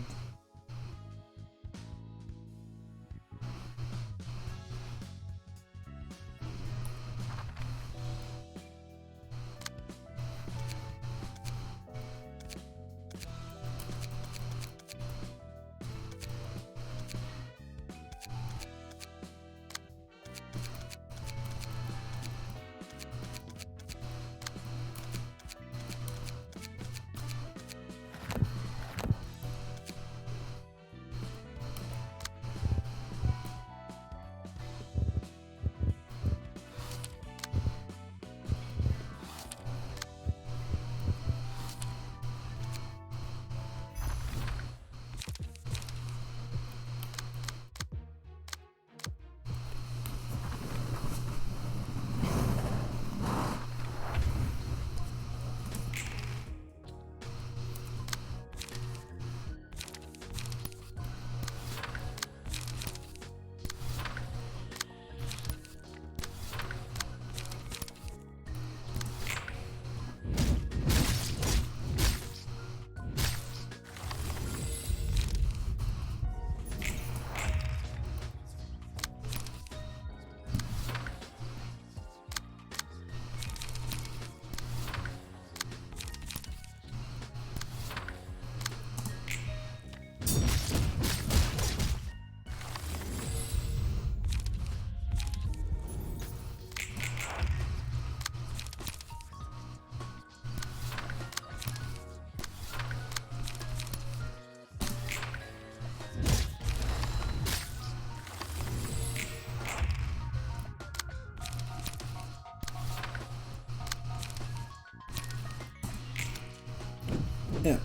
Yeah.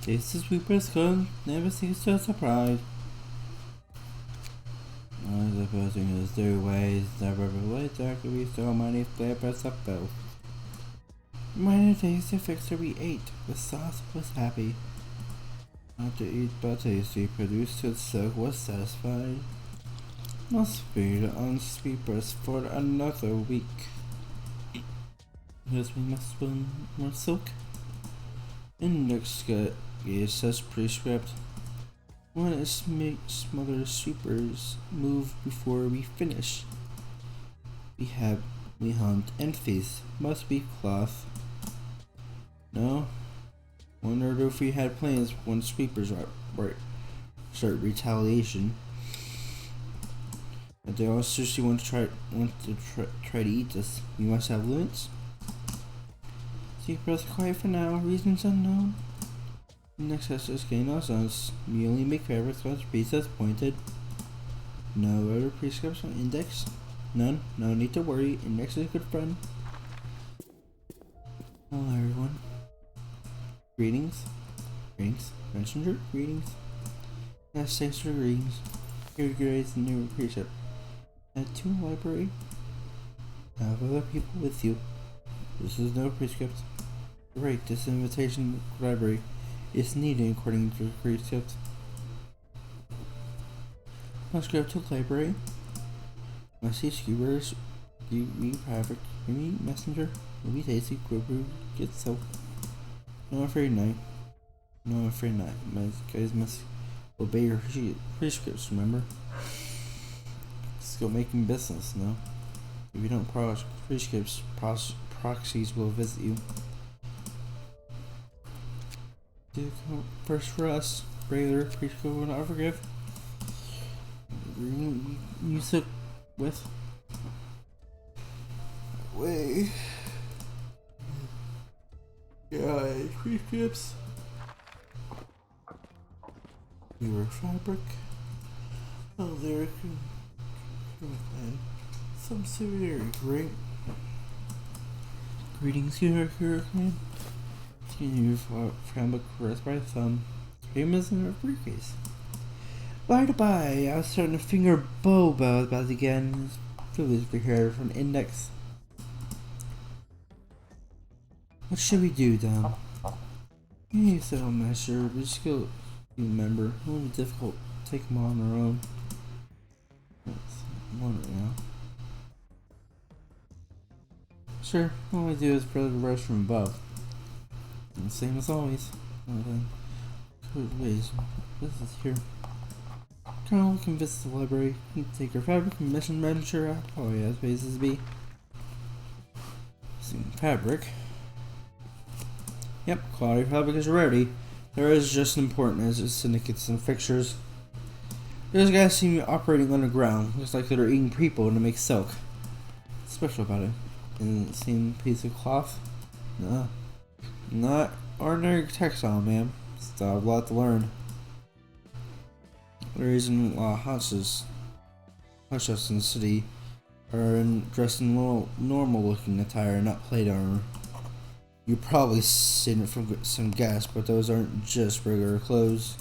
Taste the sweeper's good, never cease to surprise. As the person is their ways, never relate there could be so many flavors of both. Minor tasty fixer we ate, the sauce was happy. Not to eat but tasty, produced till silk was satisfied. Must feed on sweepers for another week. Yes, we must win more silk. Index gave such prescript. One is make smother sweepers move before we finish. We hunt and feast. Must be cloth. No. Wondered if we had plans when sweepers start retaliation. If they all seriously want to try to eat us, we must have limits. Sweepers quiet for now, reasons unknown. Next has just gain no sense. We only make favorites when presets pointed. No other prescripts on index. None. No need to worry. Index is a good friend. Hello everyone. Greetings. Greetings. Messenger. Greetings. Yes, thanks for the greetings. Here grades the new precept. Add to library. Have other people with you. This is no prescript. Right, this invitation library is needed according to the precept. Must go to library. Must see skewerers. Be private. Maybe messenger. Maybe tasty. Grover. Get soap. No afraid night. No afraid night. My guys must obey your prescripts, remember? Still making business, no? If you don't cross prescripts, proxies will visit you. First for us, regular prescript will not forgive. Music with way. Yeah, prescripts. Your fabric. Oh, there. And some souvenir, great. Greetings, here, man. Continue fabric caressed by thumb. Cream is in her briefcase. By the by, I was starting to finger Bobo about again. Food for here from Index. What should we do, Dom? You said I'm not sure, but just go remember. It won't be difficult to take them on our own. I'm wondering now. Sure, all I do is brother the rush from above. And same as always. Good ways. This is here. Colonel can visit the library. You can take your fabric and mission manager out. Oh yeah, spaces be. Some fabric. Yep, quality fabric is a rarity. There is just as important as its syndicates and fixtures. Those guys seem operating underground. Looks like they're eating people to make silk. What's special about it? Isn't it the same piece of cloth? No. Not ordinary textile, ma'am. Still have a lot to learn. The reason why hush in the city are dressed in normal looking attire, not plate armor. You've probably seen it from some gas, but those aren't just regular clothes.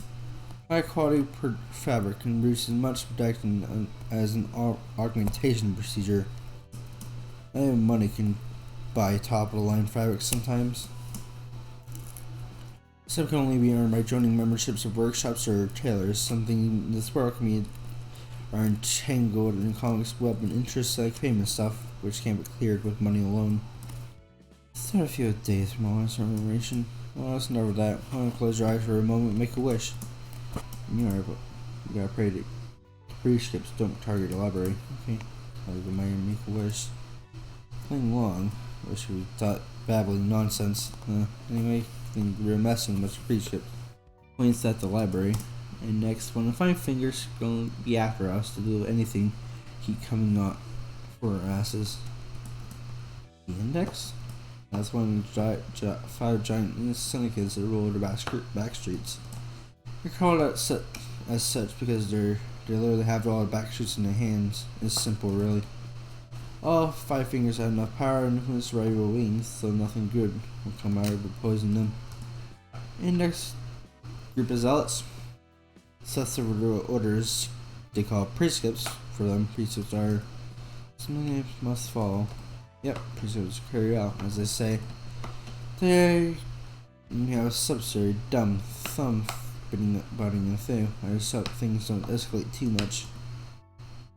High quality fabric can reach as much protection as an augmentation procedure. Not even money can buy top of the line fabric sometimes. Some can only be earned by joining memberships of workshops or tailors. Something in this world can be are entangled in comics web and interests like famous stuff, which can't be cleared with money alone. Start a few days from all this information. Well, it's never that. I want to close your eyes for a moment and make a wish. You gotta pray that cruise ships don't target the library. Okay, I'll go and make a wish. Playing along. Wish we thought babbling nonsense. Anyway, I think we're messing with cruise ships. Points at the library. And next, one of 5 fingers gonna be after us to do anything. Keep coming out for our asses. The index? That's one of 5 giant syndicates that rule the back streets. They're called as such because they literally have all the back streets in their hands. It's simple, really. All 5 fingers have enough power and influence rival wings, so nothing good will come out of it poison them. Index group of zealots. Sets of orders they call precepts. For them, precepts are something they must follow. Yep, precepts carry out, as they say. They have a subsidiary dumb thumb butting the thing. I just hope things don't escalate too much.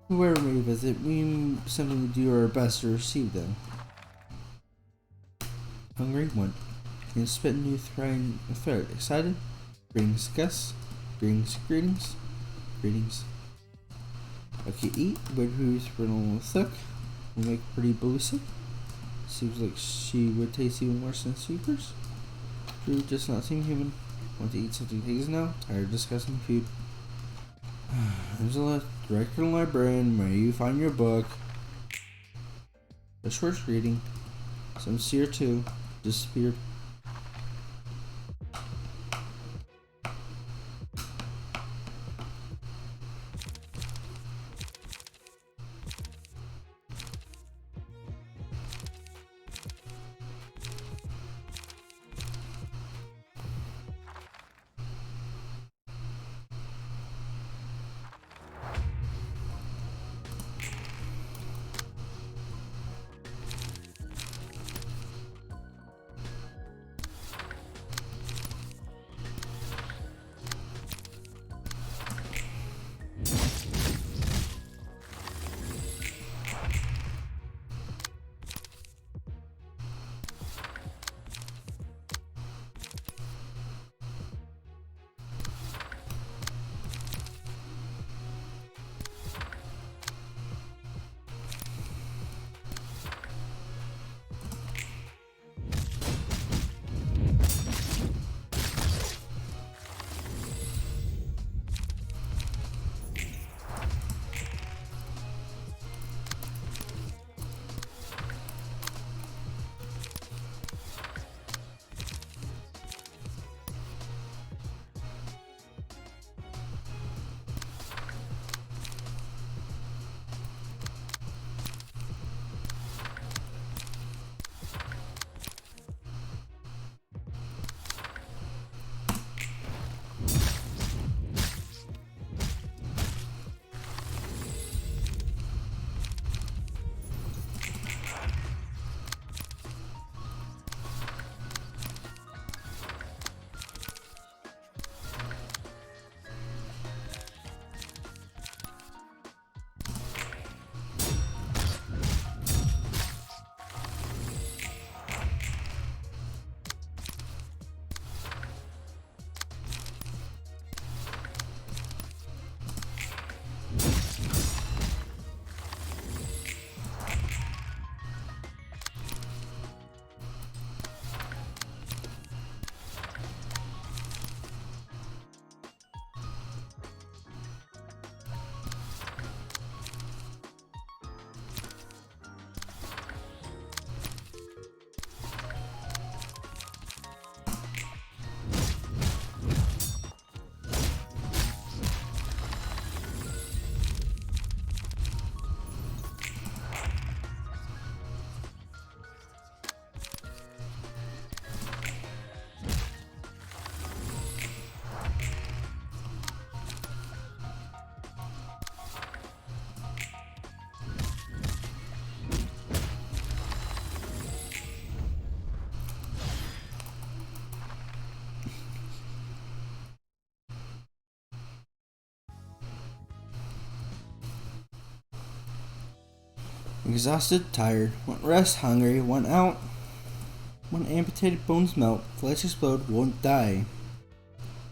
Whoever may visit, we simply do our best to receive them. Hungry one. Can spit new throwing a thread. Excited? Greetings, guests. Greetings. Okay, eat. But who's little thick? We make pretty boozy. Seems like she would taste even worse than sweepers. Food does not seem human. Want to eat something tasty now? Tired of discussing food. Angela, director and librarian, may you find your book. A short reading. Some seer too. Disappeared. Exhausted, tired, want rest, hungry, want out. When amputated bones melt, flesh explode, won't die.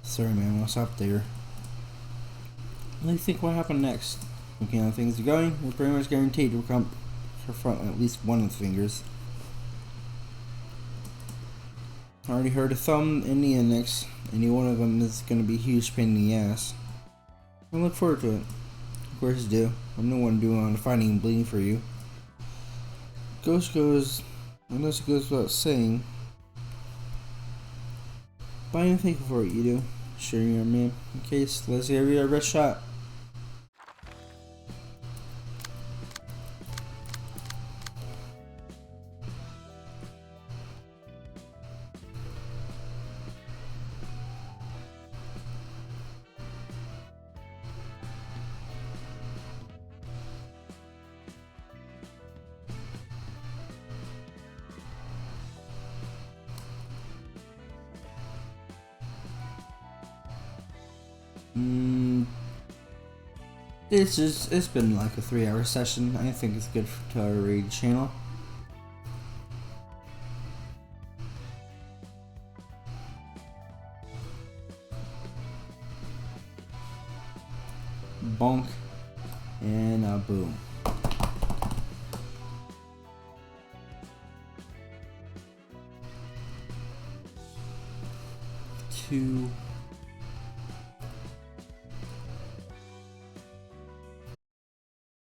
Sorry man, I'll stop there. What do you think what happened next? Looking how things are going, we're pretty much guaranteed to come confront at least one of the fingers. I already heard a thumb and the index. Any one of them is going to be a huge pain in the ass. I look forward to it. Of course you do. I'm the one doing all the fighting and bleeding for you. Ghost goes, unless it goes without saying. But I am thankful for what you do. Sure you're a man. In case, let's give you a red shot. It's been like a 3-hour session. I think it's good to our raid channel. Bonk and boom. Two.